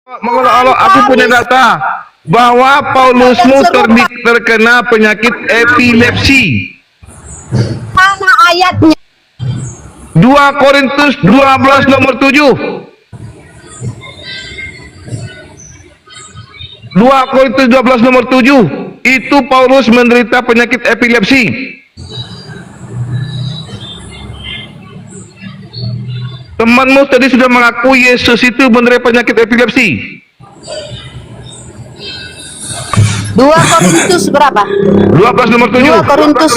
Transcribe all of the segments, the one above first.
Mengolah-olah, aku punya data bahwa Paulusmu terkena penyakit epilepsi. Mana ayatnya? 2 Korintus 12 nomor 7. 2 Korintus 12 nomor 7. Itu Paulus menderita penyakit epilepsi. Temanmu tadi sudah mengaku Yesus itu menderita penyakit epilepsi. 2 Korintus berapa? 12 nomor 7. 2 Korintus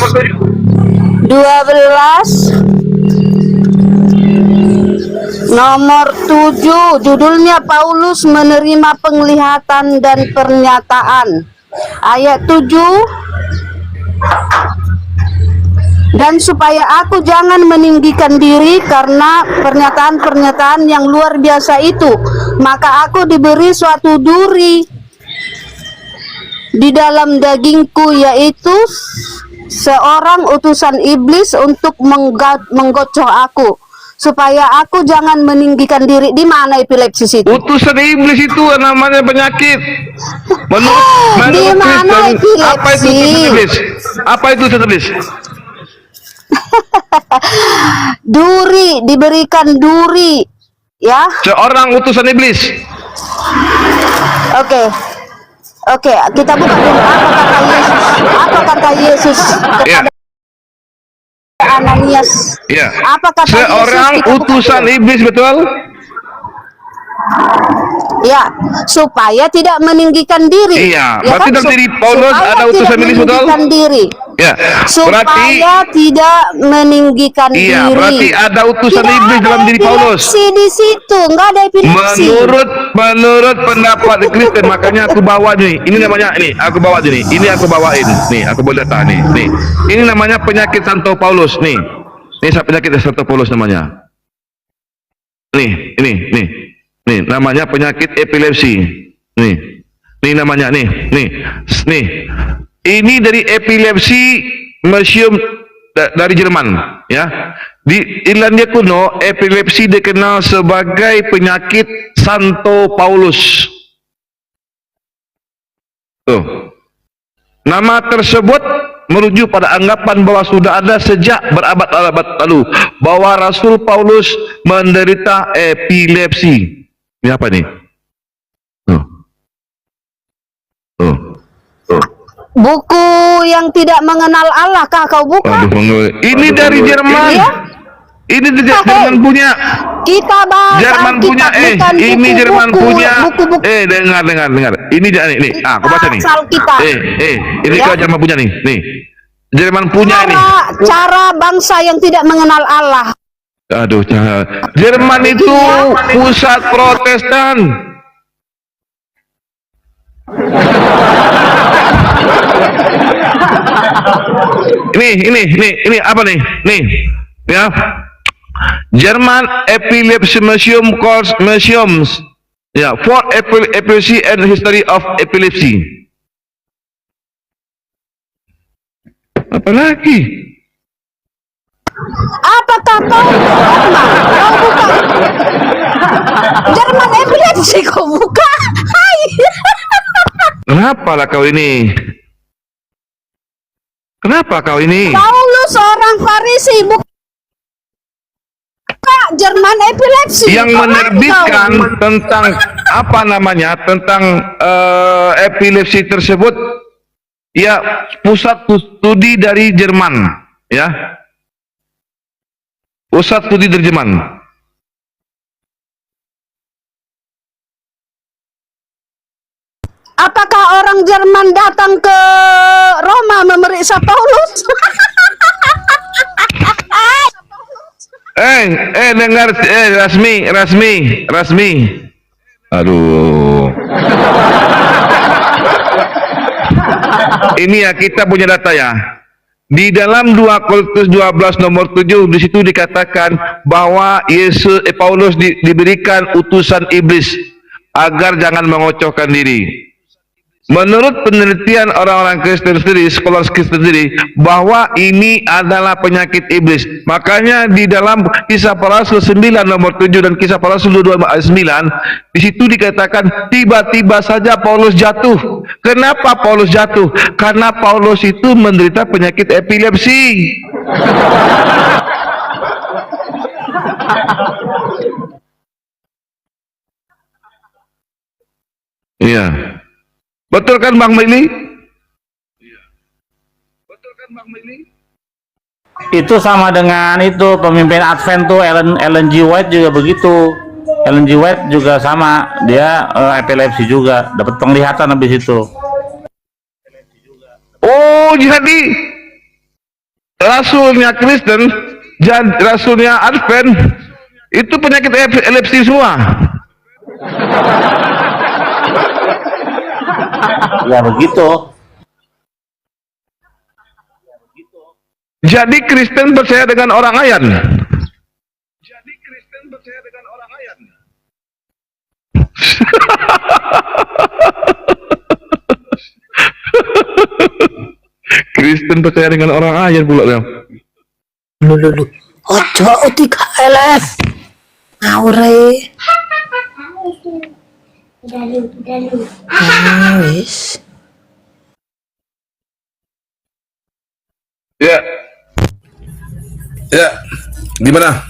12 nomor 7. Judulnya Paulus menerima penglihatan dan pernyataan. Ayat 7. Dan supaya aku jangan meninggikan diri karena pernyataan-pernyataan yang luar biasa itu, maka aku diberi suatu duri di dalam dagingku, yaitu seorang utusan iblis untuk menggocok aku, supaya aku jangan meninggikan diri. Di mana epilepsi itu? Utusan iblis itu namanya penyakit. Menurut Di mana Kristen, epilepsi? apa itu utusan iblis? Apa itu utusan iblis? Duri, diberikan duri, ya. Seorang utusan iblis. Oke, kita buka dulu apa kata Yesus kepada Ananias. Ya. Apa kata Seorang Yesus? Kita buka utusan dulu. iblis, betul? Ya, supaya tidak meninggikan diri. Iya, Ya berarti kan? dalam diri Paulus Supaya ada utusan tidak iblis, betul? meninggikan diri. Ya. Supaya Berarti tidak meninggikan iya, diri. berarti ada utusan Tidak iblis ada dalam diri Paulus. epilepsi di situ, nggak ada epilepsi. Menurut pendapat Kristen, makanya aku bawa nih. Ini namanya ini, aku bawa nih. Ini aku bawain. Nih, aku bawa data nih. Nih. Ini namanya penyakit Santo Paulus nih. Ini penyakit Santo Paulus namanya. Nih, nih. Nih, namanya penyakit epilepsi. Nih. Nih namanya nih. Ini dari epilepsi museum dari Jerman, ya. Di Irlandia kuno, epilepsi dikenal sebagai penyakit Santo Paulus. Tuh. Nama tersebut merujuk pada anggapan bahwa sudah ada sejak berabad-abad lalu bahwa Rasul Paulus menderita epilepsi. Ini apa nih? Buku yang tidak mengenal Allah, kah kau buka? Ini dari Jerman. Iya? Ini dari Jerman punya. Kita bahas Jerman punya. bukan Ini Jerman punya. buku-buku. Dengar. Ini nih. Aku baca nih. Alkitab. Ini Ya? kalau Jerman punya nih. Nih. Jerman punya ini. Cara bangsa yang tidak mengenal Allah. Aduh, Jerman itu pusat Protestan. Ini apa nih? Nih, ya. German Epilepsy Museums. Ya, for epilepsy and history of epilepsy. Apa lagi? Apakah kau buka Jerman epilepsi kau buka? Hai. Kenapa lah kau ini? Kenapa kau ini? Paulus seorang Farisi buka Jerman epilepsi. Yang menerbitkan tentang apa namanya? Tentang epilepsi tersebut, ya, pusat studi dari Jerman, ya. Pusat studi dari Jerman. Apakah orang Jerman datang ke Roma memeriksa Paulus? Dengar, Rasmi. Aduh. Ini ya, kita punya data ya. Di dalam 2 Korintus 12 nomor 7, di situ dikatakan bahwa Paulus diberikan utusan iblis agar jangan mengocohkan diri. Menurut penelitian orang-orang Kristen sendiri, sekolah Kristen sendiri, bahwa ini adalah penyakit iblis. Makanya di dalam Kisah Para Rasul 9 nomor 7 dan Kisah Para Rasul 22 ayat 9, di situ dikatakan tiba-tiba saja Paulus jatuh. Kenapa Paulus jatuh? Karena Paulus itu menderita penyakit epilepsi. Iya. Betul kan Bang Mili? Betul kan Bang Mili? Itu sama dengan itu pemimpin Advent tuh Ellen G. White juga begitu. Ellen G. White juga sama, dia epilepsi juga, dapat penglihatan habis itu. Oh, jadi rasulnya Kristen, rasulnya Advent itu penyakit epilepsi semua. Ya begitu. Jadi Kristen percaya dengan orang ayan. Jadi Kristen percaya dengan orang ayan. Kristen percaya dengan orang ayan pula dia. Lu. Ojo utik LF. Aure. Wis. Ya. Ya. Gimana?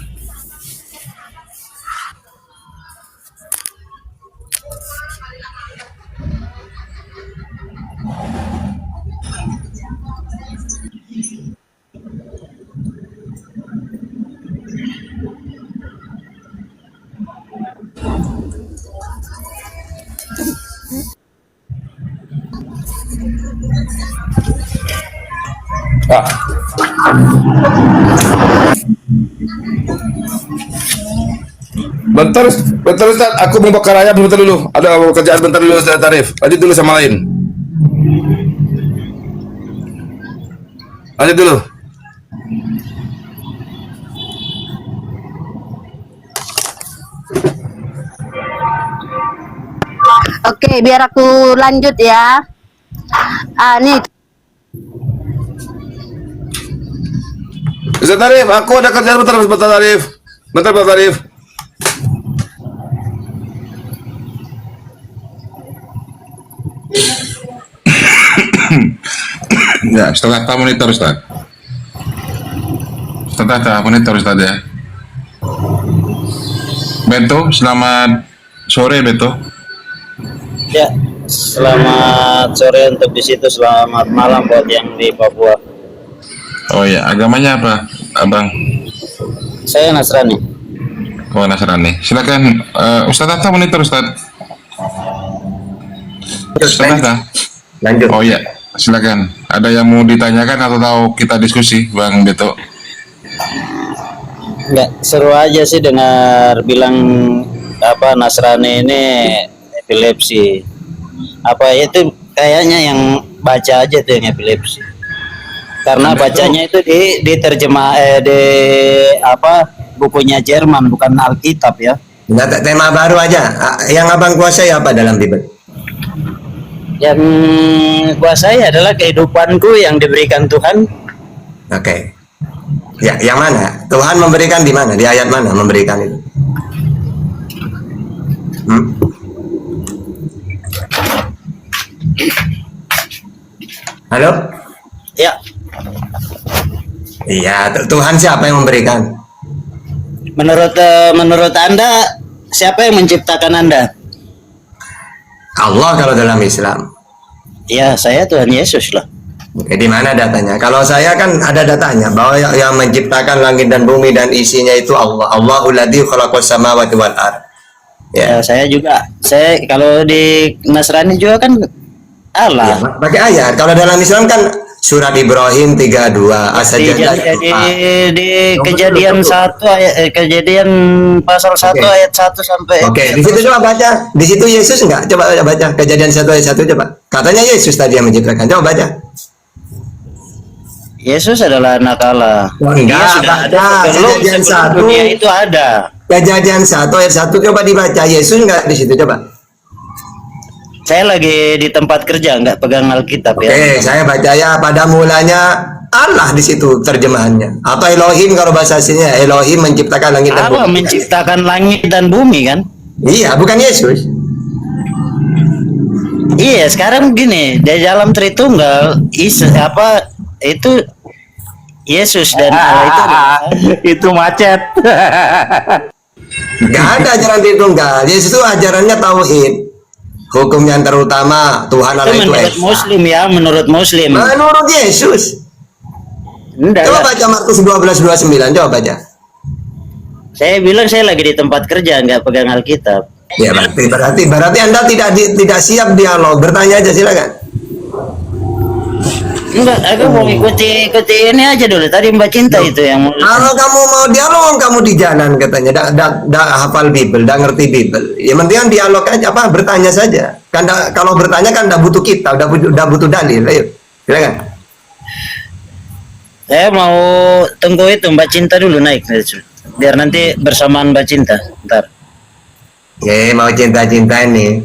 Bentar Ustaz, aku mau bakar ayam bentar dulu. Ada kerjaan bentar dulu Ustaz Tarif. Lanjut dulu sama lain. Lanjut dulu. Oke, biar aku lanjut ya. Nih, Ustaz Tarif, aku ada kerjaan bentar Tarif. Bentar Tarif. Ya, setengah monitor Ustaz. Setengah monitor Ustaz ya. Bento, selamat sore Bento. Ya, selamat sore untuk di situ, selamat malam buat yang di Papua. Oh ya, agamanya apa, Abang? Saya Nasrani. Oh, Nasrani. Silakan Ustaz Atta monitor Ustaz. Ustaz Atta. Lanjut. Oh ya, silakan. Ada yang mau ditanyakan atau tahu kita diskusi, Bang Beto? Enggak, seru aja sih dengar bilang apa Nasrani ini epilepsi. Apa itu kayaknya yang baca aja tuh yang epilepsi. Karena bacanya itu diterjemah di apa bukunya Jerman, bukan Alkitab ya. Nah, tema baru aja. Yang abang kuasai apa dalam Bible? Yang kuasai adalah kehidupanku yang diberikan Tuhan. Oke. Ya, yang mana? Tuhan memberikan di mana? Di ayat mana memberikan itu? Halo? Ya, Iya, Tuhan siapa yang memberikan? menurut Anda siapa yang menciptakan Anda? Allah kalau dalam Islam. Ya, saya Tuhan Yesus lah. Oke, di mana datanya? Kalau saya kan ada datanya bahwa yang menciptakan langit dan bumi dan isinya itu Allah. Allahul ladzi khalaqas samawati wal ard. Ya, saya juga. Saya kalau di Nasrani juga kan Ya, Allah. pakai ayat. Kalau dalam Islam kan surat Ibrahim 32 As-Sajdah. Di kejadian 1 ayat kejadian pasal 1 Oke. ayat 1 sampai Oke, di situ coba baca. Di situ Yesus enggak? Coba baca kejadian 1 ayat 1 coba. Katanya Yesus tadi yang menciptakan. Coba baca. Yesus adalah anak Allah. Oh, enggak, Dia sudah ada kejadian sebelum 1. dunia itu ada. Kejadian 1 ayat 1 coba dibaca. Yesus enggak di situ coba. Saya lagi di tempat kerja, nggak pegang Alkitab ya. Oke, saya baca ya, pada mulanya Allah di situ terjemahannya. Atau Elohim kalau bahasa aslinya, Elohim menciptakan langit dan Allah bumi. menciptakan langit dan bumi kan? Iya, bukan Yesus. Iya, sekarang begini, di dalam Tritunggal itu Yesus dan Allah itu Itu macet. Gak ada ajaran Tritunggal. Yesus itu ajarannya tauhid. Hukum yang terutama Tuhan Allah itu menurut Esa. Muslim ya, menurut Muslim. Menurut Yesus. Enggak, Coba lah. baca Markus 12:29, coba baca. Saya bilang saya lagi di tempat kerja, nggak pegang Alkitab. Ya berarti Anda tidak siap dialog. Bertanya aja silakan. Enggak, aku mau ikuti ini aja dulu. Tadi Mbak Cinta itu yang mau. Kalau kamu mau dialog, kamu di jalan katanya. Dak hafal Bible, dak ngerti Bible. Ya mendingan dialog aja, bertanya saja. Kan kalau bertanya kan dak butuh kita, dak butuh dalil. Ayo, silakan. Saya mau tunggu itu Mbak Cinta dulu naik, biar nanti bersamaan Mbak Cinta. Ntar. Oke, mau cinta-cinta ini.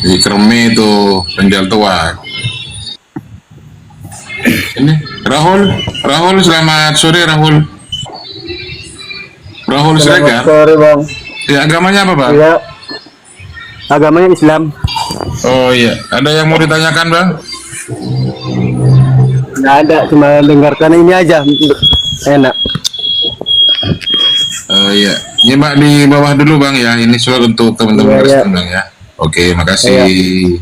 Di Kermi itu penjual tua. Ini Rahul selamat sore Rahul. Rahul Siregar. Sore bang. Ya, agamanya apa, Bang? Iya. Agamanya Islam. Oh iya, ada yang mau ditanyakan, Bang? Nggak ada, cuma dengarkan ini aja. Enak. Oh iya, nyimak di bawah dulu, Bang ya. Ini surat untuk teman-teman Iya, Kristen, iya. Bang ya. Oke, makasih.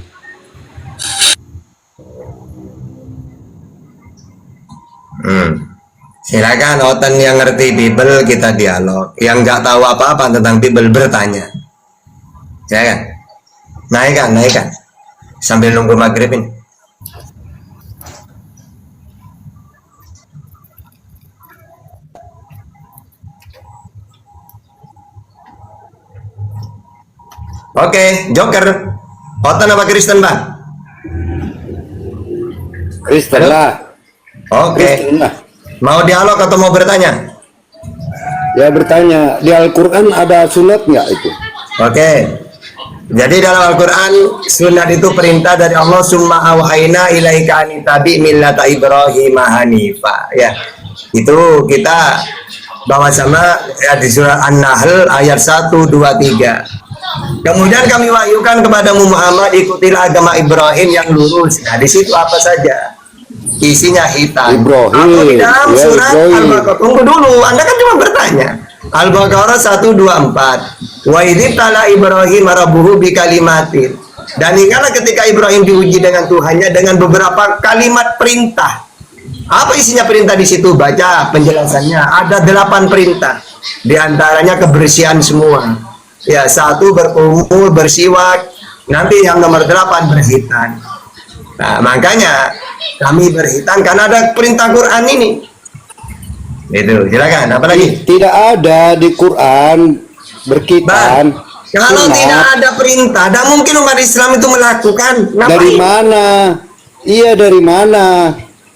Silakan Oten yang ngerti Bible kita dialog. Yang nggak tahu apa-apa tentang Bible bertanya. Silakan. Naikkan. Sambil nunggu maghrib ini. Oke, Joker. Oten apa Kristen, Bang? Kristen lah. Oke. Kristen lah. Mau dialog atau mau bertanya? Ya bertanya, di Al-Quran ada sunat nggak itu? Oke. Jadi dalam Al-Quran sunat itu perintah dari Allah, summa awhayna ilaika an tabi millata Ibrahim hanifa. Ya. Itu kita bawa sama ya, di surat An-Nahl ayat 1 2 3. Kemudian kami wahyukan kepada Muhammad, ikutilah agama Ibrahim yang lurus. Nah, di situ apa saja? Isinya hitam. Ibrahim. Atau di dalam Ya, surat Ibrahim. Al-Baqarah. Tunggu dulu, Anda kan cuma bertanya. Al-Baqarah 124. Wa idzibtala Ibrahim rabbuhu bikalimatin. Dan ingatlah ketika Ibrahim diuji dengan Tuhannya dengan beberapa kalimat perintah. Apa isinya perintah di situ? Baca penjelasannya. Ada 8 perintah. Di antaranya kebersihan semua. Ya, 1 berkumur, bersiwak. Nanti yang nomor 8 berhitan. Nah, makanya kami berhitan karena ada perintah Quran ini. Itu, silakan. Apa lagi? Tidak ada di Quran berkitan. Bang, kalau sunat. tidak ada perintah, tidak mungkin umat Islam itu melakukan. Ngapain? Dari mana? Iya, dari mana?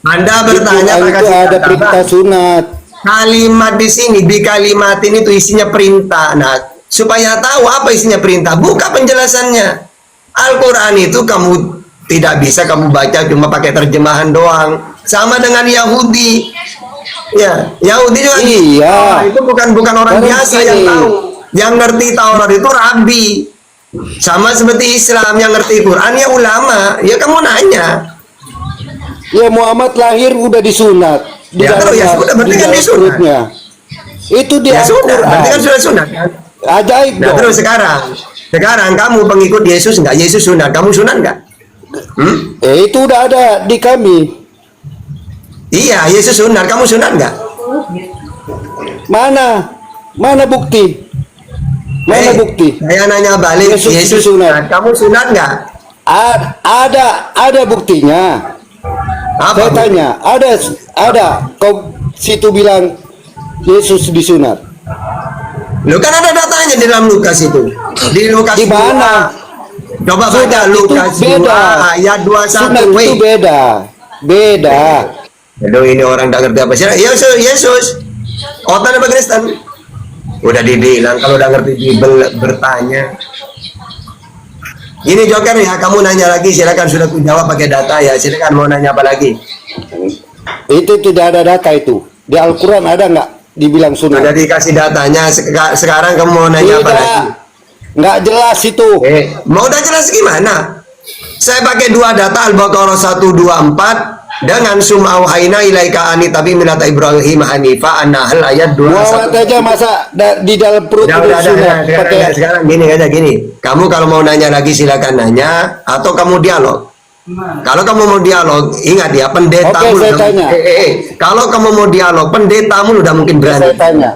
Anda Di bertanya Quran tak itu kasih ada data, perintah Bang. sunat. Kalimat di sini, di kalimat ini itu isinya perintah. Nah, supaya tahu apa isinya perintah, buka penjelasannya. Al-Quran itu kamu tidak bisa kamu baca cuma pakai terjemahan doang. Sama dengan Yahudi. Ya, Yahudi juga. Iya. Itu bukan orang Karena biasa begini. yang tahu. Yang ngerti Taurat itu rabi. Sama seperti Islam yang ngerti Quran ya ulama. Ya kamu nanya. Ya Muhammad lahir udah disunat. Di Ya, dalam- ya sudah, berarti di kan dalam disunat. perutnya. Itu di Ya sudah, Al-Quran. berarti kan sudah sunat kan? Ajaib Nah dong. terus sekarang kamu pengikut Yesus nggak? Yesus sunat, kamu sunat nggak? Itu udah ada di kami. Iya, Yesus sunat, kamu sunat nggak? Mana bukti? Mana bukti? Saya nanya balik, Yesus Yesus sunat. sunat, kamu sunat nggak? Ada buktinya. Apa? Saya tanya, ada. Kau situ bilang Yesus disunat. Lu kan ada datanya di dalam Lukas itu. Di Lukas Di mana? 2. Coba baca Sunat itu Lukas 2 beda. ayat 21. Sunat itu beda. Aduh, ini orang tak ngerti apa sih. Yesus. Otan apa Kristen? Udah dibilang kalau udah ngerti Bible bertanya. Ini Joker ya, kamu nanya lagi, silakan, sudah ku jawab pakai data ya, silakan mau nanya apa lagi? Itu tidak ada data itu. Di Al-Quran ada nggak dibilang sunnah? Sudah dikasih datanya, sekarang kamu mau nanya apa lagi? Tidak, nggak jelas itu. Mau udah jelas gimana? Saya pakai dua data, Al-Baqarah 124 dengan summa auhayna ilaika ani tapi milata Ibrahim hanifa, An-Nahl ayat 2. Muhammad aja masa di dalam perut itu sunnah pakai. Sekarang gini aja gini. Kamu kalau mau nanya lagi silakan nanya atau kamu dialog. Kalau kamu mau dialog, ingat ya, pendetamu. Oke, saya tanya. Kalau kamu mau dialog, pendetamu udah mungkin berani. Saya tanya.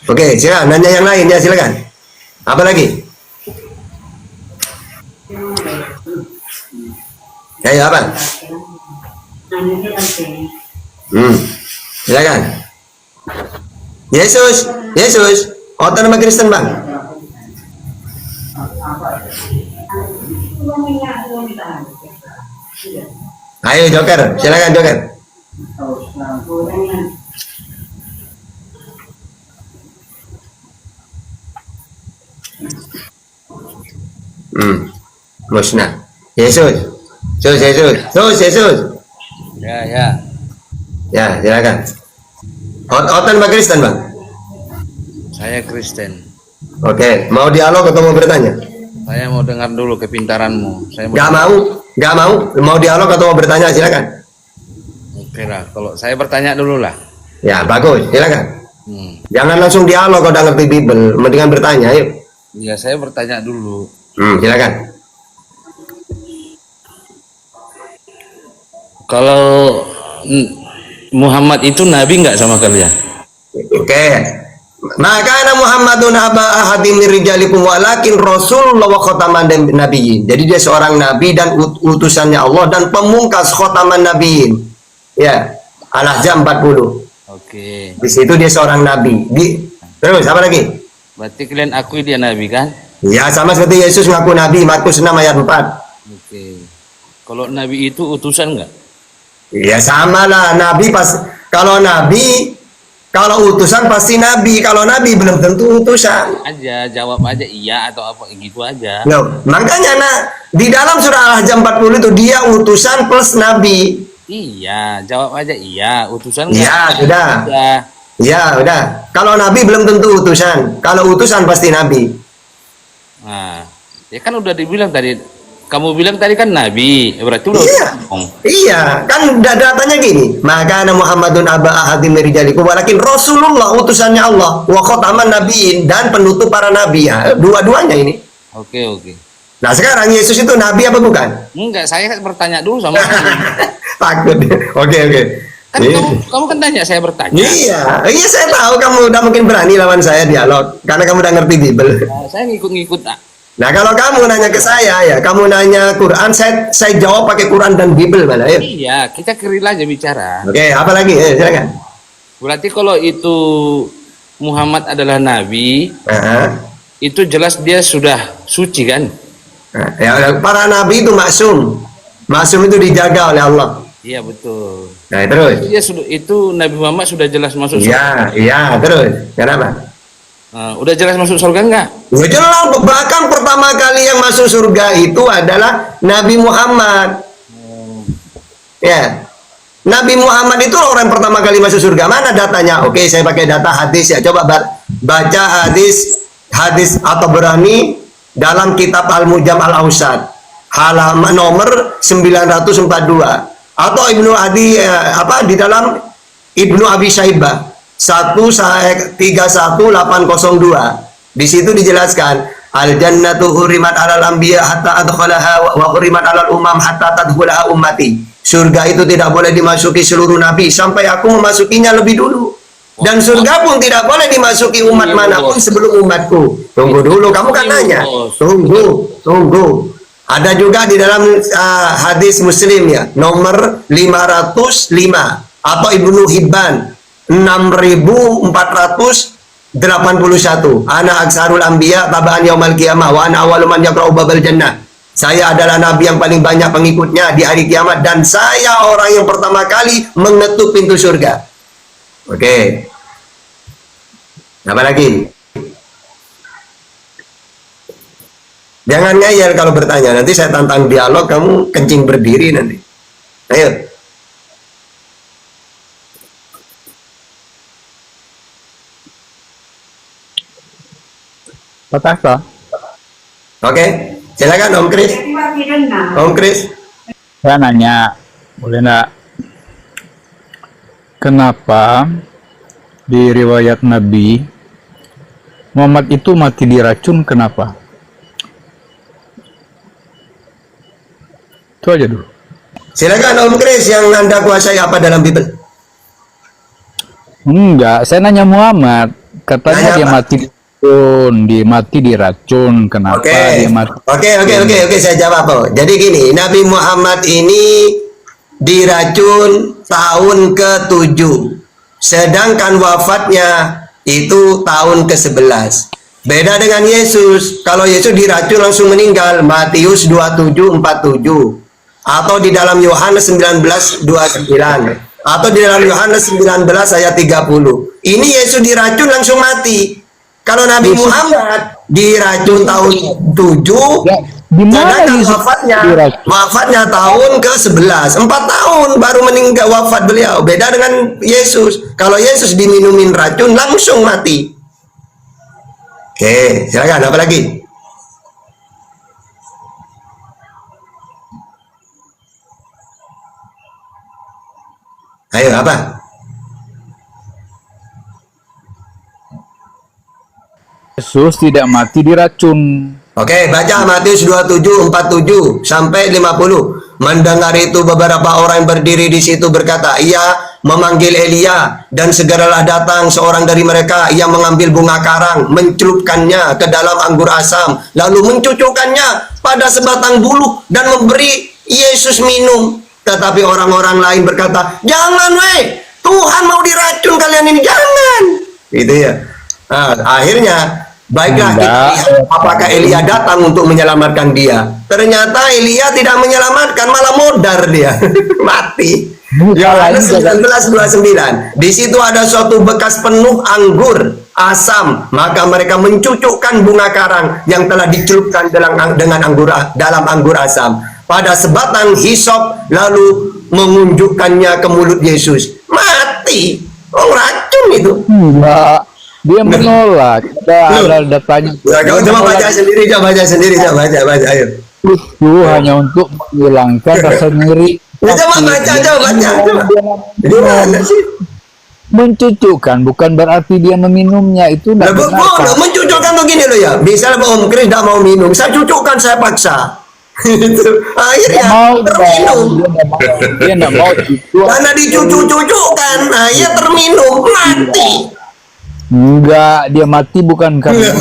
Oke, silakan nanya yang lain ya, silakan. Apa lagi? Ya, apa? Silakan. Yesus, otonomi Kristen bang. Ayo Joker, silakan Joker. Musnah. Yesus. Ya. Ya, silakan. Otonomi Kristen bang. Saya Kristen. Oke, mau dialog atau mau bertanya? Saya mau dengar dulu kepintaranmu. Saya Gak mau dialog atau mau bertanya, silakan. Oke lah, kalau saya bertanya dulu lah. Ya, bagus, silakan. Jangan langsung dialog kalau udah ngerti Bible, mendingan bertanya, yuk. Ya, saya bertanya dulu. Silakan. Kalau Muhammad itu nabi nggak sama kalian? Oke. Maka Muhammadun aba ahadim min rijalikum walakin rasulullah wa khataman nabiyyin. Jadi dia seorang nabi dan utusannya Allah dan pemungkas khataman nabiyyin. Ya, Al-Ahzab 40. Oke. Di situ dia seorang nabi. Terus apa lagi? Berarti kalian akui dia nabi kan? Ya, sama seperti Yesus ngaku nabi, Markus 6 ayat 4. Oke. Kalau nabi itu utusan nggak? Ya sama lah, nabi kalau utusan pasti nabi, kalau nabi belum tentu utusan. Aja jawab aja iya atau apa gitu aja. No, makanya di dalam surah Al-Ahzab 40 itu dia utusan plus nabi. Iya, jawab aja iya, utusan nggak? Iya, sudah. Ya. Ya, udah. Kalau nabi belum tentu utusan. Kalau utusan pasti nabi. Nah, ya kan udah dibilang tadi. Kamu bilang tadi kan nabi, berarti udah. Iya, kan datanya gini. Maka Muhammadun aba ahadim min rijalikum walakin Rasulullah utusannya Allah wa khataman nabiyyin dan penutup para nabi. Ya, dua-duanya ini. Oke. Nah, sekarang Yesus itu nabi apa bukan? Enggak, saya bertanya dulu sama kamu. Takut. Oke. Kan kamu kan tanya, saya bertanya. Iya saya tahu kamu udah mungkin berani lawan saya dialog karena kamu udah ngerti Bible. Nah, saya ngikut-ngikut. Nah, kalau kamu nanya ke saya ya, kamu nanya Quran, saya jawab pakai Quran dan Bible mana ya? Iya, kita keril aja bicara. Oke, apa lagi? Silakan. Berarti kalau itu Muhammad adalah nabi, itu jelas dia sudah suci kan? Ya, para nabi itu maksum. Maksum itu dijaga oleh Allah. Iya, betul. Nah, terus. Dia sudah, itu Nabi Muhammad sudah jelas masuk surga. Iya, terus. Kenapa? Udah jelas masuk surga enggak? Ya jelas, bahkan pertama kali yang masuk surga itu adalah Nabi Muhammad. Ya, Nabi Muhammad itu orang pertama kali masuk surga. Mana datanya? Oke, saya pakai data hadis ya. Coba baca hadis At-Tabrani dalam kitab Al-Mujam Al-Ausat, halaman nomor 942. Atau Ibnu Adi di dalam Ibnu Abi Syaibah 131.802. Di situ dijelaskan al-jannatu hurimat 'alal anbiya hatta adkhalaha wa hurimat 'alal umam hatta tadkhulaha ummati. Surga itu tidak boleh dimasuki seluruh nabi sampai aku memasukinya lebih dulu. Dan surga pun tidak boleh dimasuki umat manapun sebelum umatku. Tunggu dulu, kamu kan nanya. Tunggu. Ada juga di dalam hadis Muslim ya, nomor 505 atau Ibnu Hibban 6481. Ana aksarul anbiya tabaan yaumal qiyamah wa ana awwalu man yaqra'u babal jannah. Saya adalah nabi yang paling banyak pengikutnya di hari kiamat dan saya orang yang pertama kali mengetuk pintu surga. Oke. Apa lagi? Jangan ngeyel kalau bertanya. Nanti saya tantang dialog, kamu kencing berdiri nanti. Ayo. Apa? Oke, silakan Om Kris. Om Kris. Saya nanya, boleh nggak? Kenapa di riwayat Nabi Muhammad itu mati diracun? Kenapa? Itu aja dulu. Silakan Om Kris, yang Anda kuasai apa dalam Bible? Enggak, saya nanya Muhammad. Katanya Nanya dia apa? mati diracun. Kenapa Oke, dia mati? oke, saya jawab. Oh. Jadi gini, Nabi Muhammad ini diracun tahun ke-7, sedangkan wafatnya itu tahun ke-11. Beda dengan Yesus. Kalau Yesus diracun langsung meninggal, Matius 27:47, atau di dalam Yohanes 19:29, atau di dalam Yohanes 19 ayat 30. Ini Yesus diracun langsung mati. Kalau Nabi Muhammad diracun tahun 7, Di mana sedangkan Yesus diracun? wafatnya tahun ke-11, 4 tahun baru meninggal wafat beliau. Beda dengan Yesus. Kalau Yesus diminumin racun langsung mati. Oke, silakan apa lagi? Ayo apa? Yesus tidak mati diracun. Oke, baca Matius 27:47 sampai 50. Mendengar itu beberapa orang yang berdiri di situ berkata, ia memanggil Elia, dan segeralah datang seorang dari mereka yang mengambil bunga karang, mencelupkannya ke dalam anggur asam, lalu mencucukkannya pada sebatang bulu dan memberi Yesus minum. Tetapi orang-orang lain berkata, jangan weh, Tuhan mau diracun kalian ini, jangan. Gitu ya. Nah, akhirnya baiklah kita lihat apakah Elia datang untuk menyelamatkan dia. Ternyata Elia tidak menyelamatkan, malah modar dia. Mati. Yohanes 19:29. Di situ ada suatu bekas penuh anggur asam, maka mereka mencucukkan bunga karang yang telah dicelupkan dalam anggur asam pada sebatang hisop, lalu mengunjukkannya ke mulut Yesus. Mati. Oh, racun itu. Enggak, dia menolak. Ada datanya. Ya, kau coba baca sendiri, coba baca, ayo. Itu hanya untuk menghilangkan rasa nyeri. Ya, coba baca. Gimana sih? Mencucukkan bukan berarti dia meminumnya, itu tidak benar. Mencucukkan tuh gini loh ya. Misalnya Om Kris tidak mau minum, saya cucukkan, saya paksa. Akhirnya terminum. Dia tidak mau. Karena dicucuk-cucukkan, akhirnya terminum, mati. Enggak, dia mati bukan karena itu.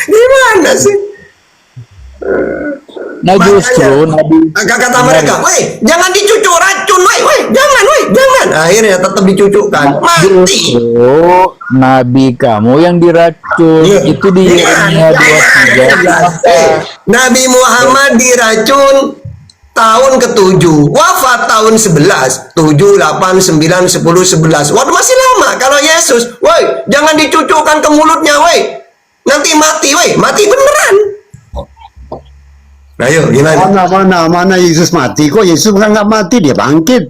Gimana sih? Nah justru Nabi, kata mereka, weh, jangan dicucuk racun, weh, jangan. Akhirnya tetap dicucukkan, mati. Justru Nabi kamu yang diracun. Itu di Yeremia 23. Nabi Muhammad diracun tahun ke-7, wafat tahun 11, 7, 8, 9, 10, 11. Waduh, masih lama. Kalau Yesus, woi, jangan dicucukkan ke mulutnya, woi. Nanti mati, woi, mati beneran. Ayo, gimana? Mana Yesus mati? Kok Yesus nggak mati? Dia bangkit.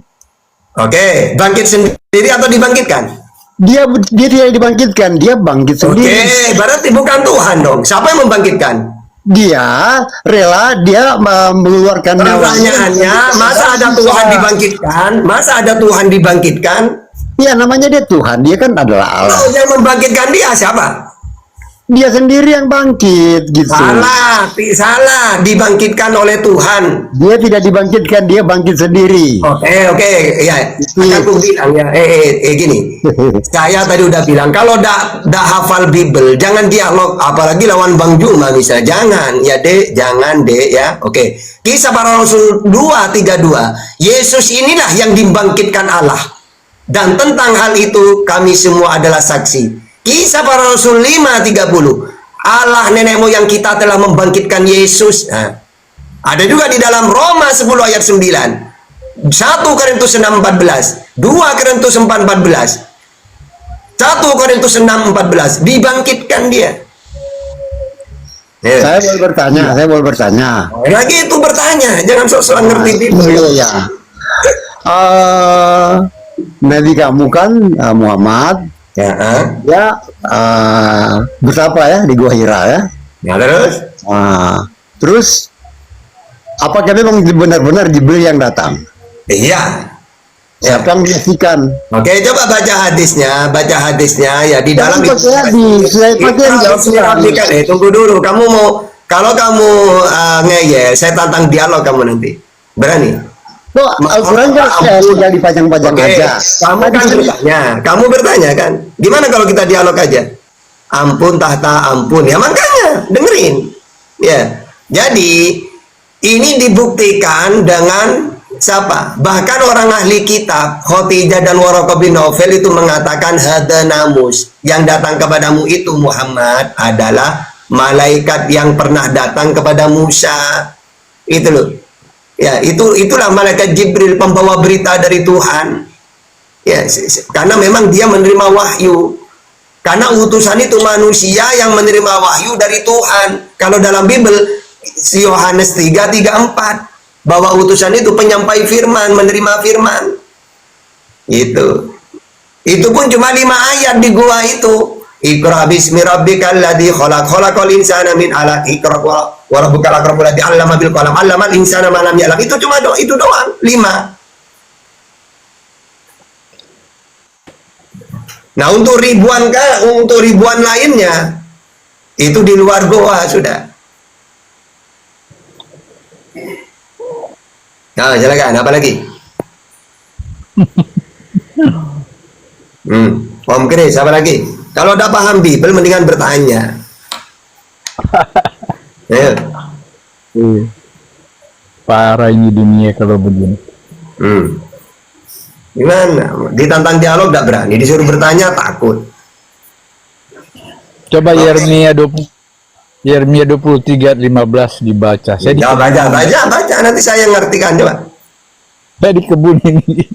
Oke, bangkit sendiri atau dibangkitkan? Dia tidak dibangkitkan, dia bangkit sendiri. Oke, berarti bukan Tuhan dong. Siapa yang membangkitkan? Dia rela, dia mengeluarkan nyawanya. Pertanyaannya, masa ada Tuhan dibangkitkan? Masa ada Tuhan dibangkitkan? Ya, namanya dia Tuhan, dia kan adalah Allah. Kalau yang membangkitkan dia siapa? Dia sendiri yang bangkit gitu. Salah, dibangkitkan oleh Tuhan. Dia tidak dibangkitkan, dia bangkit sendiri. Oke, ya. Aku bilang ya, gini. Saya tadi udah bilang, kalau dak hafal Bible, jangan dialog, apalagi lawan Bang Juma misalnya. Jangan, ya Dek, jangan Dek ya. Oke. Kisah Para Rasul 2:32. Yesus inilah yang dibangkitkan Allah. Dan tentang hal itu kami semua adalah saksi. Kisah Para Rasul 5:30. Allah nenek moyang kita telah membangkitkan Yesus. Nah, ada juga di dalam Roma 10 ayat 9. 1 Korintus 6:14, 2 Korintus 4:14, 1 Korintus 6:14, dibangkitkan dia. Saya boleh bertanya. Lagi itu bertanya, jangan sok-sokan ngerti Bible. Iya. Nabi kamu kan Muhammad, Ya, ya bertapa ya di Gua Hira ya. ya terus? Terus apakah memang benar-benar Jibril yang datang? Iya. Siapa yang menyaksikan? Oke, coba baca hadisnya ya di dalam itu. Saya pakai yang jawab. Tunggu dulu, kamu mau kalau kamu ngeyel, saya tantang dialog kamu nanti. Berani? Al-Quran kan sudah dipajang-pajang aja. Kamu bertanya kan? Gimana kalau kita dialog aja? Ampun tahta ampun. Ya makanya dengerin. Ya. Jadi ini dibuktikan dengan siapa? Bahkan orang ahli kitab Khotijah dan Waraqah bin Naufal itu mengatakan hada namus, yang datang kepadamu itu Muhammad adalah malaikat yang pernah datang kepada Musa. Itu loh. Ya, itulah malaikat Jibril, pembawa berita dari Tuhan. Ya, karena memang dia menerima wahyu. Karena utusan itu manusia yang menerima wahyu dari Tuhan. Kalau dalam Bible Yohanes 3:34 bahwa utusan itu penyampai firman, menerima firman. Itu pun cuma 5 ayat di gua itu. Iqra bismi rabbikal ladzi khalaq, khalaqal insana min 'alaq, iqra wa rabbukal akramul ladzi 'allama bil qalam, 'allamal insana ma lam ya'lam. Itu cuma itu doang, 5. Nah, untuk ribuan lainnya itu di luar goa sudah. Nah, silakan, apa lagi? Om Kris, apa lagi? Kalau udah paham Bible, mendingan bertanya. Ayo. Parah ini dunia kalau begini. Gimana? Ditantang dialog gak berani, disuruh bertanya takut. Coba Yeremia 23:15 dibaca. Ya, baca, nanti saya ngertikan coba. Saya di kebun ini.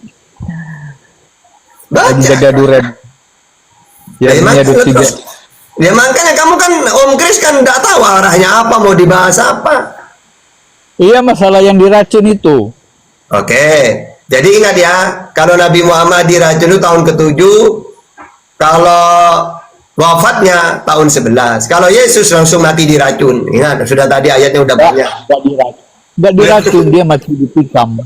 Baca. Jaga duren. Yeremia 23. Ya makanya kamu kan Om Kris kan nggak tahu arahnya apa, mau dibahas apa. Iya, masalah yang diracun itu. Oke, jadi ingat ya, kalau Nabi Muhammad diracun itu tahun ke-7, kalau wafatnya tahun 11. Kalau Yesus langsung mati diracun. Ingat, sudah tadi ayatnya udah banyak. Nggak diracun, dia mati ditikam.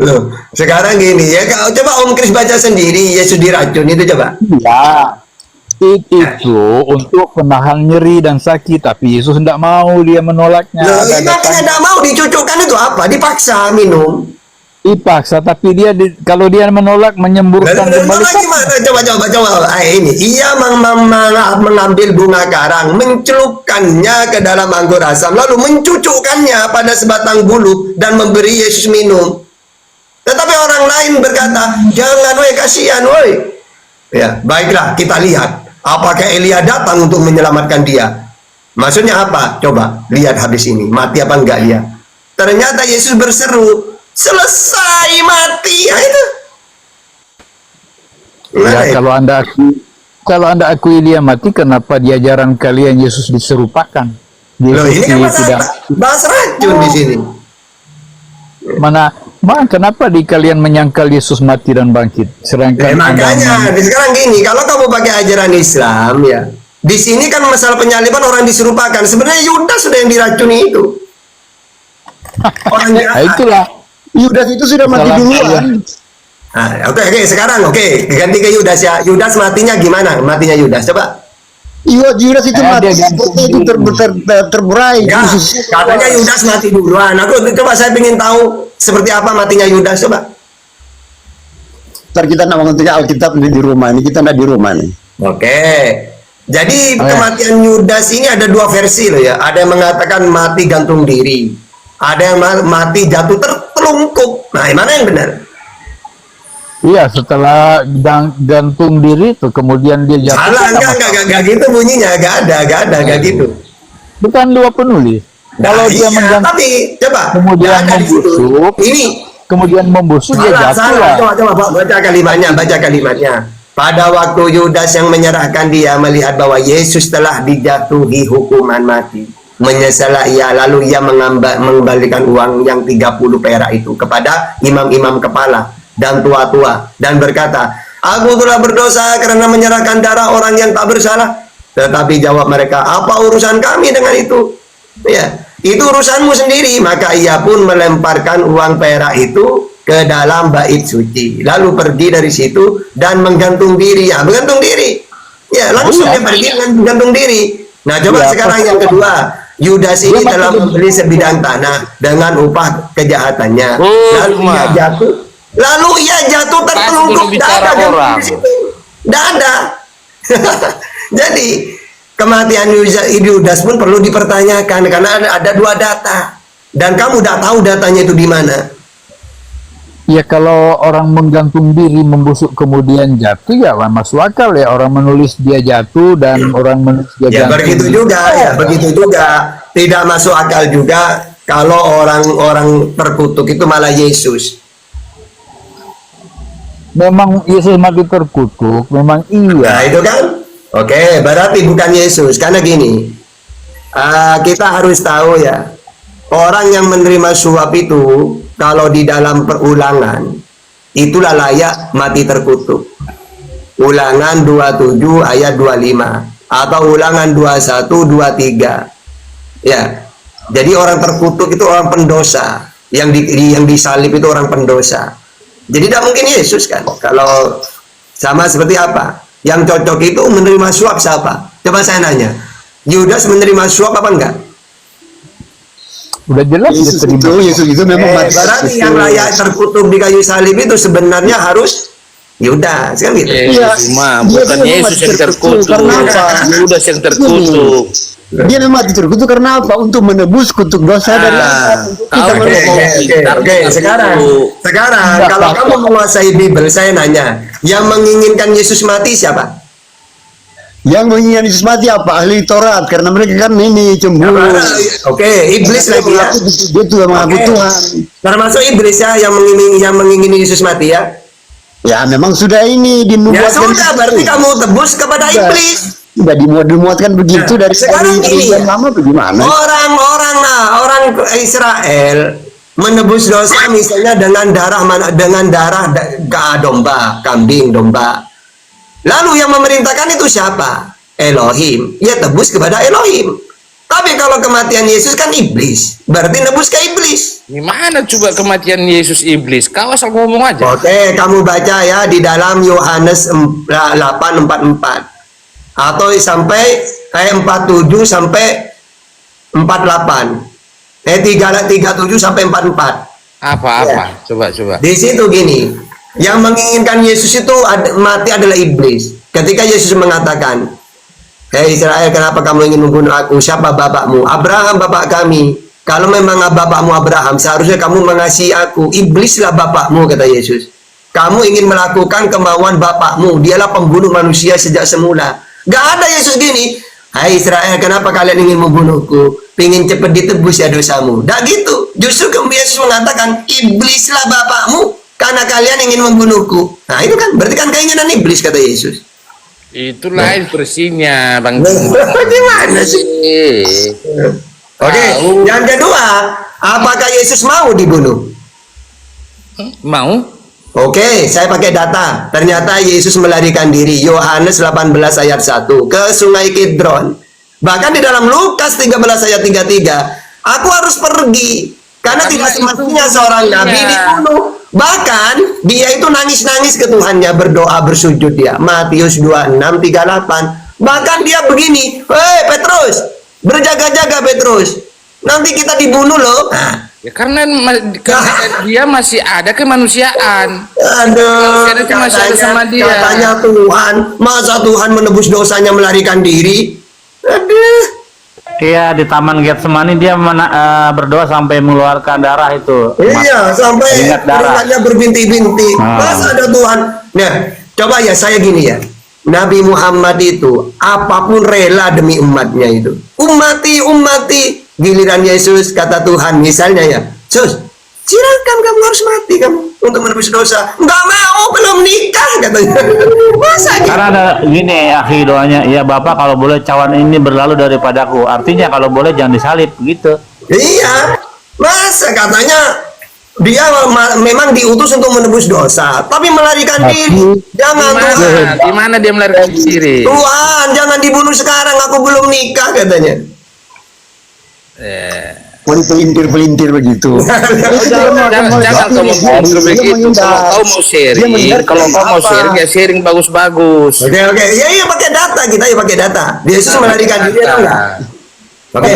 Loh, sekarang gini ya, coba Om Kris baca sendiri Yesus diracun itu coba. Iya. Itu untuk penahan nyeri dan sakit, tapi Yesus tidak mau, dia menolaknya. Loh, makanya tidak mau dicucukkan itu apa? Dipaksa minum. Dipaksa, tapi dia kalau dia menolak menyemburkan kembali. Gimana? Coba. Ini ia mengambil bunga karang, mencelupkannya ke dalam anggur asam, lalu mencucukkannya pada sebatang bulu dan memberi Yesus minum. Tetapi orang lain berkata, jangan, woi, kasihan, woi. Ya, baiklah, kita lihat apakah Elia datang untuk menyelamatkan dia. Maksudnya apa? Coba lihat habis ini, mati apa enggak dia. Ternyata Yesus berseru, selesai mati. Ya, itu. Ya, kalau anda akui dia mati, kenapa di ajaran kalian Yesus diserupakan? Loh, ini kan bahas racun di sini. Kenapa di kalian menyangkal Yesus mati dan bangkit? Sedangkan makanya sekarang gini, kalau kamu pakai ajaran Islam ya, di sini kan masalah penyaliban orang diserupakan. Sebenarnya Yudas sudah yang diracuni itu. Orang itulah. Yudas itu sudah mati duluan. Oke, sekarang ganti ke Yudas ya. Yudas matinya gimana? Matinya Yudas coba. Yudas itu mati itu terberai. Ya, katanya Yudas mati duluan. Coba saya ingin tahu seperti apa matinya Yudas coba. Ntar kita nak mengerti Alkitab di rumah ini, kita nak di rumah nih. Oke. Jadi kematian Yudas ini ada 2 versi loh ya. Ada yang mengatakan mati gantung diri. Ada yang mati jatuh tertelungkup. Nah, mana yang benar? Iya, setelah gantung diri itu kemudian dia jatuh. Salah, enggak gitu bunyinya, enggak gitu. Bukan 2 penulis. Kalau dia tapi coba kemudian membusuk, kemudian membusuk dia jatuh. Coba baca kalimatnya. Pada waktu Yudas yang menyerahkan dia melihat bahwa Yesus telah dijatuhi hukuman mati, Menyesallah ia, lalu ia mengembalikan uang yang 30 perak itu kepada imam-imam kepala dan tua-tua dan berkata, aku telah berdosa karena menyerahkan darah orang yang tak bersalah. Tetapi jawab mereka, apa urusan kami dengan itu? Ya, itu urusanmu sendiri. Maka ia pun melemparkan uang perak itu ke dalam bait suci, lalu pergi dari situ dan menggantung diri. Ya, menggantung diri. Ya, langsung dia pergi menggantung diri. Nah, coba sekarang yang kedua. Yudas ini telah membeli sebidang tanah dengan upah kejahatannya. Lalu ia jatuh tertelungkup dada orang. Dada. Jadi kematian Yudas pun perlu dipertanyakan karena ada dua data dan kamu tidak tahu datanya itu di mana. Ya kalau orang menggantung diri membusuk kemudian jatuh ya masuk akal ya, orang menulis dia jatuh dan orang menulis dia ya begitu juga ya, begitu juga. Tidak masuk akal juga kalau orang-orang terkutuk itu malah Yesus. Memang Yesus mati terkutuk, memang iya. Nah itu kan, oke, berarti bukan Yesus. Karena gini, kita harus tahu ya, orang yang menerima suap itu kalau di dalam Ulangan itulah layak mati terkutuk. Ulangan 27 ayat 25 atau Ulangan 21 23. Ya. Jadi orang terkutuk itu orang pendosa, yang disalib itu orang pendosa. Jadi tidak mungkin Yesus kan. Kalau sama seperti apa? Yang cocok itu menerima suap siapa? Coba saya nanya. Yudas menerima suap apa enggak? Udah jelas Yesus itu memang mati. Berarti yang layak terkutuk di kayu salib itu sebenarnya harus Yudas, kan gitu. Cuma bukan Yesus yang terkutuk, Yudas yang terkutuk. Dia memang mati terkutuk karena apa? Untuk menebus kutuk dosa dari Oke. Sekarang kalau kamu menguasai Bible, saya nanya, yang menginginkan Yesus mati siapa? Yang menginginkan Yesus mati apa? Ahli Taurat, karena mereka kan ini cemburu. Oke, iblis lagi ya. Dia tuh mengaku Tuhan. Termasuk iblis ya yang mengingini Yesus mati ya. Ya memang sudah ini Ya dimuatkan. sudah, berarti kamu tebus kepada iblis. Sudah dimuatkan begitu dari sekarang ini lama bagaimana? Orang Israel menebus dosa misalnya dengan darah domba, kambing, domba. Lalu yang memerintahkan itu siapa? Elohim. Ya tebus kepada Elohim. Tapi kalau kematian Yesus kan iblis, berarti nebus ke iblis. Gimana coba kematian Yesus iblis? Kau asal ngomong aja. Oke, kamu baca ya di dalam Yohanes 8:44 atau sampai 47 sampai 48. 37 sampai 44. Apa? Ya. Coba. Di situ gini, yang menginginkan Yesus itu mati adalah iblis. Ketika Yesus mengatakan, "Hei Israel, kenapa kamu ingin membunuh aku? Siapa bapakmu? Abraham bapak kami. Kalau memang bapakmu Abraham, seharusnya kamu mengasihi aku. Iblislah bapakmu," kata Yesus. "Kamu ingin melakukan kemauan bapakmu. Dialah pembunuh manusia sejak semula." Gak ada Yesus gini, "Hai Israel, kenapa kalian ingin membunuhku? Pingin cepat ditebus ya dosamu." Gak gitu. Justru Yesus mengatakan, "Iblislah bapakmu karena kalian ingin membunuhku." Nah itu kan, berarti kan keinginan iblis, kata Yesus. Itu lain versinya, Bang. Gimana sih? Oke, yang kedua, apakah Yesus mau dibunuh? Mau? Oke, saya pakai data. Ternyata Yesus melarikan diri. Yohanes 18 ayat 1 ke Sungai Kidron. Bahkan di dalam Lukas 13 ayat 33, aku harus pergi karena tidak semestinya seorang nabi dibunuh. Bahkan dia itu nangis-nangis ke Tuhannya, berdoa, bersujud dia. Matius 26:38. Bahkan dia begini, "Hei Petrus, berjaga-jaga Petrus. Nanti kita dibunuh loh." Nah, Ya karena dia masih ada kemanusiaan. aduh, Masih ada sama dia. Katanya Tuhan, masa Tuhan menebus dosanya melarikan diri? Aduh. Iya, di Taman Getsemani dia berdoa sampai mengeluarkan darah itu. Iya, sampai keringatnya berbintik-bintik. Masa ada Tuhan? Nah, coba ya saya gini ya. Nabi Muhammad itu apapun rela demi umatnya itu. Ummati. Giliran Yesus, kata Tuhan misalnya ya, "Sus, silakan kamu harus mati kamu untuk menebus dosa. Nggak mau, belum nikah katanya. Masa gitu? Karena ada gini akhi doanya, ya Bapak kalau boleh cawan ini berlalu daripadaku. Artinya kalau boleh jangan disalib gitu. Iya, masa katanya dia memang diutus untuk menebus dosa, tapi melarikan diri. Jangan Tuhan. Di mana dia melarikan diri? Tuhan, jangan dibunuh sekarang, aku belum nikah katanya. Pelintir begitu. Jangan kamu ngomong begitu. Kalau kau mau sharing, ya sharing bagus-bagus. Oke, iya pakai data, kita ya pakai data. Yesus melarikan diri atau enggak? Oke,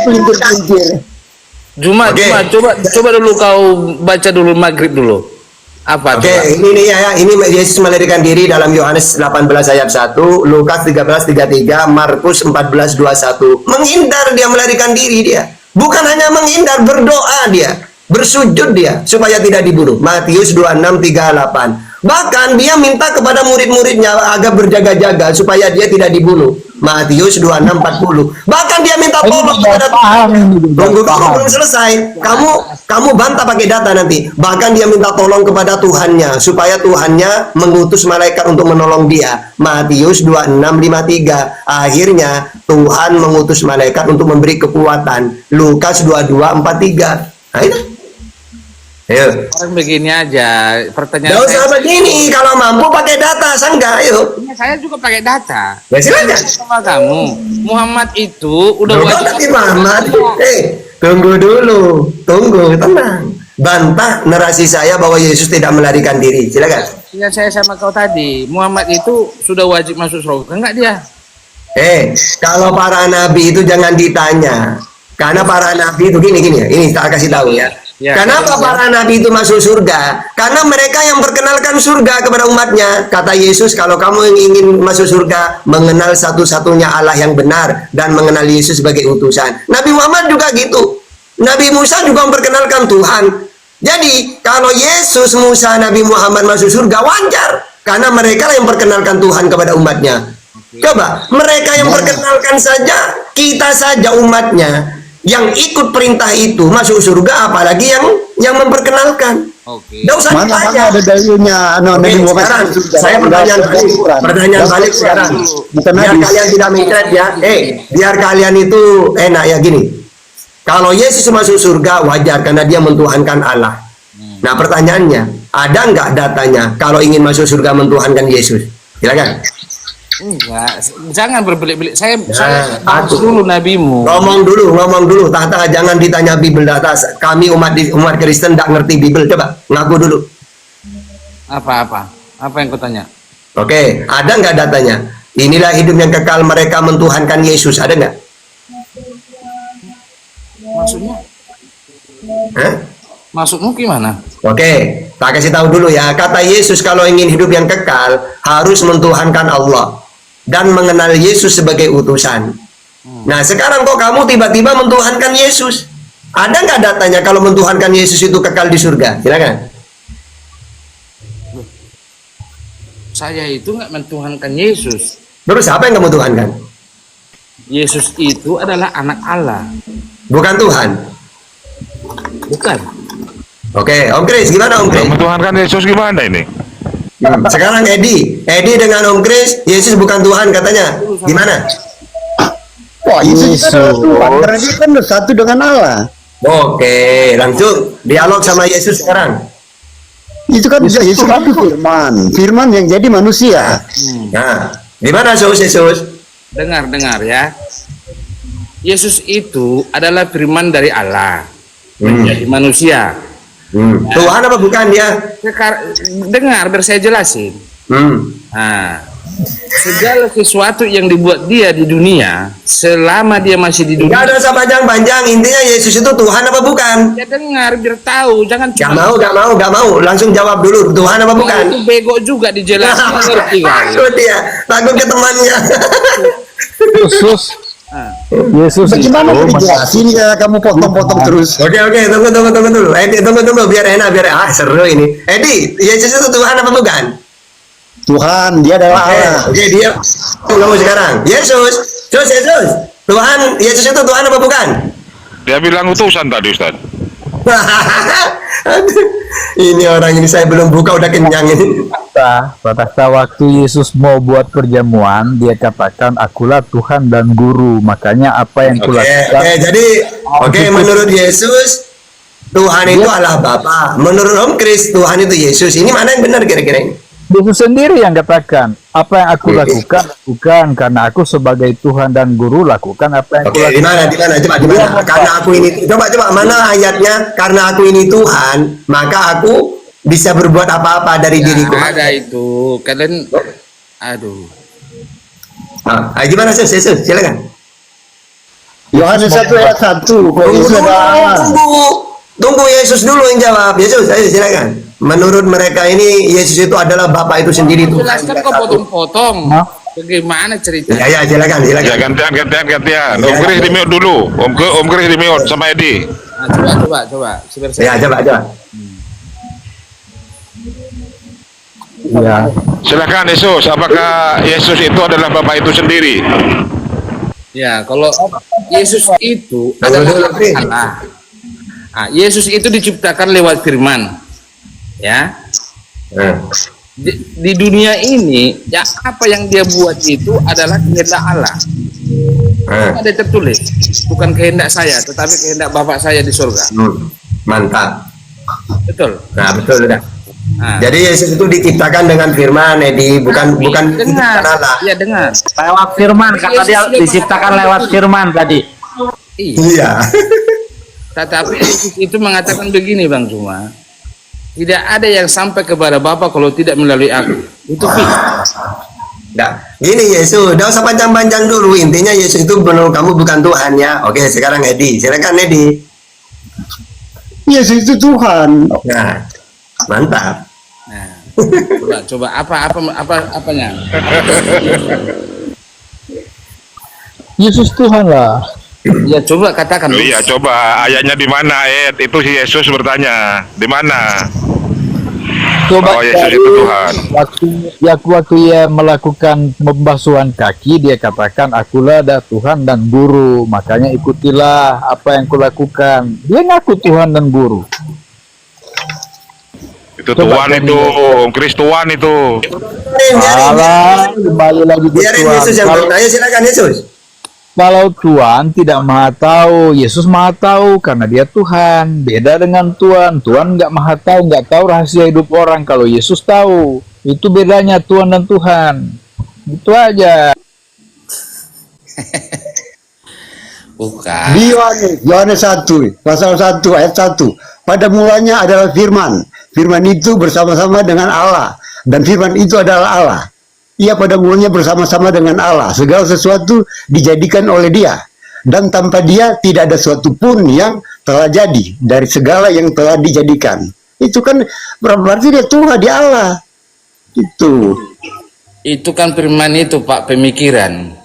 Pelintir. Coba dulu kau baca dulu maghrib dulu. Apa? Oke, ini nih ya, ini Yesus melarikan diri dalam Yohanes 18 ayat 1, Lukas 13:33, Markus 14:21. Menghindar dia melarikan diri dia. Bukan hanya menghindar, berdoa dia, bersujud dia supaya tidak dibunuh. Matius 26:38. Bahkan dia minta kepada murid-muridnya agar berjaga-jaga supaya dia tidak dibunuh. Matius 26:40. Bahkan dia minta tolong kepada Tunggu belum selesai. Kamu bantah pakai data nanti. Bahkan dia minta tolong kepada Tuhannya supaya Tuhannya mengutus malaikat untuk menolong dia. Matius 26:53. Akhirnya Tuhan mengutus malaikat untuk memberi kekuatan. Lukas 22:43. Nah, itu. Ayo. Orang begini aja. Pertanyaan Gak usah begini, kalau mampu pakai data, sangga, ayo. saya juga pakai data. Ya silakan. Sama kamu, Muhammad itu udah Tapi Muhammad, tunggu dulu, tenang. Bantah narasi saya bahwa Yesus tidak melarikan diri, silakan. Ya saya sama kau tadi, Muhammad itu sudah wajib masuk surga, enggak dia? Kalau para nabi itu jangan ditanya, karena para nabi itu gini ya, ini tak kasih tahu ya. Kenapa para nabi itu masuk surga? Karena mereka yang perkenalkan surga kepada umatnya. Kata Yesus, kalau kamu ingin masuk surga, mengenal satu-satunya Allah yang benar dan mengenal Yesus sebagai utusan. Nabi Muhammad juga gitu. Nabi Musa juga memperkenalkan Tuhan. Jadi, kalau Yesus, Musa, Nabi Muhammad masuk surga, wajar. Karena mereka yang memperkenalkan Tuhan kepada umatnya. Coba, mereka yang perkenalkan saja, kita saja umatnya yang ikut perintah itu masuk surga, apalagi yang memperkenalkan. Tidak usah ditanya. Ada dalilnya. Sekarang saya pertanyaan balik sekarang. Biar kalian tidak mengkritik ya. Biar kalian itu enak ya gini. Kalau Yesus masuk surga wajar karena dia mentuhankan Allah. Nah pertanyaannya, ada nggak datanya kalau ingin masuk surga mentuhankan Yesus? Silakan. Enggak, jangan berbelit-belit. Saya dulu nabimu. Ngomong dulu. Tata jangan ditanya Bible data. Kami umat Kristen tidak ngerti Bible. Coba ngaku dulu. Apa yang kau tanya? Oke, ada nggak datanya? Inilah hidup yang kekal, mereka mentuhankan Yesus. Ada nggak? Maksudnya? Maksudmu gimana? Oke, tak kasih tahu dulu ya. Kata Yesus kalau ingin hidup yang kekal harus mentuhankan Allah dan mengenal Yesus sebagai utusan. Nah sekarang kok kamu tiba-tiba mentuhankan Yesus? Ada nggak datanya kalau mentuhankan Yesus itu kekal di surga? Silakan. Saya itu nggak mentuhankan Yesus. Terus apa yang kamu tuhankan? Yesus itu adalah anak Allah. Bukan Tuhan. Bukan. Oke, Om Kris, gimana Om Kris? Mentuhankan Yesus gimana ini? Sekarang Edi dengan Om Kris, Yesus bukan Tuhan katanya. Gimana? Wah, Yesus adalah Tuhan karena dia kan satu dengan Allah. Oke, langsung dialog sama Yesus sekarang. Itu kan Yesus itu firman yang jadi manusia. Nah, gimana Yesus? Dengar ya. Yesus itu adalah firman dari Allah menjadi manusia. Tuhan apa bukan dia? Dengar biar saya jelasin. Nah, segala sesuatu yang dibuat dia di dunia selama dia masih di dunia. Gak ada usah panjang-panjang, intinya Yesus itu Tuhan apa bukan? Ya dengar biar tahu, jangan gak mau, langsung jawab dulu, Tuhan apa bukan? Itu bego juga dijelasin. Takut dia, takut ke temannya. Yesus Bagaimana dijelasin ya kamu potong-potong terus? Oke, tunggu dulu. Edi, tunggu biar enak, seru ini. Edi, Yesus itu Tuhan apa bukan? Tuhan, dia adalah Allah. Oke, dia kamu sekarang. Yesus. Tuhan, Yesus itu Tuhan apa bukan? Dia bilang utusan tadi, Ustaz. Aduh, ini orang ini saya belum buka udah kenyang ini. Pada waktu Yesus mau buat perjamuan, dia katakan, akulah Tuhan dan Guru. Makanya apa yang kulakukan. Jadi menurut Yesus Tuhan itu Allah Bapa. Menurut Om Kris Tuhan itu Yesus. Ini mana yang benar kira-kira ini? Yesus sendiri yang katakan, apa yang aku lakukan karena aku sebagai Tuhan dan Guru lakukan apa yang aku lakukan. Di mana? Coba di mana? Karena aku ini, coba mana ayatnya? Karena aku ini Tuhan, maka aku bisa berbuat apa-apa dari diriku. Ada itu, kalian, aduh. Gimana Yesus? Silakan. Yohanes 1 ayat 1. Tunggu Yesus dulu yang jawab. Yesus, ayo silakan. Menurut mereka ini Yesus itu adalah Bapa itu sendiri Tuhan. Jelaskan kok potong-potong. Bagaimana cerita? Ya, silakan. Ya, gantian. Om Kris di mute dulu. Om Kris di mute sama Edi. Nah, coba. Ya, coba. Ya. Silakan Yesus. Apakah Yesus itu adalah Bapa itu sendiri? Ya, kalau Yesus itu adalah Allah. Nah, Yesus itu diciptakan lewat firman. Ya. Di dunia ini, ya apa yang dia buat itu adalah kehendak Allah. Ada tertulis, bukan kehendak saya, tetapi kehendak Bapak saya di surga. Mantap. Betul. Nah, betul udah. Jadi Yesus itu diciptakan dengan firman, Edi, bukan dengar. Allah. Iya, dengar. Lewat firman, kata dia diciptakan lewat firman tadi. Iya. Tetapi Yesus itu mengatakan begini, Bang Cuma. Tidak ada yang sampai kepada Bapa kalau tidak melalui aku. Itu Nah, gini Yesus, udah usah panjang-panjang dulu. Intinya Yesus itu menurut kamu bukan Tuhan ya. Oke, sekarang Edi, silakan Edi. Yesus itu Tuhan. Nah, mantap. Nah, coba apanya? Yesus Tuhan lah. Ya coba katakan. Oh iya, coba ayatnya di mana, Ed? Itu si Yesus bertanya, di mana? Coba Oh, Yesus itu Tuhan. Waktu ia melakukan pembasuhan kaki, dia katakan, akulah ada Tuhan dan Guru. Makanya ikutilah apa yang kulakukan. Dia ngaku Tuhan dan Guru. Itu Tuhan itu, Om Kris Tuhan itu. Salah, kembali lagi ke Biarin Tuhan. Yesus yang bertanya, silakan Yesus. Kalau Tuhan tidak maha tahu, Yesus maha tahu karena dia Tuhan. Beda dengan Tuhan. Tuhan nggak maha tahu, nggak tahu rahasia hidup orang. Kalau Yesus tahu, itu bedanya Tuhan dan Tuhan. Itu aja. Bukan. Di Yohanes 1 pasal 1 ayat 1. Pada mulanya adalah firman. Firman itu bersama-sama dengan Allah, dan firman itu adalah Allah. Ia pada mulanya bersama-sama dengan Allah. Segala sesuatu dijadikan oleh Dia, dan tanpa Dia tidak ada sesuatu pun yang telah jadi dari segala yang telah dijadikan. Itu kan berarti Dia Tuhan, Dia Allah. Itu kan firman itu, Pak, pemikiran.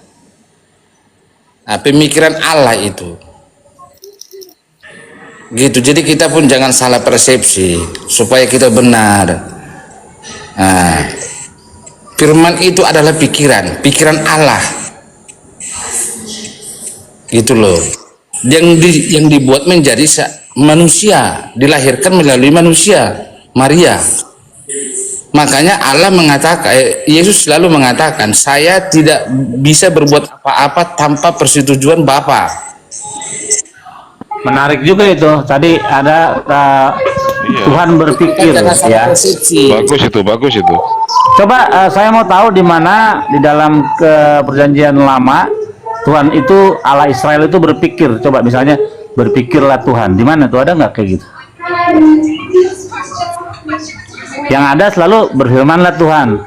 Nah, pemikiran Allah itu. Gitu. Jadi kita pun jangan salah persepsi supaya kita benar. Nah, firman itu adalah pikiran Allah. Gitu loh. Yang dibuat menjadi manusia, dilahirkan melalui manusia, Maria. Makanya Allah mengatakan, Yesus selalu mengatakan, saya tidak bisa berbuat apa-apa tanpa persetujuan Bapa. Menarik juga itu. Tadi ada Tuhan berpikir ya. Bagus itu. Coba saya mau tahu di mana di dalam perjanjian lama Tuhan itu Allah Israel itu berpikir. Coba misalnya berpikirlah Tuhan. Di mana tuh, ada nggak kayak gitu? Yang ada selalu berfirmanlah Tuhan.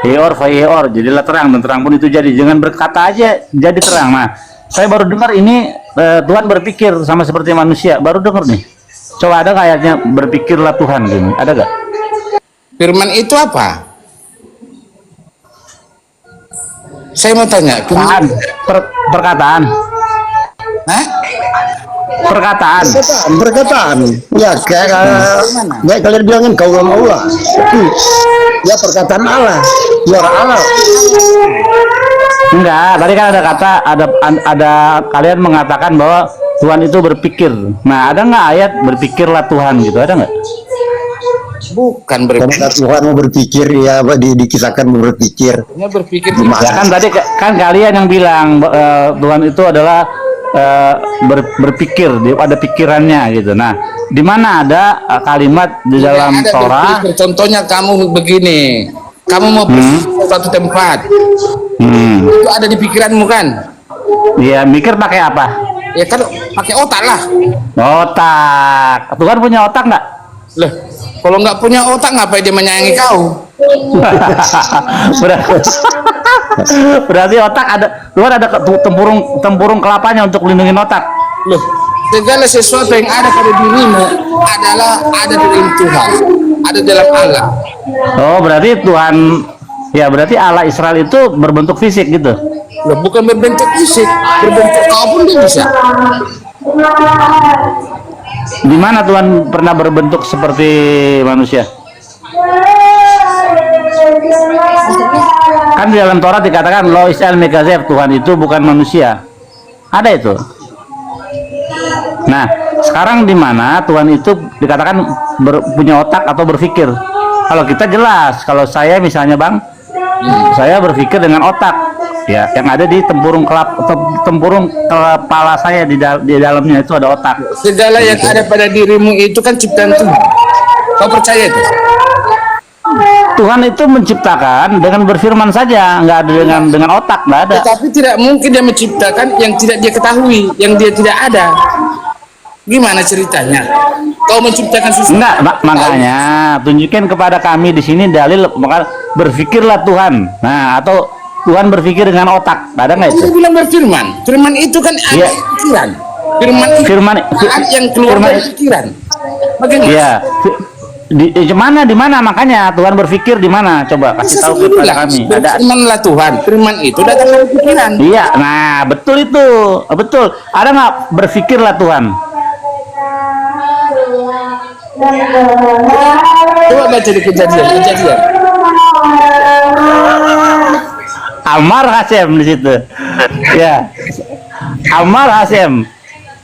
Yeor vayeor, jadilah terang, dan terang pun itu jadi. Jangan berkata aja jadi terang. Nah, saya baru dengar ini Tuhan berpikir sama seperti manusia. Baru dengar nih. Coba ada ayatnya berpikirlah Tuhan gini. Ada gak? Firman itu apa? Saya mau tanya. Perkataan. Hah? Perkataan. Ya, kayak kalian bilangin kaulam Allah. Ya, perkataan Allah. Suara Allah. Enggak, tadi kan ada kata, ada kalian mengatakan bahwa Tuhan itu berpikir. Nah, ada nggak ayat berpikirlah Tuhan gitu? Ada nggak? Bukan Karena berpikir. Tuhan mau berpikir ya, dikisahkan mau berpikir. Berpikir Ya kan tadi kan kalian yang bilang Tuhan itu adalah berpikir, ada pikirannya gitu. Nah, di mana ada kalimat di dalam Ada Torah? berpikir. Contohnya kamu begini, kamu mau pergi ke suatu tempat, itu ada di pikiranmu kan? Iya, mikir pakai apa? Ya kan pakai otak lah. Otak. Tuhan punya otak nggak? Loh, kalau nggak punya otak ngapain dia menyayangi kau? Berarti otak ada, Tuhan ada tempurung kelapanya untuk melindungi otak. Loh, segala sesuatu yang ada pada dirimu adalah ada dalam Tuhan, ada dalam Allah. Oh, berarti Tuhan, ya berarti Allah Israel itu berbentuk fisik gitu. Loh, bukan berbentuk fisik, berbentuk kau pun dia bisa. Di mana Tuhan pernah berbentuk seperti manusia? Kan di dalam Torah dikatakan Lois el Mekazef, Tuhan itu bukan manusia. Ada itu. Nah, sekarang di mana Tuhan itu dikatakan punya otak atau berpikir? Kalau kita jelas, kalau saya misalnya Bang, saya berpikir dengan otak, ya, yang ada di tempurung kepala saya di dalamnya itu ada otak. Segala yang ada pada dirimu itu kan ciptaan Tuhan. Kau percaya itu? Tuhan itu menciptakan dengan berfirman saja, nggak ada dengan otak, nggak ada. Tetapi tidak mungkin dia menciptakan yang tidak dia ketahui, yang dia tidak ada. Gimana ceritanya? Kau menciptakan sesuatu? Enggak, makanya tunjukkan kepada kami di sini dalil, maka berpikirlah Tuhan. Nah, atau Tuhan berpikir dengan otak, ada nggak itu? Dia bilang berfirman. Firman itu kan ada Iya. pikiran. Firman yang keluar dari pikiran. Bagaimana? Iya. Di mana makanya Tuhan berpikir di mana? Coba kasih tahu kepada kami. Ada. Berfirmanlah Tuhan. Firman itu datang dari pikiran. Iya, nah betul itu, betul. Ada nggak berpikirlah Tuhan? Coba baca di kejadian. Amar Hasem di situ. Ya. Amar Hasem.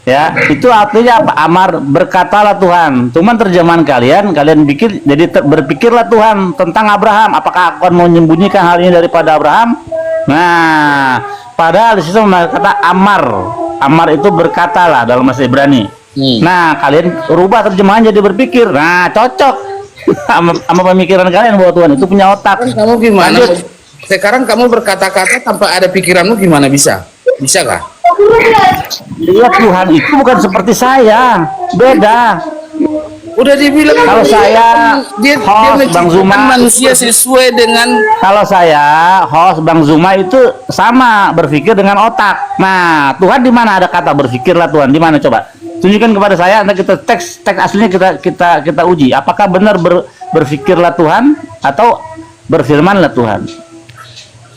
Ya, itu artinya apa? Amar, berkatalah Tuhan. Cuman terjemahan kalian bikin jadi berpikirlah Tuhan tentang Abraham. Apakah akan menyembunyikan hal ini daripada Abraham? Nah, padahal di situ kata Amar. Amar itu berkatalah dalam bahasa Ibrani. Nah, kalian rubah terjemahan jadi berpikir. Nah, cocok sama pemikiran kalian bahwa Tuhan itu punya otak. Kamu gimana? Lanjut. Sekarang kamu berkata-kata tanpa ada pikiranmu gimana bisa? Bisa kah? Iya, Tuhan itu bukan seperti saya, beda. Udah dibilang Kalau saya dia host Bang Zuma, manusia sesuai dengan kalau saya host Bang Zuma itu sama berpikir dengan otak. Nah, Tuhan di mana ada kata berpikirlah Tuhan? Di mana coba? Tunjukkan kepada saya, nanti kita teks aslinya kita uji. Apakah benar berpikirlah Tuhan atau berfirmanlah Tuhan?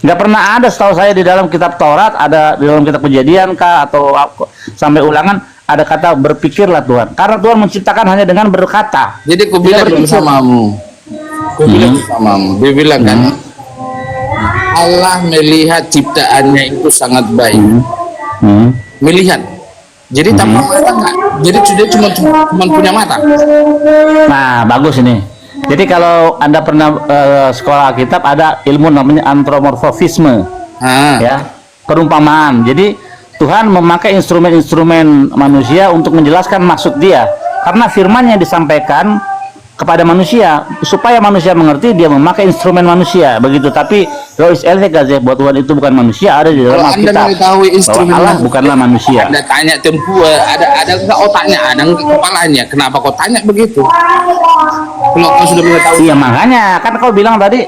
Nggak pernah ada setahu saya di dalam kitab Taurat, ada di dalam kitab Kejadian kah atau sampai Ulangan ada kata berpikirlah Tuhan. Karena Tuhan menciptakan hanya dengan berkata. jadi aku bilang bersamamu. Aku bilang bersamamu. Dia bilang kan Allah melihat ciptaannya itu sangat baik. Melihat. Jadi tanpa mata enggak. Jadi dia cuma punya mata. Nah, bagus ini. Jadi kalau Anda pernah sekolah Alkitab, ada ilmu namanya antropomorfisme. Ya, perumpamaan. Jadi Tuhan memakai instrumen-instrumen manusia untuk menjelaskan maksud Dia. Karena firman yang disampaikan kepada manusia supaya manusia mengerti, Dia memakai instrumen manusia begitu. Tapi Lois Elvegazeh buat Tuhan itu bukan manusia, ada di dalam Kalau Anda Alkitab mengetahui instrumen bahwa Allah manusia, bukanlah manusia. Anda tanya tempu ada enggak otaknya, ada enggak kepalanya? Kenapa kau tanya begitu? Kalau kau sudah mengetahui. Iya, makanya kan kau bilang tadi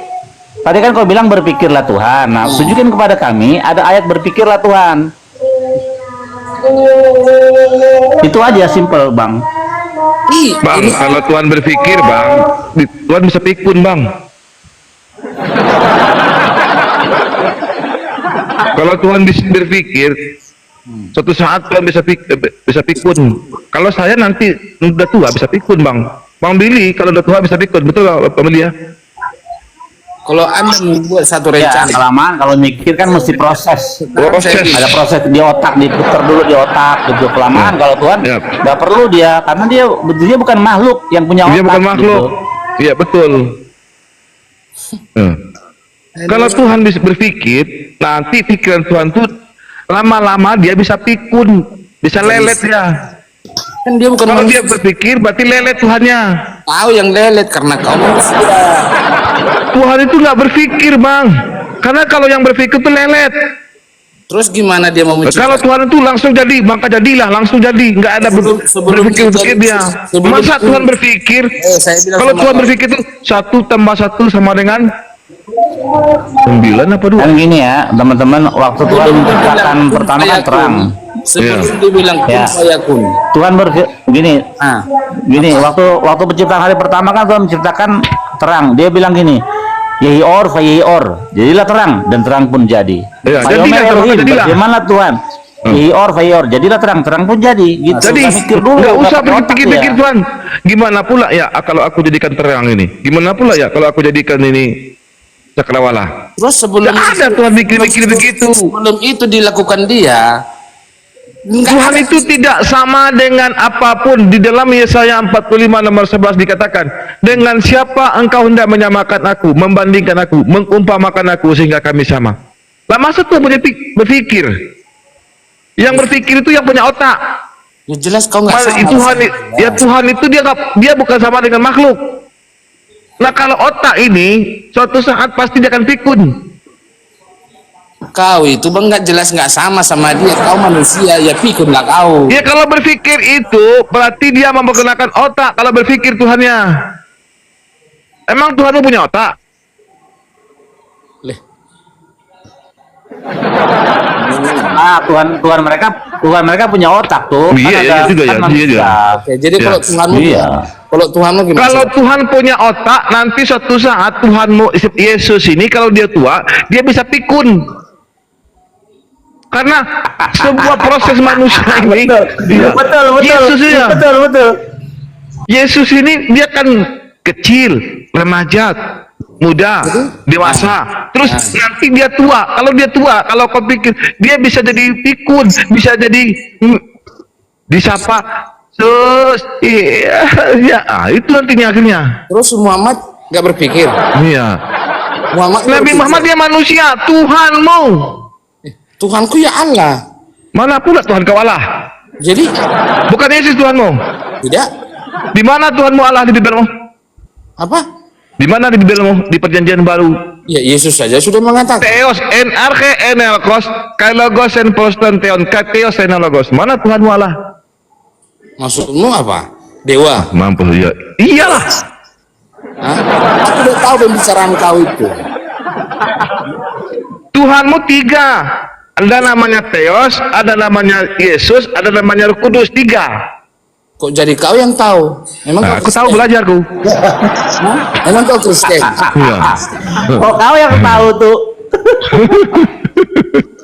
kan kau bilang berpikirlah Tuhan. Nah, tunjukin kepada kami ada ayat berpikirlah Tuhan. Itu aja, simple, Bang. Bang, kalau Tuhan berpikir, Bang, Tuhan bisa pikun, Bang. Kalau Tuhan berpikir, suatu saat Tuhan bisa pikun. Kalau saya nanti udah tua bisa pikun, Bang. Bang Billy kalau udah tua bisa pikun, betul Bang Billy ya? Kalau Anda membuat satu Ya, rencana, kelamaan kalau mikir kan mesti proses. Proses. Ada proses di otak, diputar dulu di otak gitu. Kelamaan kalau Tuhan Ya. nggak perlu dia, karena dia bukan makhluk yang punya otak. Dia bukan makhluk. gitu. Iya betul. Kalau Tuhan bisa berpikir, nanti pikiran Tuhan tuh lama-lama dia bisa pikun, bisa lelet ya. kan dia bukan Kalau manusia. dia berpikir berarti lelet Tuhannya. Tahu yang lelet karena kau manusia. Tuhan itu nggak berpikir bang, karena kalau yang berpikir tuh lelet. Terus gimana dia mau Kalau menciptakan? Tuhan itu langsung jadi, maka jadilah, langsung jadi, nggak ada Sebelum berpikir dia. sebelum- Masa Tuhan berpikir? Saya bilang Kalau sama Tuhan kau. berpikir itu 1 tambah 1 sama dengan 9 apa 2? Kan gini ya, teman-teman, waktu Tuhan Sebelum dia menciptakan bilang, pertama "Kun kan fayakun." terang. Sebelum Iya. dia bilang kun Ya. fayakun. Tuhan gini, Ah, waktu penciptaan hari pertama kan Tuhan menciptakan terang. Dia bilang gini, Yehior, Fayehior, jadilah terang dan terang pun jadi. Ya, Fayomer jadilah terang, Elohim, jadilah. bagaimana Tuhan? Yehior, Fayehior, jadilah terang, terang pun jadi. Gitu. Jadi Nggak mikir dulu, nggak usah pakai otak berpikir-pikir ya. Tuhan. Gimana pula ya kalau aku jadikan terang ini? Gimana pula ya kalau aku jadikan ini cakrawala? terus sebelum Nggak ada Tuhan mikir-mikir begitu. Sebelum itu dilakukan dia, Tuhan itu tidak sama dengan apapun. Di dalam Yesaya 45 nomor 11 dikatakan, dengan siapa engkau hendak menyamakan aku, membandingkan aku, mengumpamakan aku sehingga kami sama. Lah masa Tuhan punya berpikir? Yang berpikir itu yang punya otak. ya jelas kau nggak sama. Tuhan itu dia bukan sama dengan makhluk. Nah kalau otak ini suatu saat pasti dia akan pikun. Kau itu bang nggak jelas nggak sama dia. Kau manusia ya pikunlah kau. Ya kalau berpikir itu berarti dia menggunakan otak kalau berpikir Tuhannya. Emang Tuhanmu punya otak? Leh, Tuhan mereka punya otak tuh. Iya, iya juga ya, iya manusia. juga. oke, jadi Ya. kalau Tuhanmu, Iya. kalau Tuhanmu gimana? Kalau Tuhan punya otak, nanti suatu saat Tuhanmu Yesus ini kalau dia tua, dia bisa pikun. Karena sebuah proses manusia ini, Betul. Yesus ya. Betul. Yesus ini dia kan kecil, remaja, muda, dewasa. Terus nanti dia tua. Kalau dia tua, kalau kau pikir dia bisa jadi pikun, bisa jadi disapa. Terus itu nantinya akhirnya. Terus Muhammad nggak berpikir. Iya. Muhammad Nabi berpikir, Muhammad dia manusia, Tuhanmu. Tuhanku ya Allah. Mana pula Tuhan kau Allah? Jadi Bukan Yesus Tuhanmu. tidak Di mana Tuhanmu Allah di Bibelmu? apa? Di mana di Bibelmu? Di Perjanjian Baru. Ya Yesus saja sudah mengatakan. Theos en arche en elkos, kai logos en proston theon, kai theos en logos. Mana Tuhanmu Allah? Maksudmu apa? Dewa. Mampu ya. Iyalah. Hah? Aku tidak tahu pembicaraan kau itu. Tuhanmu 3. Ada namanya Theos, ada namanya Yesus, ada namanya Roh Kudus, 3. Kok jadi kau yang tahu? Emang Nah, kau aku tahu Kristen? belajarku. Hah? Emang kau Kristen? Iya. Kok kau yang tahu tuh?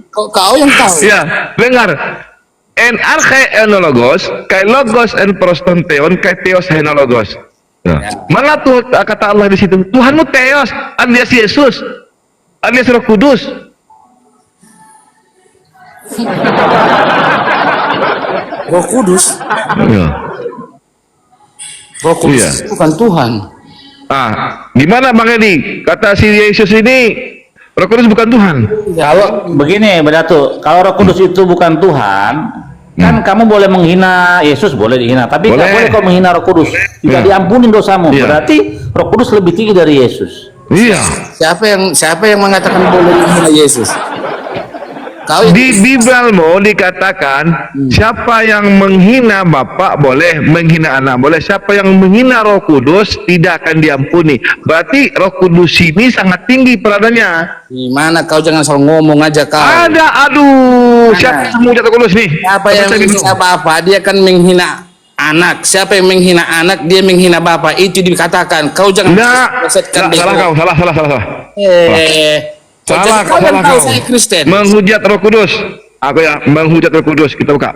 Kok kau yang tahu? Ya, dengar. En arche en logos, kai logos en proston theon, kai theos en logos. Nah, mana tuh kata Allah di situ? Tuhanmu Theos, alias Yesus, alias Roh Kudus. Roh Kudus. Iya. Roh Kudus Iya. itu bukan Tuhan. Gimana Bang Edi? Kata si Yesus ini, Roh Kudus bukan Tuhan. Kalau begini, Bedatu, kalau Roh Kudus itu bukan Tuhan, kan kamu boleh menghina Yesus, boleh dihina, tapi nggak Boleh. boleh kau menghina Roh Kudus. Tidak Iya. diampuni dosamu. Iya. Berarti Roh Kudus lebih tinggi dari Yesus. Iya. Siapa yang mengatakan boleh menghina Yesus? Kau yang Di Bibelmu dikatakan, siapa yang menghina Bapa boleh, menghina Anak boleh. Siapa yang menghina Roh Kudus tidak akan diampuni. Berarti Roh Kudus ini sangat tinggi peranannya. gimana? Kau jangan selalu ngomong aja kau. Aduh, Mana? siapa yang menghujat Roh Kudus nih? Siapa yang menghina Bapa, dia akan menghina anak. Siapa yang menghina anak, dia menghina Bapa. Itu dikatakan. Kau jangan melesetkan Salah bego. kau, salah. Jadi kau yang tahu saya Kristen. Menghujat Roh Kudus. Apa ya? Menghujat Roh Kudus. Kita buka.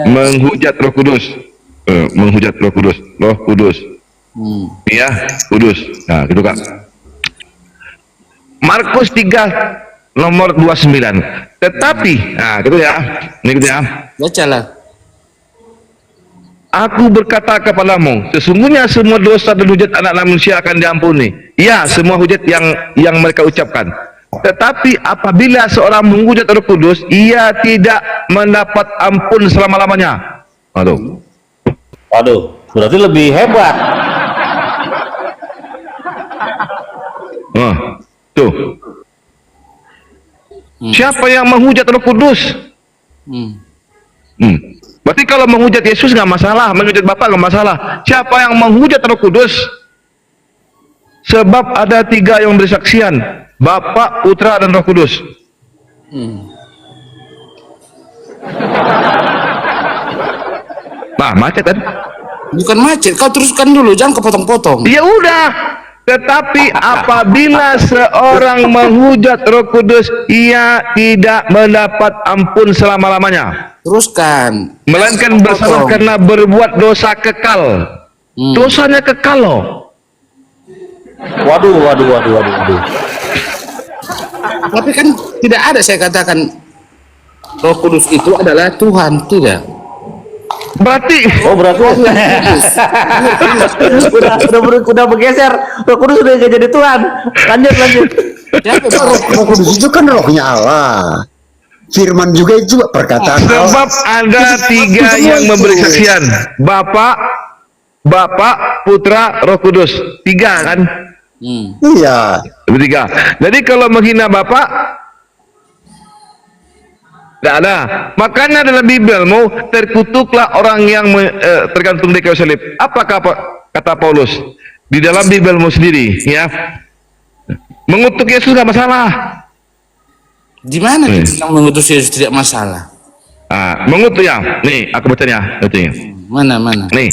Menghujat Roh Kudus. Menghujat Roh Kudus. Roh Kudus. Iya, Kudus. Nah, kita buka. Markus 3 nomor 29. Tetapi, nah gitu ya. Ini gitu ya. Bacalah. Aku berkata kepadamu, sesungguhnya semua dosa dan hujat anak manusia akan diampuni. Ya, semua hujat yang mereka ucapkan. Tetapi apabila seorang menghujat Roh Kudus, ia tidak mendapat ampun selama-lamanya. Waduh. Waduh, berarti lebih hebat. Tuh. Siapa yang menghujat Roh Kudus? Berarti kalau menghujat Yesus nggak masalah, menghujat Bapa nggak masalah. Siapa yang menghujat Roh Kudus? Sebab ada 3 yang bersaksian, Bapa, Putra, dan Roh Kudus. Nah, macet kan? Bukan macet, kau teruskan dulu, jangan kepotong-potong. Ya udah. Tetapi apabila seorang menghujat Roh Kudus, ia tidak mendapat ampun selama-lamanya. Teruskan. Melainkan bersalah karena berbuat dosa kekal. Dosanya kekal loh. Waduh. Tapi kan tidak ada saya katakan Roh Kudus itu adalah Tuhan, tidak. Berarti udah bergeser. Roh Kudus sudah jadi Tuhan. Lanjut. Roh Kudus itu kan rohnya Allah. Firman juga itu perkataan Allah. sebab ada 3 yang memberi kesaksian, Bapa, Putra, Roh Kudus. 3 kan? Iya. 3. Jadi kalau menghina Bapa, tidak ada. Makanya dalam Bibelmu terkutuklah orang yang tergantung di kayu salib. Apakah kata Paulus di dalam Bibelmu sendiri? Ya, mengutuk Yesus nggak masalah. Di mana yang mengutus Yesus tidak masalah? Mengutuk ya. Nih, aku bacanya. Mana? Nih.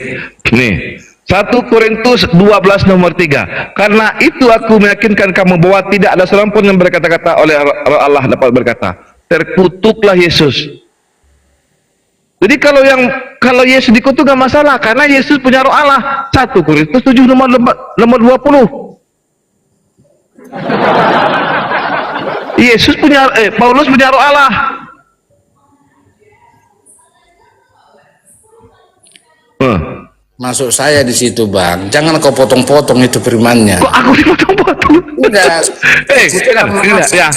1 Korintus 12 nomor 3. Karena itu aku meyakinkan kamu bahwa tidak ada seorang pun yang berkata-kata oleh Roh Allah dapat berkata, terkutuklah Yesus. Jadi kalau Yesus dikutuk gak masalah karena Yesus punya Roh Allah. 1 Korintus 7 nomor 20. Paulus punya Roh Allah. Masuk saya di situ, Bang. Jangan kau potong-potong itu firmannya. Kok aku dipotong-potong? Udah. Ya.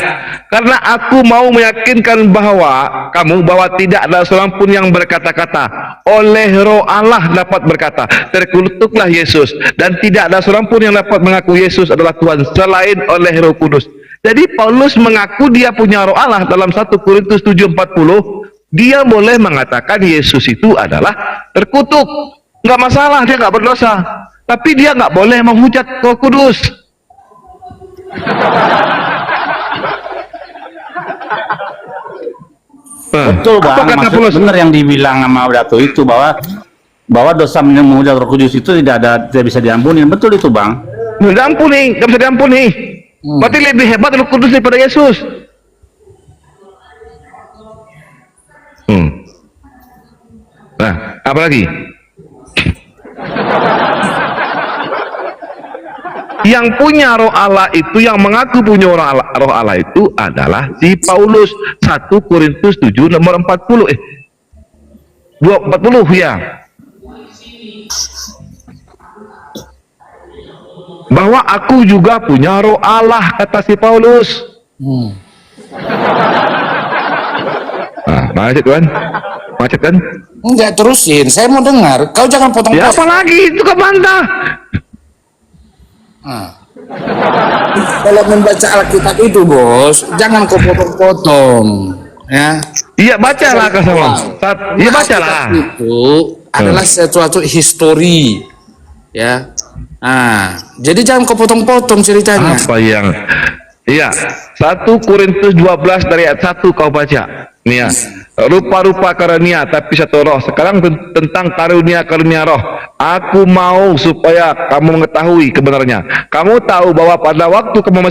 Karena aku mau meyakinkan bahwa tidak ada seorang pun yang berkata-kata oleh Roh Allah dapat berkata, terkutuklah Yesus, dan tidak ada seorang pun yang dapat mengaku Yesus adalah Tuhan selain oleh Roh Kudus. Jadi Paulus mengaku dia punya Roh Allah dalam 1 Korintus 7:40. Dia boleh mengatakan Yesus itu adalah terkutuk. Nggak masalah, dia nggak berdosa. Tapi dia nggak boleh menghujat Roh Kudus. Betul, Bang. Benar yang dibilang sama Dato itu bahwa dosa menghujat Roh Kudus itu tidak bisa diampuni. Betul itu, Bang. Nggak diampuni, nggak bisa diampuni. Berarti lebih hebat Roh Kudus daripada Yesus. Nah, apa lagi? Yang punya Roh Allah itu, yang mengaku punya Roh Allah itu adalah si Paulus. 1 Korintus 7 nomor 40. 40 ya. Bahwa aku juga punya Roh Allah, kata si Paulus. Macet kan? Macet kan? Enggak, terusin. Saya mau dengar. Kau jangan potong-potong. Ya apa lagi? Itu kebantah. Kalau membaca Alkitab itu, Bos, jangan kau potong-potong. Ya. Iya, bacalah ke sama. Iya, bacalah. Itu adalah suatu histori. Ya. Jadi jangan kau potong-potong ceritanya. Apa yang? Iya, 1 Korintus 12 dari ayat 1 kau baca. Nih ya. Rupa-rupa karunia tapi satu roh. Sekarang tentang karunia roh. Aku mau supaya kamu mengetahui kebenarannya. Kamu tahu bahwa pada waktu kamu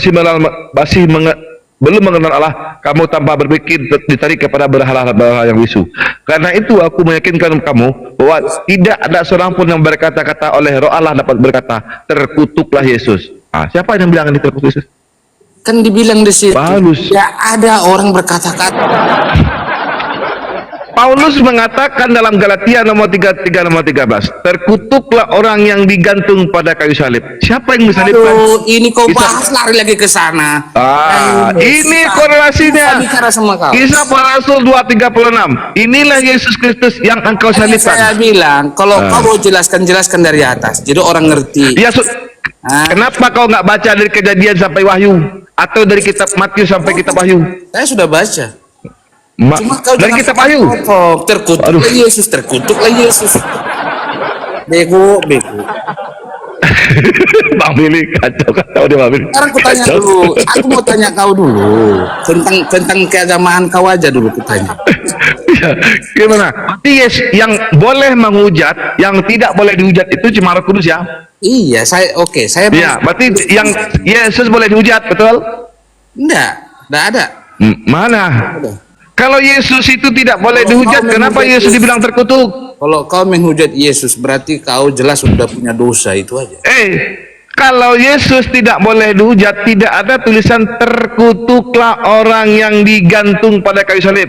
belum mengenal Allah, kamu tanpa berpikir ditarik kepada berhala-berhala yang bisu. Karena itu aku meyakinkan kamu bahwa tidak ada seorang pun yang berkata-kata oleh Roh Allah dapat berkata, terkutuklah Yesus. Siapa yang bilang ini terkutuk Yesus? Kan dibilang di situ, Paulus. ya ada orang berkata-kata. Paulus mengatakan dalam Galatia nomor 33 nomor 13, terkutuklah orang yang digantung pada kayu salib. Siapa yang disalibkan? Aduh, ini kau Kisah- bahas lari lagi ke sana. Ini korelasinya. Saya bicara sama kau. Kisah para Rasul 2:36. Inilah Yesus Kristus yang engkau Saya salibkan. bilang, kalau kau mau jelaskan dari atas, jadi orang ngerti. Ya, kenapa kau nggak baca dari Kejadian sampai Wahyu atau dari kitab Matius sampai kitab Wahyu? Saya sudah baca. Ma- Cuma kau dari jangan kitab Wahyu. terkutuklah Yesus, terkutuklah Yesus. Bego. Bang Billy kacau dia Bang Billy. Sekarang aku tanya Kacau. dulu, aku mau tanya kau dulu tentang keagamaan kau aja dulu kutanya. Ya, gimana? Berarti yes, yang boleh menghujat, yang tidak boleh dihujat itu cuma Roh Kudus ya? Iya, saya Iya, berarti yang Yesus boleh dihujat, betul? enggak ada. Mana? Kalau Yesus itu tidak boleh dihujat, kenapa Yesus dibilang terkutuk? Kalau kau menghujat Yesus, berarti kau jelas sudah punya dosa, itu aja. Kalau Yesus tidak boleh dihujat, tidak ada tulisan terkutuklah orang yang digantung pada kayu salib.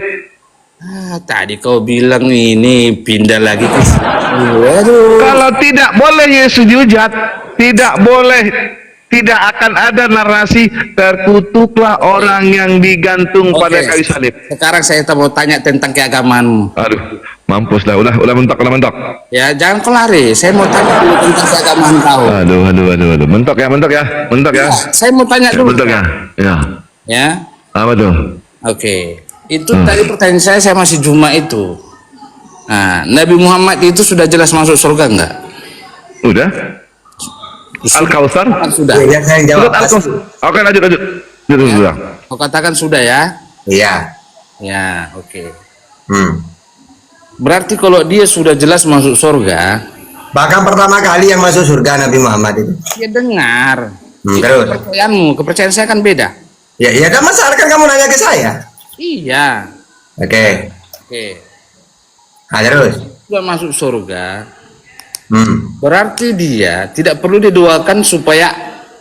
Tadi kau bilang ini pindah lagi ke sini. Aduh. Kalau tidak boleh Yesus dihujat, tidak akan ada narasi terkutuklah orang yang digantung pada kayu salib. Sekarang saya mau tanya tentang keagamaanmu. Aduh, mampus lah, udah mentok. Ya, jangan kau lari. Saya mau tanya dulu tentang keagamaan kau. Aduh, mentok ya. Saya mau tanya dulu. Mentok ya. Ya. Apa tuh? Oke. Itu tadi pertanyaan saya masih Juma itu. Nah, Nabi Muhammad itu sudah jelas masuk surga enggak? Udah. Al-Kautsar? Sudah. Ya, saya jawab. Surat Al-Kautsar. Oke, lanjut. Sudah. Kau katakan sudah ya? Iya. Ya, oke. Hmm. Berarti kalau dia sudah jelas masuk surga, Bahkan pertama kali yang masuk surga Nabi Muhammad itu. dia dengar. Itu Terus. kepercayaan saya kan beda. Ya, ada masalah kan kamu nanya ke saya. Iya. Oke. Nah, terus. Sudah masuk surga, Berarti dia tidak perlu didoakan supaya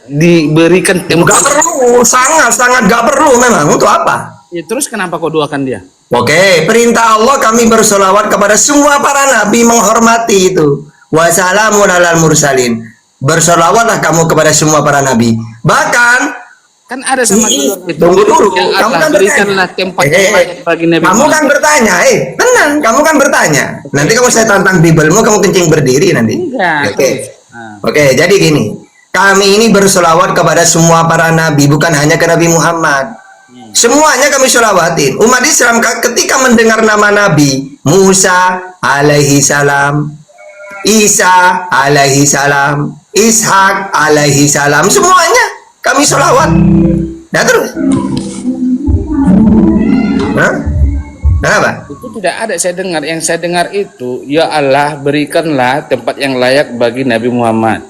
diberikan Gak perlu, sangat gak perlu memang. Untuk apa? Ya, terus kenapa kau doakan dia? Oke, perintah Allah kami bersolawat kepada semua para nabi, menghormati itu. Wassalamun alal mursalin. Bersolawatlah kamu kepada semua para nabi. Bahkan Kan ada sama itu. tunggu dulu. Ya Kamu Allah, kan berikanlah tempat yang layak bagi Nabi kamu kan Muhammad. bertanya, tenang. Kamu kan bertanya. Nanti kamu saya tantang Bibelmu, kamu kencing berdiri nanti. Enggak. Oke, jadi gini. Kami ini bersolawat kepada semua para nabi, bukan hanya ke Nabi Muhammad. Semuanya kami solawatin. Umat Islam ketika mendengar nama Nabi Musa alaihi salam, Isa alaihi salam, Ishak alaihi salam, semuanya kami sholawat. Nah terus, kenapa? Itu tidak ada saya dengar. Yang saya dengar itu, ya Allah berikanlah tempat yang layak bagi Nabi Muhammad.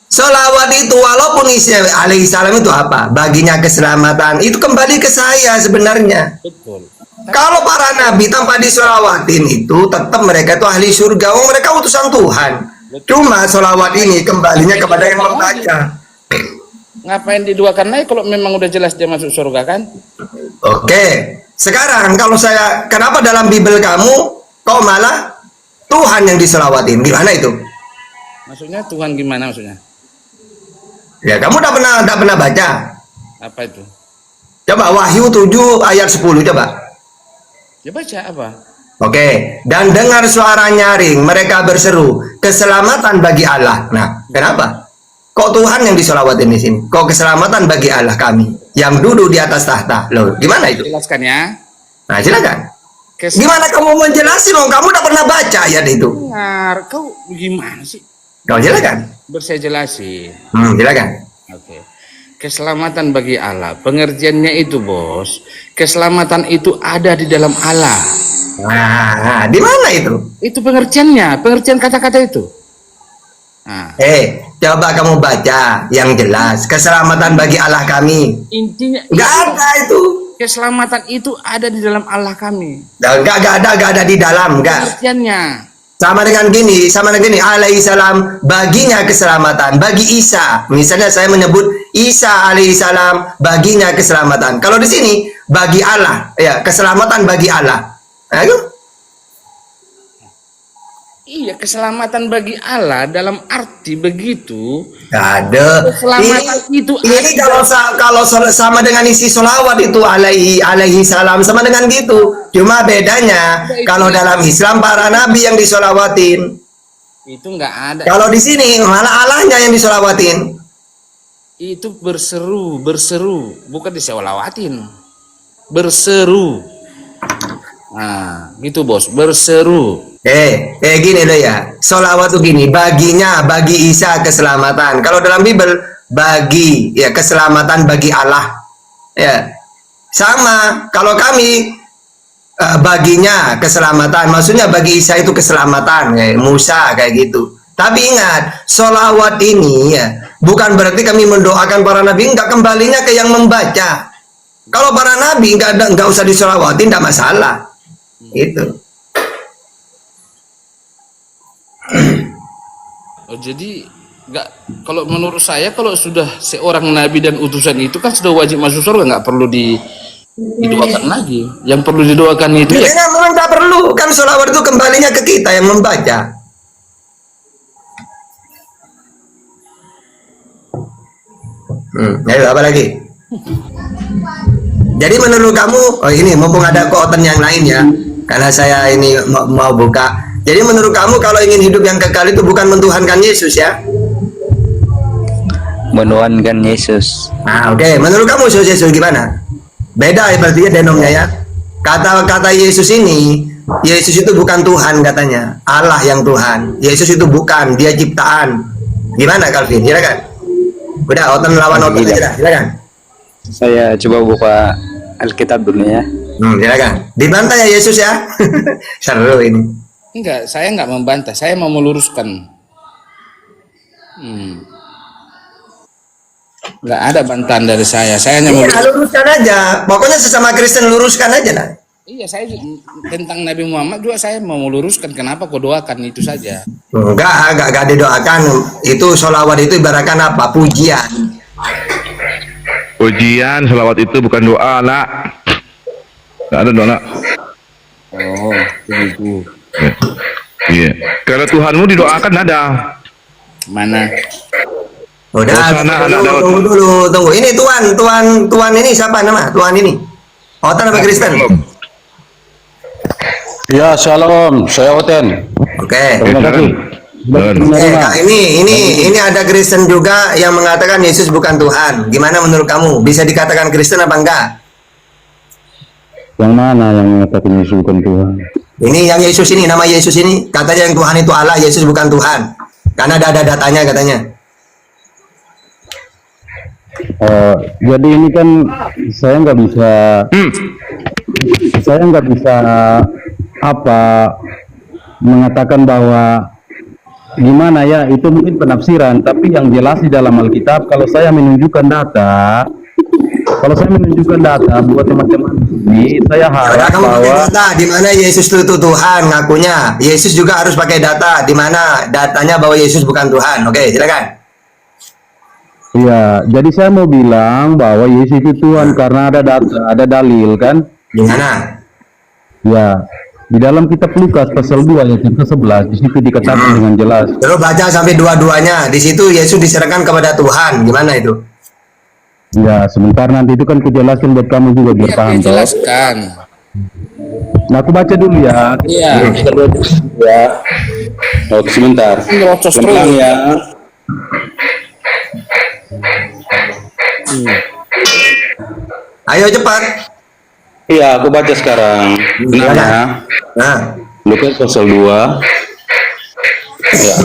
Sholawat itu walaupun Isa alaihi salam itu apa? Baginya keselamatan. Itu kembali ke saya sebenarnya. Betul. Kalau para nabi tanpa disolawatin itu tetap mereka itu ahli surga. Oh, mereka utusan Tuhan. Cuma sholawat ini kembalinya kepada yang membaca. Ngapain didoakan lagi kalau memang udah jelas dia masuk surga kan? Oke. Sekarang kalau saya, kenapa dalam Bible kamu kok malah Tuhan yang disolawatin? Gimana itu? Maksudnya Tuhan gimana maksudnya? Ya kamu udah pernah baca? Apa itu? Coba Wahyu 7 ayat 10 coba. Ya baca apa? Oke, dan dengar suara nyaring, mereka berseru, keselamatan bagi Allah. Nah, kenapa? Kok Tuhan yang disolawatin di sini? Kok keselamatan bagi Allah kami yang duduk di atas tahta? Loh, gimana itu? Jelaskan ya. Nah, silakan. Gimana kamu menjelasin? Loh, kamu udah pernah baca ayat itu? Dengar, kau gimana sih? Kau silakan. Saya jelasin. Silakan. Oke. Keselamatan bagi Allah, pengertiannya itu bos, keselamatan itu ada di dalam Allah. Nah, di mana itu? Itu pengertiannya, pengertian kata-kata itu. Nah, Coba kamu baca yang jelas. Keselamatan bagi Allah kami. intinya Nggak ada itu. keselamatan itu ada di dalam Allah kami. Nggak ada di dalam, nggak. Pengertiannya. Sama dengan gini, alaihi salam baginya keselamatan. Bagi Isa, misalnya saya menyebut Isa alaihi salam baginya keselamatan. Kalau di sini bagi Allah, ya keselamatan bagi Allah. Nah, itu. Iya, keselamatan bagi Allah dalam arti begitu. Ada. Keselamatan itu Ini kalau sama dengan isi solawat itu alaihi salam sama dengan gitu. Cuma bedanya kalau dalam Islam para nabi yang disolawatin. itu nggak ada. Kalau di sini malah Allahnya yang disolawatin. Itu berseru, bukan disolawatin. Berseru. Nah, gitu bos, berseru. Gini loh ya. Solawat tuh gini, bagi Isa keselamatan. Kalau dalam Bible bagi ya keselamatan bagi Allah. Ya. Sama kalau kami baginya keselamatan, maksudnya bagi Isa itu keselamatan kayak Musa kayak gitu. Tapi ingat, solawat ini ya bukan berarti kami mendoakan para nabi, enggak, kembalinya ke yang membaca. Kalau para nabi enggak usah disolawatin, enggak masalah. Itu. Oh, jadi nggak, kalau menurut saya kalau sudah seorang nabi dan utusan itu kan sudah wajib masuk surga, nggak perlu didoakan lagi. Yang perlu didoakan itu ya. Memang tak perlu, kan sholawat itu kembalinya ke kita yang membaca. Ayo apa lagi? Jadi menurut kamu, oh ini mumpung ada kootan yang lain ya, karena saya ini mau buka. Jadi menurut kamu kalau ingin hidup yang kekal itu bukan mentuhankan Yesus ya? Menuhankan Yesus. Nah, oke. Menurut kamu Yesus gimana? Beda ya berarti ya denomnya ya. Kata Yesus ini, Yesus itu bukan Tuhan katanya. Allah yang Tuhan. Yesus itu bukan, dia ciptaan. Gimana Calvin? Silakan. Udah, oten lawan oten aja dah. Silakan. Saya coba buka Alkitab dulu ya. Silakan. Dibantai ya Yesus ya. Seru ini. Enggak, saya enggak membantah, saya mau meluruskan. Enggak ada bantahan dari saya hanya Luruskan aja. Pokoknya sesama Kristen luruskan aja lah. Iya, saya tentang Nabi Muhammad juga saya mau meluruskan, kenapa kau doakan itu saja. Enggak didoakan. Itu sholawat itu ibaratkan apa? Pujian. Pujian, salawat itu bukan doa, nak. Tidak ada doa, nak. Oh, itu. Iya. Kalau Tuhanmu didoakan ada. Mana? Udah, sana, tunggu dulu. Ini tuan ini siapa nama? Tuan ini. Otan apa Kristen? Ya, shalom. Saya Oten. Oke. Terima kasih. Kak, ini ada Kristen juga yang mengatakan Yesus bukan Tuhan. Gimana menurut kamu? Bisa dikatakan Kristen apa enggak? Yang mana yang mengatakan Yesus bukan Tuhan? Ini yang Yesus ini, nama Yesus ini katanya yang Tuhan itu Allah, Yesus bukan Tuhan. Karena ada datanya katanya. Jadi ini kan saya nggak bisa mengatakan bahwa gimana ya, itu mungkin penafsiran, tapi yang jelas di dalam Alkitab kalau saya menunjukkan data buat teman-teman ini, saya harap bahwa di mana Yesus itu Tuhan ngakunya. Yesus juga harus pakai data di mana datanya bahwa Yesus bukan Tuhan. Oke, silakan. iya, jadi saya mau bilang bahwa Yesus itu Tuhan karena ada data, ada dalil kan? Di mana? Ya, di dalam kitab Lukas pasal 2 ayat yang ke-11 di situ dikatakan dengan jelas. Terus baca sampai dua-duanya. Di situ Yesus diserahkan kepada Tuhan. Gimana itu? Ya, sebentar nanti itu kan kejelasan buat kamu juga biar paham. Jelaskan. Nah, aku baca dulu ya. Iya. Ya. Oke, sebentar. Ngerocos terus. Tenang ya. Ayo cepat. Iya, aku baca sekarang. Tenang ya. Nah, Lukas pasal 2. Ya.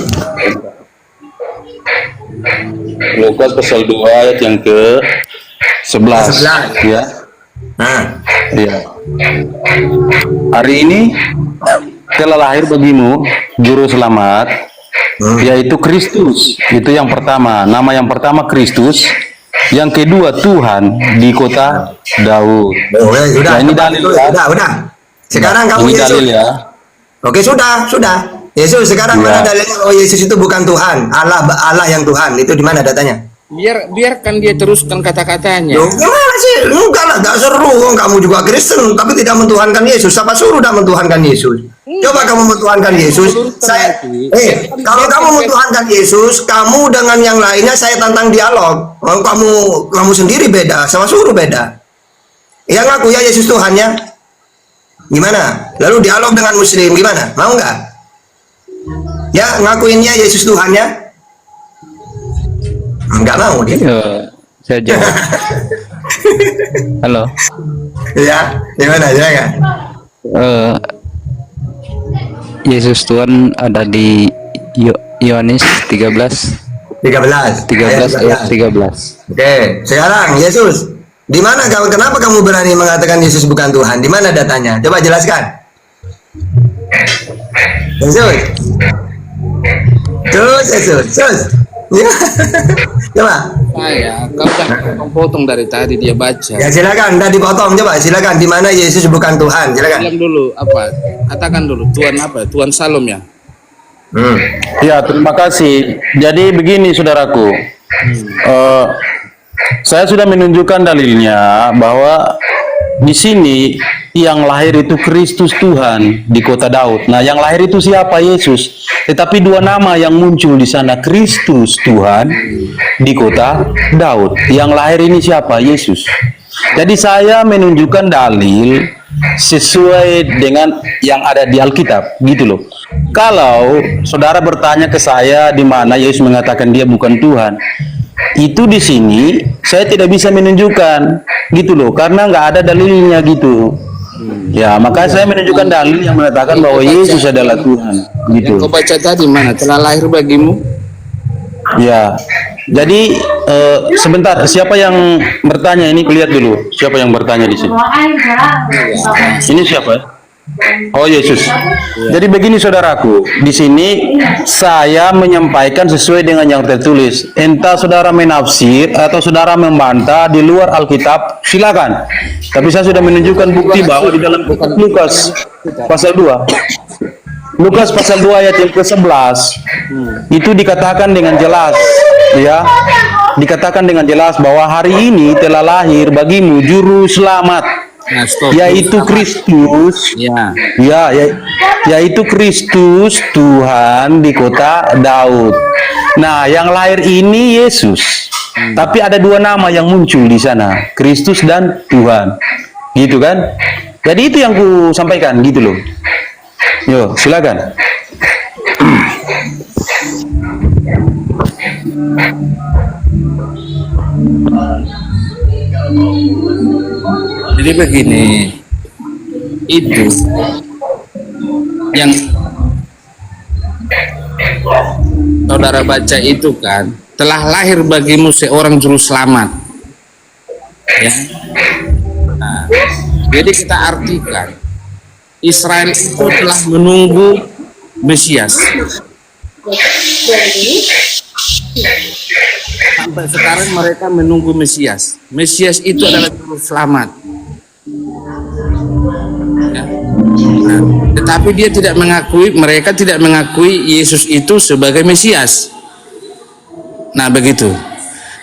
Lukas pasal 2 ayat yang ke-11 ya. nah. Iya. Hari ini telah lahir bagimu juru selamat, yaitu Kristus. Itu yang pertama, nama yang pertama Kristus, yang kedua Tuhan di kota Daud. Sudah, Nah, ini dalil ya. Udah. Sekarang kamu Ini Yesus. dalil ya. Oke, sudah. Yesus sekarang Ya. mana dalilnya bahwa Yesus itu bukan Tuhan, Allah yang Tuhan? Itu di mana datanya? Biarkan dia teruskan kata-katanya. Loh, gimana sih? Enggak lah, gak seru. Kamu juga Kristen, tapi tidak mentuhankan Yesus. Siapa suruh tidak mentuhankan Yesus? Coba kamu mentuhankan Yesus. Kalau kamu mentuhankan Yesus, kamu dengan yang lainnya saya tantang dialog. Kamu sendiri beda, sama suruh beda. Yang ngaku ya Yesus Tuhannya, gimana? Lalu dialog dengan Muslim, gimana? Mau nggak? Ya, ngakuinnya Yesus Tuhannya? Enggak mau dia. Saya jawab. Halo. Ya, gimana? Silakan. Yesus Tuhan ada di Yohanes 13 ayat 13. Oke, sekarang Yesus, di mana kamu? Kenapa kamu berani mengatakan Yesus bukan Tuhan? Di mana datanya? Coba jelaskan. Yesus. Yesus. Ya. Coba. Kau jangan potong dari tadi dia baca. Ya silakan, udah dipotong. Coba silakan, di mana Yesus bukan Tuhan? Silakan. Bilang dulu apa? Katakan dulu Tuhan apa? Tuhan Salom ya. Ya, terima kasih. Jadi begini saudaraku, saya sudah menunjukkan dalilnya bahwa di sini yang lahir itu Kristus Tuhan di kota Daud. Nah, yang lahir itu siapa? Yesus. Tetapi dua nama yang muncul di sana, Kristus Tuhan di kota Daud. Yang lahir ini siapa? Yesus. Jadi saya menunjukkan dalil sesuai dengan yang ada di Alkitab, gitu loh. Kalau saudara bertanya ke saya di mana Yesus mengatakan dia bukan Tuhan, itu di sini saya tidak bisa menunjukkan, gitu loh, karena nggak ada dalilnya gitu. Ya, maka saya menunjukkan dalil yang mengatakan bahwa Yesus adalah Tuhan, gitu. Yang kau baca tadi mana? Telah lahir bagimu. Ya, jadi sebentar, siapa yang bertanya ini? Lihat dulu, siapa yang bertanya di sini? Ini siapa? Oh, Yesus. Jadi begini saudaraku, di sini saya menyampaikan sesuai dengan yang tertulis. Entah saudara menafsir atau saudara membantah di luar Alkitab, silakan. Tapi saya sudah menunjukkan bukti bahwa di dalam Lukas pasal 2, Lukas pasal 2 ayat yang ke-11 itu dikatakan dengan jelas, ya, dikatakan dengan jelas bahwa hari ini telah lahir bagimu juru selamat, yaitu Kristus, yaitu Kristus Tuhan di kota Daud. Nah, yang lahir ini Yesus, tapi ada dua nama yang muncul di sana, Kristus dan Tuhan, gitu kan? Jadi itu yang ku sampaikan, gitu loh. Yo, silakan. Jadi begini, itu yang saudara baca itu kan, telah lahir bagimu seorang juru selamat, ya. Nah, jadi kita artikan Israel itu telah menunggu Mesias. Sampai sekarang mereka menunggu Mesias. Mesias itu adalah juru selamat. Ya. Nah, tetapi dia tidak mengakui, mereka tidak mengakui Yesus itu sebagai Mesias. Nah, begitu.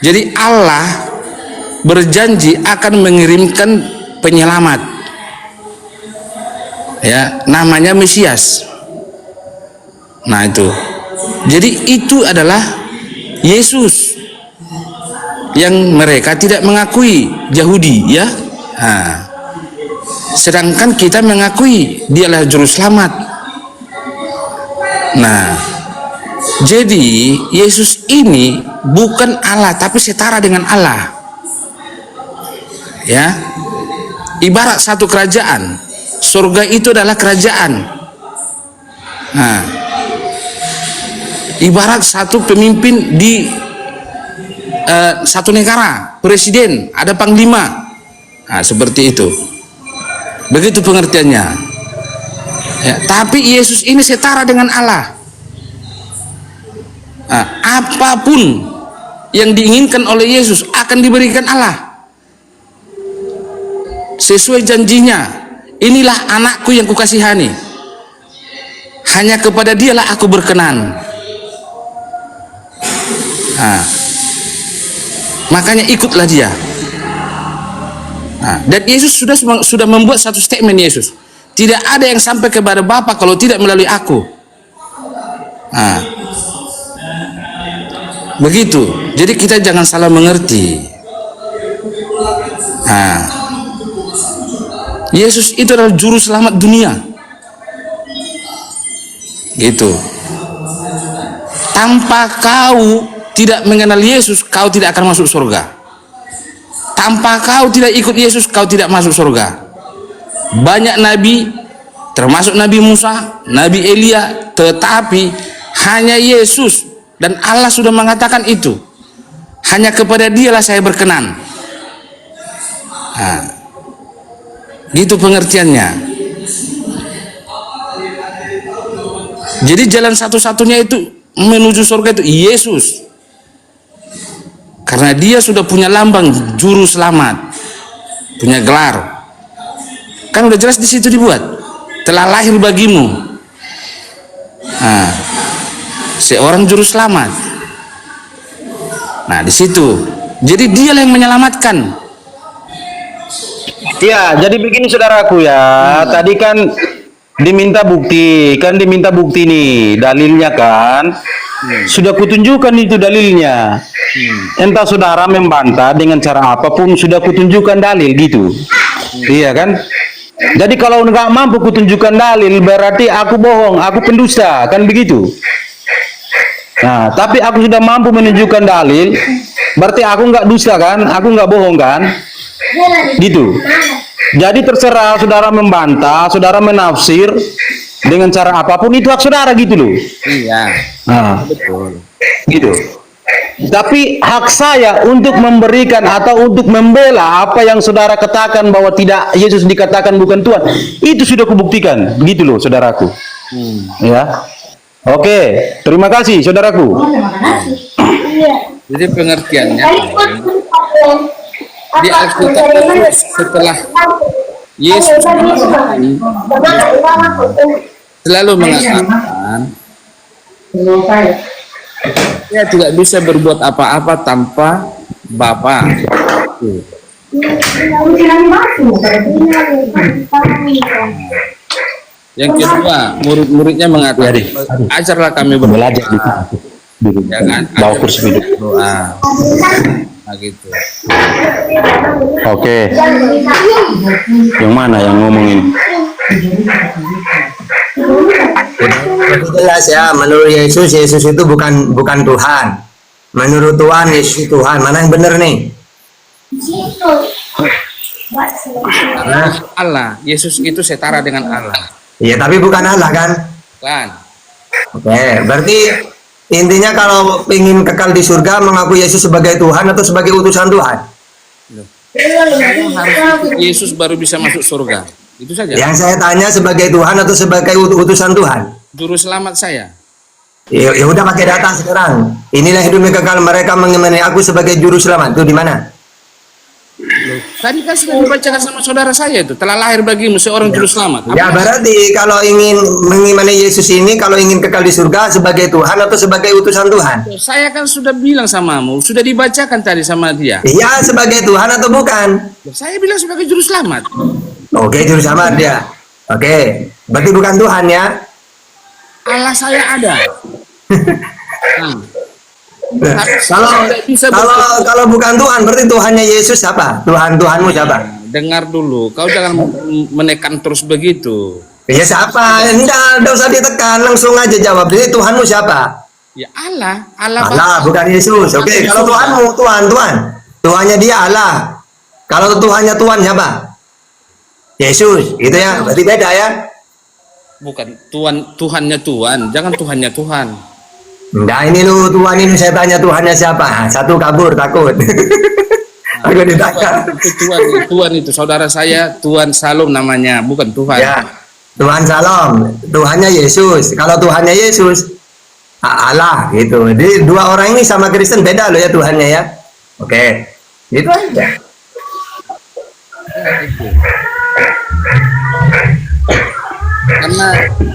Jadi Allah berjanji akan mengirimkan penyelamat. Ya, namanya Mesias. Nah, itu. Jadi itu adalah Yesus yang mereka tidak mengakui, Yahudi, ya. Nah, sedangkan kita mengakui dialah juru selamat. Nah, jadi Yesus ini bukan Allah tapi setara dengan Allah. Ya. Ibarat satu kerajaan. Surga itu adalah kerajaan. Nah, ibarat satu pemimpin di satu negara, presiden, ada panglima. Nah, seperti itu. Begitu pengertiannya. Ya, tapi Yesus ini setara dengan Allah. Nah, apapun yang diinginkan oleh Yesus akan diberikan Allah. Sesuai janjinya. Inilah anakku yang kukasihani. hanya kepada dialah aku berkenan. Nah, makanya ikutlah dia. Nah, dan Yesus sudah membuat satu statement. Yesus, tidak ada yang sampai kepada Bapa kalau tidak melalui aku. Nah, begitu. Jadi kita jangan salah mengerti. Nah, Yesus itu adalah juru selamat dunia. Gitu. Tanpa kau tidak mengenal Yesus, kau tidak akan masuk surga. Tanpa kau tidak ikut Yesus, kau tidak masuk surga. Banyak nabi, termasuk Nabi Musa, Nabi Elia, tetapi hanya Yesus dan Allah sudah mengatakan itu. Hanya kepada dialah saya berkenan. Nah, gitu pengertiannya. Jadi jalan satu-satunya itu menuju surga itu Yesus. Karena dia sudah punya lambang juru selamat, punya gelar. Kan udah jelas di situ dibuat, telah lahir bagimu. Nah, seorang juru selamat. Nah, di situ. Jadi dialah yang menyelamatkan. Ya, jadi begini saudaraku ya. Tadi kan diminta bukti nih, dalilnya kan. Sudah kutunjukkan itu dalilnya. Entah saudara membantah dengan cara apapun, sudah kutunjukkan dalil gitu. Iya kan? Jadi kalau nggak mampu kutunjukkan dalil, berarti aku bohong, aku pendusta, kan begitu. Nah, tapi aku sudah mampu menunjukkan dalil, berarti aku nggak dusta kan, aku nggak bohong kan, gitu. Jadi terserah saudara membantah, saudara menafsir dengan cara apapun, itu hak saudara gitu loh. Iya. Nah, Betul. gitu. Tapi hak saya untuk memberikan atau untuk membela apa yang saudara katakan bahwa tidak, Yesus dikatakan bukan Tuhan, itu sudah kubuktikan, gitu loh saudaraku. Ya. Oke, terima kasih saudaraku. Jadi pengertiannya di Alkitab itu setelah Yesus selalu mengatakan dia tidak bisa berbuat apa-apa tanpa Bapa. Yang kedua, murid-muridnya mengatakan, ajarlah kami belajar ya kan? Bawa kursi duduk. Doa. Nah, gitu. Oke. Yang mana yang ngomongin? Itu jelas ya, menurut Yesus itu bukan Tuhan. Menurut Tuhan Yesus itu Tuhan. Mana yang benar nih? Allah, Yesus itu setara dengan Allah. Iya, tapi bukan Allah kan? Kan? Oke, berarti intinya kalau ingin kekal di surga, mengaku Yesus sebagai Tuhan atau sebagai utusan Tuhan? Harus Yesus baru bisa masuk surga. Itu saja. Yang saya tanya sebagai Tuhan atau sebagai utusan Tuhan? Juru selamat saya. Ya udah pakai data sekarang. Inilah hidupnya kekal mereka mengenai aku sebagai juru selamat. Itu di mana? Tadi kan sudah dibacakan sama saudara saya itu, telah lahir bagimu seorang juru selamat. Ya berarti kalau ingin mengimani Yesus ini, kalau ingin kekal di surga sebagai Tuhan atau sebagai utusan Tuhan? Saya kan sudah bilang samamu, sudah dibacakan tadi sama dia. Iya, sebagai Tuhan atau bukan? Saya bilang sebagai juru selamat. Oke, juru selamat dia. Oke, berarti bukan Tuhan ya? Allah saya ada. Kalau bukan Tuhan, berarti Tuhannya Yesus siapa? Tuhanmu siapa? Dengar dulu, kau jangan menekan terus begitu. Ya siapa? Enggak usah ditekan, langsung aja jawab. Jadi Tuhanmu siapa? Ya Allah, Allah bukan Yesus. Oke, kalau Tuhanmu, Tuhan. Tuhannya dia Allah. Kalau Tuhannya Tuhan siapa? Yesus, gitu ya. Berarti beda ya. Bukan Tuhannya Tuhan, jangan Tuhannya Tuhan. Nah ini lu Tuhan ini saya tanya Tuhannya siapa? Satu kabur takut. Aku ditanya. Tuhan itu saudara saya, Tuhan Salom namanya, bukan Tuhan. Ya, Tuhan Salom, Tuhannya Yesus. Kalau Tuhannya Yesus, Allah gitu. Jadi dua orang ini sama Kristen beda loh ya Tuhannya ya. Oke, gitu aja. Karena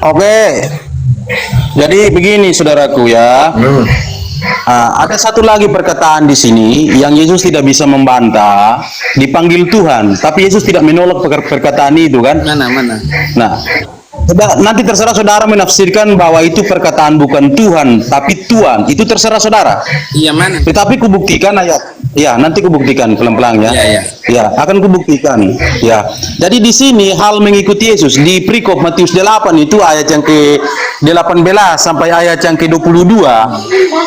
Oke. Jadi begini saudaraku ya. Ada satu lagi perkataan di sini yang Yesus tidak bisa membantah, dipanggil Tuhan, tapi Yesus tidak menolak perkataan itu kan? Mana? Nah, nanti terserah saudara menafsirkan bahwa itu perkataan bukan Tuhan, tapi Tuhan. Itu terserah saudara. Iya mana? Tetapi kubuktikan ayat. Ya, nanti kubuktikan pelan-pelan ya. Iya. Ya, akan kubuktikan. Ya. Jadi di sini hal mengikuti Yesus di perikop Matius 8 itu ayat yang ke-18 sampai ayat yang ke-22.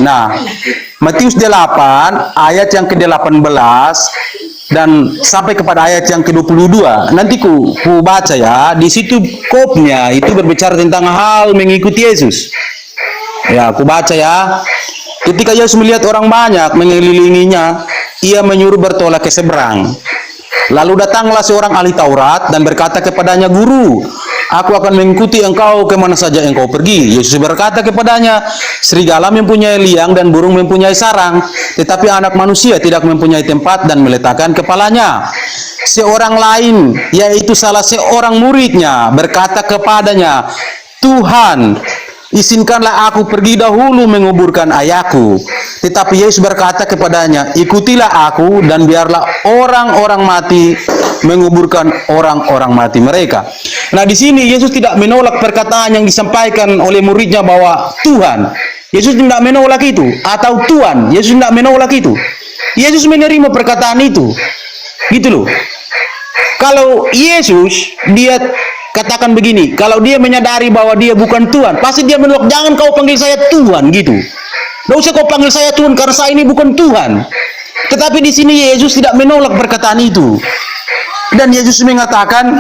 Nah, Matius 8 ayat yang ke-18 dan sampai kepada ayat yang ke-22. Nanti ku baca ya. Di situ kopnya itu berbicara tentang hal mengikuti Yesus. Ya, aku baca ya. Ketika Yesus melihat orang banyak mengelilinginya, ia menyuruh bertolak ke seberang. Lalu datanglah seorang ahli Taurat dan berkata kepadanya, "Guru, aku akan mengikuti engkau kemana saja engkau pergi." Yesus berkata kepadanya, "Serigala mempunyai liang dan burung mempunyai sarang, tetapi anak manusia tidak mempunyai tempat dan meletakkan kepalanya." Seorang lain, yaitu salah seorang muridnya, berkata kepadanya, "Tuhan, izinkanlah aku pergi dahulu menguburkan ayahku." Tetapi Yesus berkata kepadanya, "Ikutilah aku dan biarlah orang-orang mati menguburkan orang-orang mati mereka." Nah, di sini Yesus tidak menolak perkataan yang disampaikan oleh muridnya bahwa Tuhan. Yesus tidak menolak itu, atau Tuhan. Yesus tidak menolak itu. Yesus menerima perkataan itu. Gitu loh. Kalau Yesus, dia katakan begini, kalau dia menyadari bahwa dia bukan Tuhan, pasti dia menolak, "Jangan kau panggil saya Tuhan," gitu. Tidak usah kau panggil saya Tuhan karena saya ini bukan Tuhan. Tetapi di sini Yesus tidak menolak perkataan itu. Dan Yesus mengatakan,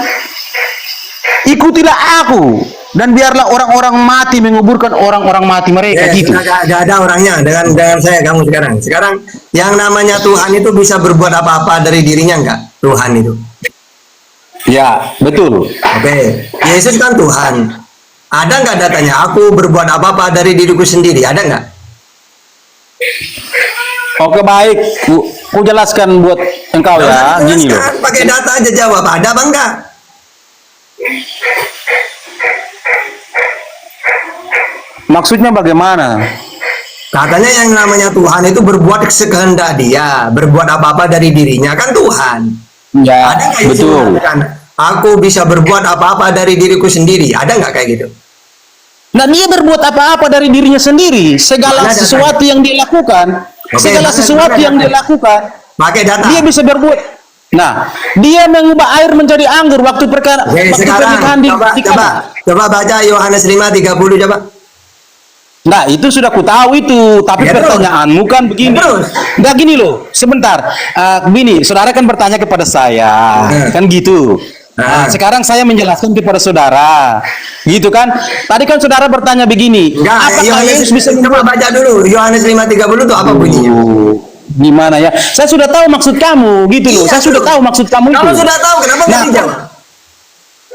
"Ikutilah aku dan biarlah orang-orang mati menguburkan orang-orang mati mereka." Gitu. Gak ada orangnya dengan saya kamu sekarang. Sekarang yang namanya Tuhan itu bisa berbuat apa-apa dari dirinya enggak? Tuhan itu. Ya, betul. Oke, Yesus kan Tuhan. Ada nggak datanya? Aku berbuat apa-apa dari diriku sendiri. Ada nggak? Oke, baik. Ku jelaskan buat engkau ya. Gini loh. Pakai data aja jawab. Ada apa enggak? Maksudnya bagaimana? Katanya yang namanya Tuhan itu berbuat sekehendak dia, berbuat apa-apa dari dirinya, kan Tuhan. Ya, Ada nggak Yesus betul. mengatakan, "Aku bisa berbuat apa-apa dari diriku sendiri"? Ada nggak kayak gitu? Nah, dia berbuat apa-apa dari dirinya sendiri. Segala Mana sesuatu yang dia lakukan, Oke, segala mana- sesuatu mana yang dia data? lakukan, Pakai data. dia bisa berbuat. Nah, dia mengubah air menjadi anggur waktu Oke, waktu sekarang pernikahan di coba baca Yohanes 5:30 coba. Nah, itu sudah ku tahu itu, tapi Ya, terus. pertanyaanmu kan begini. Terus. Enggak gini loh, sebentar. Begini, saudara kan bertanya kepada saya, kan gitu. Nah, sekarang saya menjelaskan kepada saudara, gitu kan? Tadi kan saudara bertanya begini, Enggak, apakah Yesus bisa coba baca dulu Yohanes 5:30 itu apa bunyinya? Gimana ya? Saya sudah tahu maksud kamu, gitu loh. Iya, saya sudah terus. tahu maksud kamu itu. Kamu sudah tahu, kenapa nggak dijawab?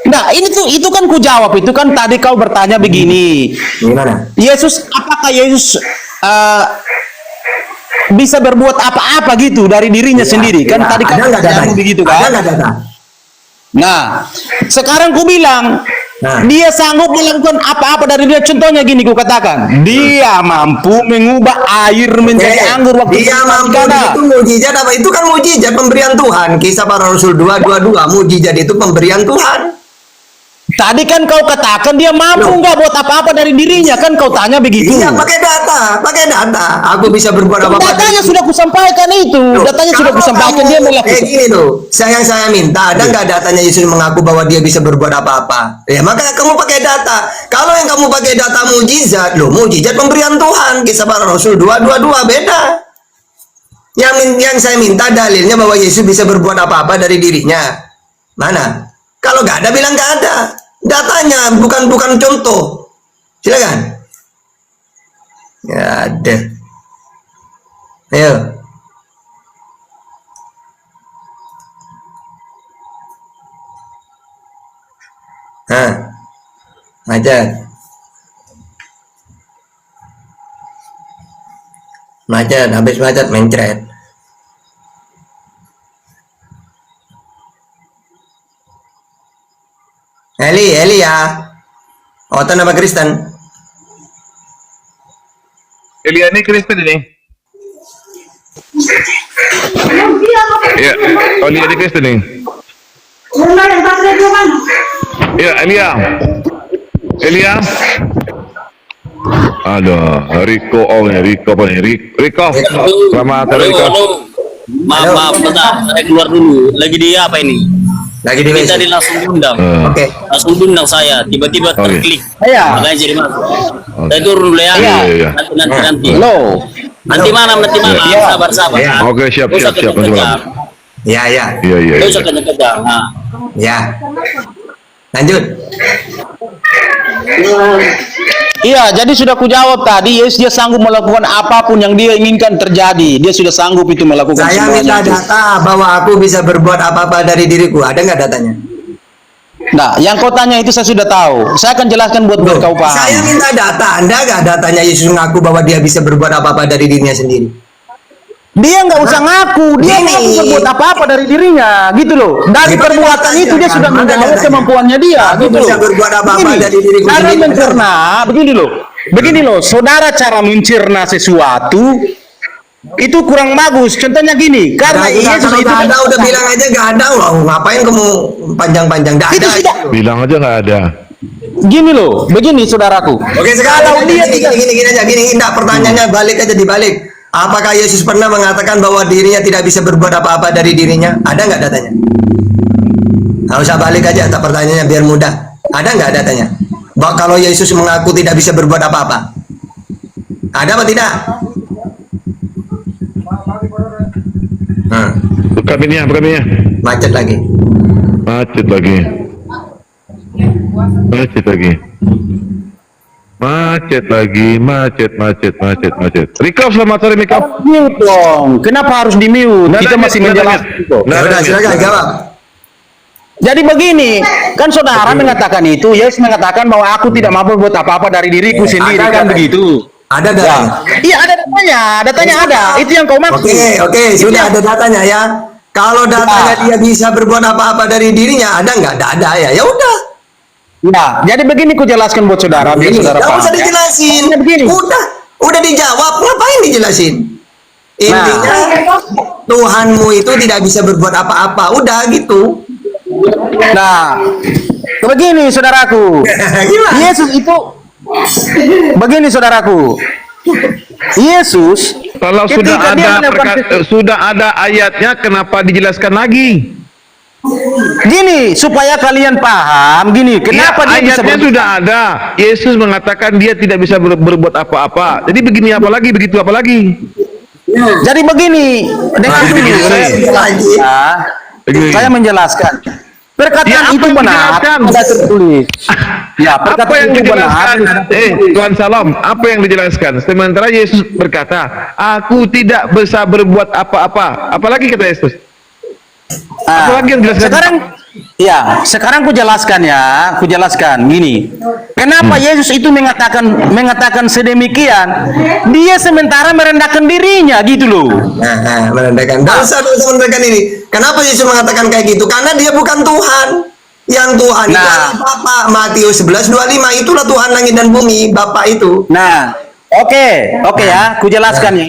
Nah, itu kan ku jawab. Itu kan tadi kau bertanya begini. Gimana? Yesus, apakah Yesus bisa berbuat apa-apa gitu dari dirinya sendiri? Kan tadi kan ada nggak pertanyaanmu datanya? begitu Ada kan? nggak data? Nah, sekarang ku bilang dia sanggup melakukan apa-apa dari dia. Contohnya gini, ku katakan, dia mampu mengubah air menjadi anggur waktu Dia mampu itu mujizat apa? Itu kan mujizat pemberian Tuhan. Kisah Para Rasul 2:22, mujizat itu pemberian Tuhan. Tadi kan kau katakan dia mampu nggak buat apa-apa dari dirinya, kan kau tanya begitu. Iya, pakai data, pakai data. Aku bisa berbuat apa-apa. Datanya sudah kusampaikan itu. Datanya sudah kusampaikan, dia melakukan. Kayak gini loh, yang saya minta, ada nggak datanya Yesus mengaku bahwa dia bisa berbuat apa-apa? Ya, maka kamu pakai data. Kalau yang kamu pakai data mujizat, loh, mujizat pemberian Tuhan. Kisah Para Rasul 2:22 beda. Yang saya minta dalilnya bahwa Yesus bisa berbuat apa-apa dari dirinya. Mana? Kalau nggak ada, bilang nggak ada. Datanya bukan contoh. Silakan. Ya ada. Ayo. Macet. Macet, habis macet mencret. Eli ya. Otan apa Kristen? Elia ini Kristen ini. Iya, oh Elia ini Kristen ini. Iya, Elia. Aduh, Riko, Riko apa nih? Riko. Selamat Riko. Maaf, bentar, saya keluar dulu. Lagi dia apa ini? Lagi di Minta di langsung diundang. Oke. Langsung diundang saya. Tiba-tiba terklik. Iya. Makanya jadi masuk. Saya turun dulu ya. Iya. Nanti. Halo. Nanti malam. Sabar. Oke, siap. Nanti malam. Ya. Iya. Terus akan kejar. Nah. Ya. Lanjut. Iya, jadi sudah kujawab tadi, Yesus dia sanggup melakukan apapun yang dia inginkan terjadi. Dia sudah sanggup itu melakukan Saya minta semuanya. data bahwa aku bisa berbuat apa-apa dari diriku. Ada nggak datanya? Nah, yang kau tanya itu saya sudah tahu. Saya akan jelaskan buat kau paham. Saya minta data. Anda nggak datanya Yesus mengaku bahwa dia bisa berbuat apa-apa dari dirinya sendiri? Dia nggak usah ngaku, dia Gini. ngaku berbuat apa-apa dari dirinya, gitu loh. Dari Gimana perbuatan datanya? itu dia sudah Gimana menjawab datanya? kemampuannya dia, Aku gitu bisa loh. berbuat apa-apa Begini, dari diriku cara sendiri. mencerna, begini loh, saudara cara mencerna sesuatu itu kurang bagus. Contohnya gini, karena Yesus kalau itu nggak ada, udah bilang aja nggak ada loh. Ngapain kamu panjang-panjang? Nggak itu ada. sudah. Bilang aja nggak ada. Gini loh, begini saudaraku. Oke, sekarang Kalau dia tidak gini aja. Enggak, pertanyaannya balik aja dibalik. Apakah Yesus pernah mengatakan bahwa dirinya tidak bisa berbuat apa-apa dari dirinya? Ada nggak datanya? Nggak usah balik aja, tak pertanyaannya biar mudah. Ada nggak datanya? Bahwa kalau Yesus mengaku tidak bisa berbuat apa-apa, ada apa tidak? Buka pinnya. Macet lagi. Macet lagi. Riko, selamat sore Riko. mute dong. Kenapa harus di mute? Nggak Kita ada masih mute, nggak ada menjelaskan. mute. kok. Ya udah, silakan jawab. Jadi begini, kan saudara mengatakan itu, Yesus mengatakan bahwa aku tidak mampu buat apa-apa dari diriku sendiri, Ada kan datanya. begitu. Ada Ya. datanya. Iya ada datanya ada. Itu yang kau maksud. Oke, Itu sudah yang- ada datanya ya. Kalau datanya dia bisa berbuat apa-apa dari dirinya, ada nggak? Nggak ada ya. Ya udah. Nah, jadi begini ku jelaskan buat saudara, biar Begini, saudara nggak paham. usah dijelasin. Ya, begini. Udah dijawab. Ngapain dijelasin? Intinya Tuhanmu itu tidak bisa berbuat apa-apa. Udah gitu. Nah, begini saudaraku. Gimana? Yesus itu begini saudaraku. Yesus Kalau ketika dia melakukan sudah ada ayatnya, kenapa dijelaskan lagi? gini supaya kalian paham gini kenapa Ya, dia bisa ayatnya sudah ada. Yesus mengatakan dia tidak bisa berbuat apa-apa. Jadi begini apa lagi, begitu apa lagi? jadi begini dengan Nah, ini begini. Begini. saya menjelaskan perkataan Ya, apa itu yang benar dijelaskan? ada tertulis ya Apa perkataan yang itu benar dijelaskan? Tuhan Salam, apa yang dijelaskan? Sementara Yesus berkata, aku tidak bisa berbuat apa-apa. Apalagi kata Yesus? Ah, Apa lagi yang dijelaskan? sekarang ku jelaskan gini. Kenapa Yesus itu mengatakan sedemikian? Dia sementara merendahkan dirinya gitu loh. Nah, merendahkan. Dosa merendahkan ini. Kenapa Yesus mengatakan kayak gitu? Karena dia bukan Tuhan. Yang Tuhan itu adalah Bapa. Matius 11:25 itulah Tuhan langit dan bumi, Bapa itu. Nah, oke ya, ku jelaskan ya.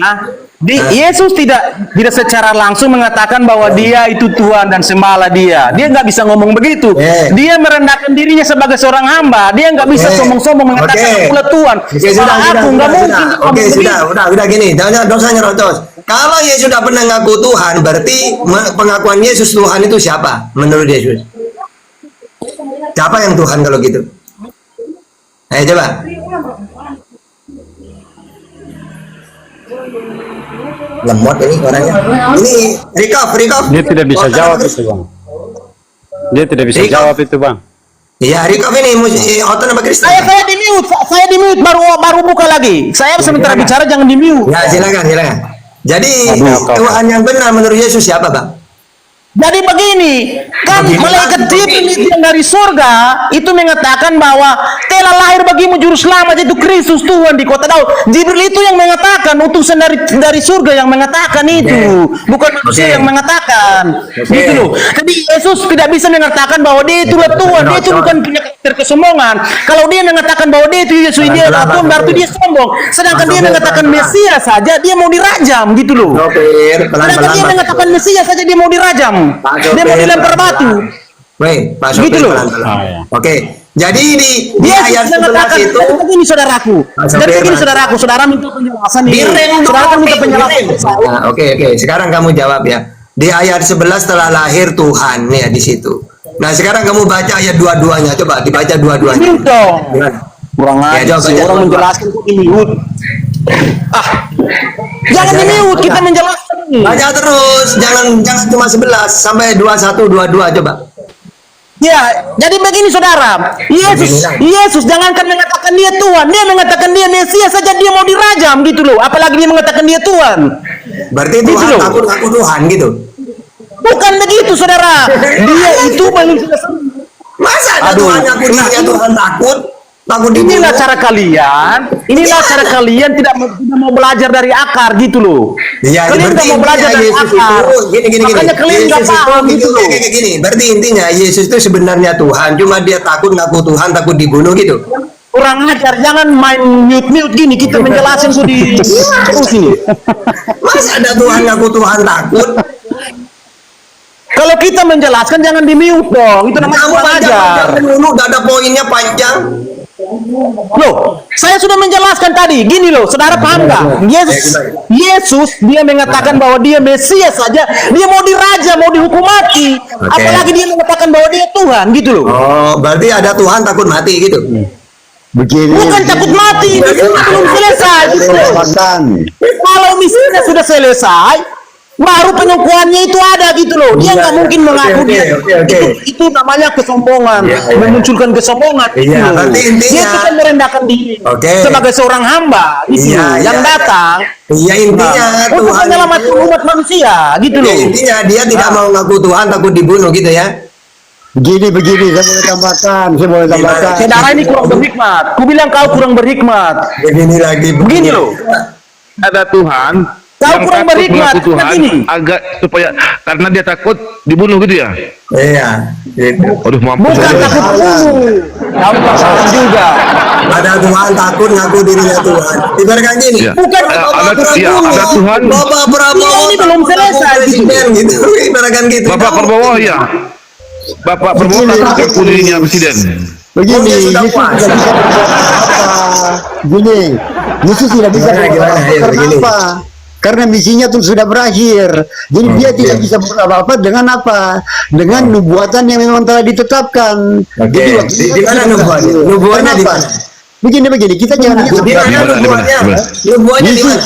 Yesus tidak secara langsung mengatakan bahwa dia itu Tuhan dan sembahlah dia. Dia nggak bisa ngomong begitu. Dia merendahkan dirinya sebagai seorang hamba. Dia nggak bisa sombong-sombong mengatakan akulah Tuhan. Sembahlah aku, nggak mungkin. Oke, udah gini. Dosanya rotos. Kalau Yesus sudah pernah ngaku Tuhan, berarti pengakuan Yesus Tuhan itu siapa? Menurut Yesus. Siapa yang Tuhan kalau gitu? Ayo coba. Lemot ini orangnya. Ini Rikof. Dia tidak bisa jawab itu, Bang. Dia tidak bisa jawab itu, Bang. Iya, Rikof ini Oton apa Kristen? Saya di mute baru buka lagi. Saya sementara bicara jangan di mute. Ya, silakan. Jadi Tuhan yang benar menurut Yesus siapa, Bang? Jadi begini, kan malaikat Jibril itu yang dari surga itu mengatakan bahwa telah lahir bagimu juru selamat itu Kristus Tuhan di kota Daud. Jibril itu yang mengatakan, utusan dari surga yang mengatakan itu, bukan manusia yang mengatakan. Gitu loh. Jadi Yesus tidak bisa mengatakan bahwa dia itulah Tuhan, dia itu bukan punya karakter kesombongan. Kalau dia mengatakan bahwa dia itu Yesus, dia adalah Tuhan, berarti dia sombong. Sedangkan dia mengatakan Mesias saja dia mau dirajam gitu loh. Sedangkan dia mengatakan Mesias saja dia mau dirajam. Dia mau dilempar batu. Wait, Pak Sopir, Gitu loh. pelan-pelan. Oke, jadi di Dia ayat 11 mengatakan itu ini saudaraku. Sopir, Jadi ini Mas. saudaraku, saudara minta penjelasan ini. direm Saudara kan minta dulu, penjelasan. direm. Nah, oke, sekarang kamu jawab ya. Di ayat 11 telah lahir Tuhan nih ya di situ. Nah, sekarang kamu baca ayat dua-duanya. Coba dibaca dua-duanya. Ini dong. Gimana? Kurang Ya, aja coba, sih, coba. orang menjelaskan kok di mute. Jangan di mute, kita menjelaskan ini. Baca terus, jangan cuma 11 sampai 21 22 coba. Ya, jadi begini saudara, Yesus jangankan mengatakan dia Tuhan, dia mengatakan dia Mesias saja dia mau dirajam gitu loh, apalagi dia mengatakan dia Tuhan. Berarti Gitu Tuhan loh. takut ngaku Tuhan gitu. Bukan begitu saudara, dia itu Masa ada Tuhan ngaku dirinya Tuhan takut dibunuh? inilah cara kalian, tidak mau belajar dari akar gitu loh. Iya, Kalian berarti nggak mau belajar intinya dari Yesus akar. itu gini. Makanya kalian nggak Yesus itu paham gitu loh. kayak gini. Berarti intinya Yesus itu sebenarnya Tuhan, cuma dia takut ngaku Tuhan, takut dibunuh gitu. Kurang ajar, jangan main mute gini, kita menjelaskan tuh di terus ini. Masa ada Tuhan ngaku Tuhan takut? Kalau kita menjelaskan jangan di mute dong, itu namanya Kamu kurang ajar. panjang dulu, udah ada poinnya panjang. Loh, saya sudah menjelaskan tadi, gini loh, saudara paham nggak? Yesus dia mengatakan bahwa dia Mesias saja, dia mau dirajam, mau dihukum mati. Apalagi dia mengatakan bahwa dia Tuhan, gitu loh. Oh, berarti ada Tuhan takut mati gitu. Begini. Bukan takut mati, misinya belum selesai. Gitu loh. Kalau misinya sudah selesai, baru penyembuhannya itu ada gitu loh. Dia nggak mungkin mengaku dia. Itu namanya kesombongan, memunculkan kesombongan. Iya, Gitu. berarti intinya- Dia itu kan merendahkan diri sebagai seorang hamba gitu Iya, loh, yang iya. datang. Iya, intinya untuk Tuhan menyelamatkan umat manusia gitu Ya, loh. intinya dia tidak mau ngaku Tuhan, takut dibunuh gitu ya. Begini, saya boleh tambahkan. Saudara ini kurang berhikmat. Ku bilang kau kurang berhikmat. Begini lagi. Begini loh. Ada Tuhan Kau yang kurang takut berhikmat, mengaku Tuhan begini. agak supaya karena dia takut dibunuh gitu ya. Iya, gitu. Aduh, mampus. Bukan saya. takut bunuh. Kau salah juga. Ada Tuhan takut ngaku dirinya Tuhan. Ibaratkan gini. Iya. Bukan Ada Tuhan. Bapak Prabowo. Ini belum selesai, Presiden gitu. Ibaratkan gitu. Bapak Prabowo ya. Bapak Prabowo takut ngaku dirinya presiden. Begini, Dia sudah Yesus puas. tidak bisa berbuat apa-apa. Gini, Yesus tidak bisa Gimana, berbuat gimana? apa-apa. Ayo, Karena begini. apa? Karena misinya tuh sudah berakhir. Jadi dia tidak bisa berbuat apa-apa dengan apa? Dengan nubuatan yang memang telah ditetapkan. Oke. Jadi waktunya Di mana sudah nubuatnya? berakhir. Nubuatnya di Kenapa? mana? Begini, kita jangan Di mana nubuatnya? Nubuatnya di mana?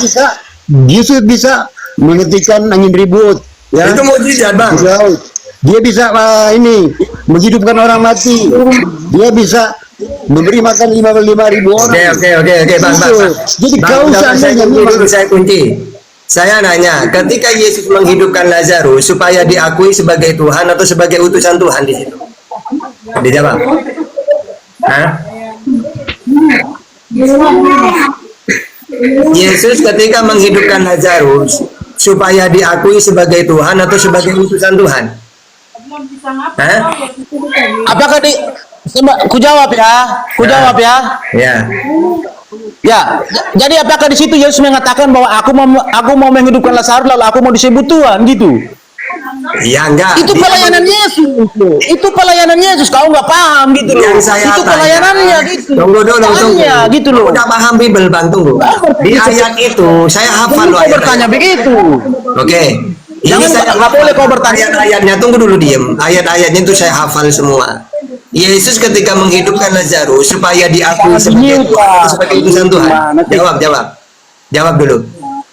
Yesus bisa menghentikan angin ribut. Ya. Itu mujizat, Bang. Di laut. Dia bisa ini menghidupkan orang mati. Dia bisa memberi makan 55.000 orang. Oke, Bang. Jadi Bang, kau udah, saya seandainya kunci memang dulu, saya kunci. Saya nanya, ketika Yesus menghidupkan Lazarus supaya diakui sebagai Tuhan atau sebagai utusan Tuhan di situ? Dijawab. Hah? Yesus ketika menghidupkan Lazarus supaya diakui sebagai Tuhan atau sebagai utusan Tuhan? Hah? Apakah ku jawab ya? Ya. Ya, jadi apakah di situ Yesus mengatakan bahwa aku mau menghidupkan Lazarus lalu aku mau disebut Tuhan gitu? Ya enggak. Itu pelayanan Yesus. Itu pelayanan Yesus. Kau nggak paham gitu loh. Yang saya Itu tanya, pelayanannya gitu. Tunggu. Tanya, gitu loh. Udah paham Bible, Bang, tunggu. Di ayat itu saya hafal loh Kau ayat. bertanya begitu. Oke. Ini Jangan, saya nggak boleh kau bertanya. Ayat-ayatnya, tunggu dulu diem. Ayat-ayatnya itu saya hafal semua. Yesus ketika menghidupkan Lazarus supaya diakui sebagai Tuhan atau sebagai utusan Tuhan. Jawab dulu.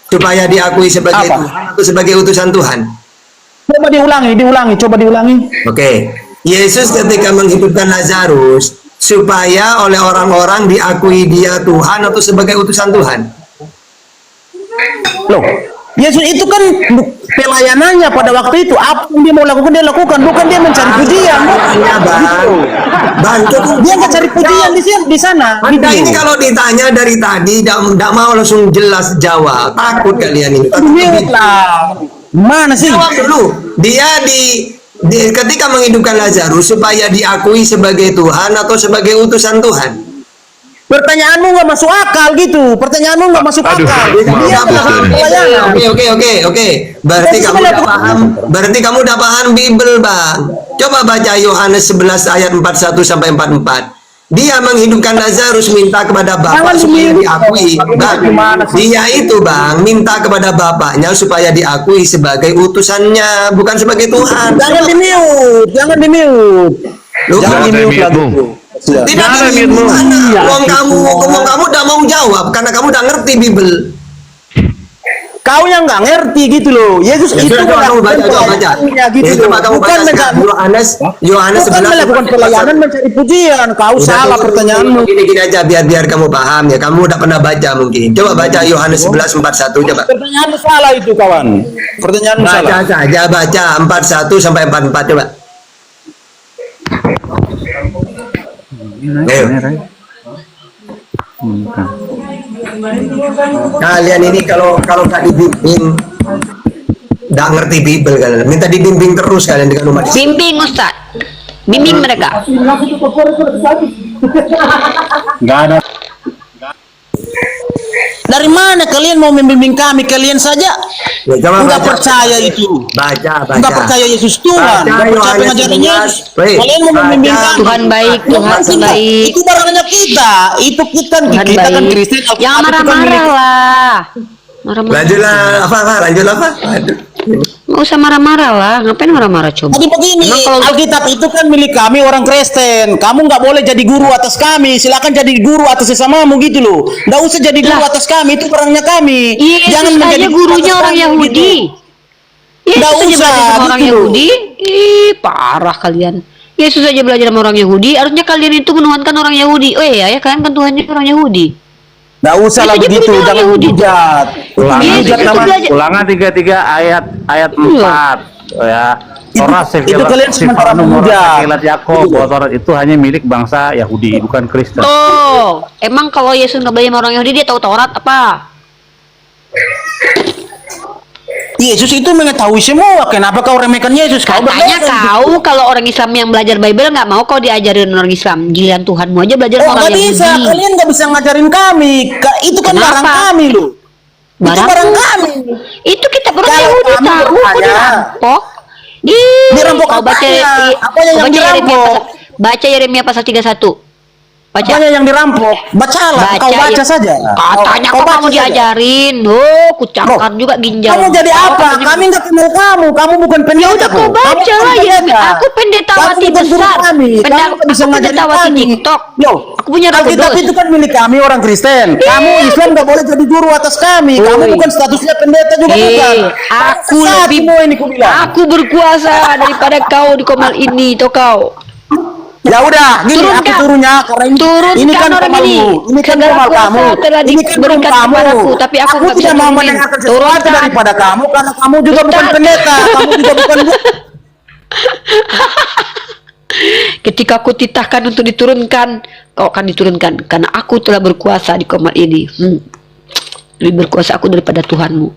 Supaya diakui sebagai Apa? Tuhan atau sebagai utusan Tuhan. Coba diulangi. Oke. Yesus ketika menghidupkan Lazarus supaya oleh orang-orang diakui dia Tuhan atau sebagai utusan Tuhan. Loh, Yesus itu kan pelayanannya pada waktu itu, apa yang dia mau lakukan dia lakukan, bukan dia mencari pujian. Bang, Dia nggak cari pujian di sana. Anda ini kalau ditanya dari tadi tidak mau langsung jelas jawab, takut kalian ini. Mana sih? Jawab dulu. Dia ketika menghidupkan Lazarus supaya diakui sebagai Tuhan atau sebagai utusan Tuhan. Pertanyaanmu nggak masuk akal gitu. Pertanyaanmu nggak masuk akal. Dia pelayanan. Oke. Berarti kamu udah paham. Berarti kamu udah paham Bible, Bang. Coba baca Yohanes 11 ayat 41 sampai 44. Dia menghidupkan Lazarus, minta kepada Bapa supaya diakui. Bang, dia itu Bang minta kepada Bapaknya supaya diakui sebagai utusannya, bukan sebagai Tuhan. Jangan di-mute, jangan di-mute. Jangan di-mute lagi. Tidak ada Wong kamu udah mau jawab karena kamu udah ngerti Bible. Kau yang nggak ngerti gitu loh. Yesus Ya, itu coba kamu baca. gitu. Coba kamu Bukan baca Yohanes bukan 11 melakukan pelayanan mencari pujian. Kau salah pertanyaanmu. Gini aja biar kamu paham ya. Kamu udah pernah baca mungkin. Coba baca Yohanes 11 41 coba. Pertanyaanmu salah itu kawan. Pertanyaanmu salah. Baca saja baca 41 sampai 44 coba. Kalian ini kalau nggak dibimbing nggak ngerti Bible kalian. Minta dibimbing terus kalian dengan umat. Bimbing Ustaz. Bimbing mereka. Nggak ada. Dari mana kalian mau membimbing kami? Kalian saja Ya, coba nggak baca. percaya itu. Baca. Nggak percaya Yesus Tuhan. Baca Nggak percaya Yohanes pengajaran 11. Yesus. Wait, Kalian mau membimbing baca. kami. Tuhan baik, Tuhan baik. Itu barangnya kita. Itu kita Tuhan kan baik. Kristen. Jangan marah-marah lah. Marah-marah. Lanjutlah lanjut apa? Aduh. Nggak usah marah-marah lah. Ngapain marah-marah coba? Jadi begini, Emang kalau Alkitab itu kan milik kami orang Kristen. Kamu nggak boleh jadi guru atas kami. Silakan jadi guru atas sesamamu gitu loh. Nggak usah jadi guru atas kami. Itu barangnya kami. Yesus aja guru gurunya atas orang kami, Yahudi. gitu. Yesus Nggak aja usah, belajar sama orang gitu. Yahudi. Ih, parah kalian. Yesus aja belajar sama orang Yahudi. Harusnya kalian itu menuhankan orang Yahudi. Oh iya ya, kalian kan Tuhannya orang Yahudi. Nggak usah lah Itu aja begitu. gurunya orang Jangan Yahudi. hujat. Ulangan Yesus itu belajar. Ulangan 33 ayat 4 ya. Torah itu kalian sementara menghujat. Yakob, bahwa Torah itu hanya milik bangsa Yahudi, bukan Kristen. Oh, emang kalau Yesus nggak belajar sama orang Yahudi dia tahu Taurat apa? Yesus itu mengetahui semua. Kenapa kau remehkan Yesus? Kau Katanya berbeda. kau kalau orang Islam yang belajar Bible nggak mau kau diajarin orang Islam. Giliran Tuhanmu aja belajar Oh, sama nggak orang bisa. Yahudi. Kalian nggak bisa ngajarin kami. Itu kan Kenapa? barang kami loh. Itu Barang? barang kami. Itu kita orang Kalau Yahudi kami tahu kok bertanya. dirampok. Dirampok Kau baca apanya? Apanya yang baca Yeremia dirampok? baca Yeremia pasal 31. Baca. Apanya yang dirampok? Bacalah. Kau baca saja. Katanya kau baca mau saja. diajarin. Oh, kucakar juga ginjal. Kamu jadi Kau apa? katanya- Kami nggak kenal kamu. Kamu bukan pendeta. Ya udah kau baca lah ya. Aku pendetawati Kamu bukan guru besar. kami. Kamu nggak bisa Aku ngajarin pendetawati kami. TikTok. Yo, Aku punya Roh Alkitab Kudus. itu kan milik kami orang Kristen. Kamu Islam nggak boleh jadi guru atas kami. Kamu Oi. bukan statusnya pendeta juga bukan. Aku Sesat lebih semua ini ku bilang. Aku berkuasa daripada kau di komal ini, toh kau. Ya udah, gini Turunkan. aku turunnya karena Turunkan ini kan orang komalmu. ini. Ini kan Segala komal kuasa kamu. telah Ini kan diberikan komal kamu. kepadaku, tapi aku nggak bisa tidak mau turunin. mendengarkan sesuatu Turunkan. daripada kamu karena kamu juga bukan Ustaz. pendeta. Kamu juga bukan Ketika aku titahkan untuk diturunkan, kau akan diturunkan karena aku telah berkuasa di komal ini. Lebih berkuasa aku daripada Tuhanmu.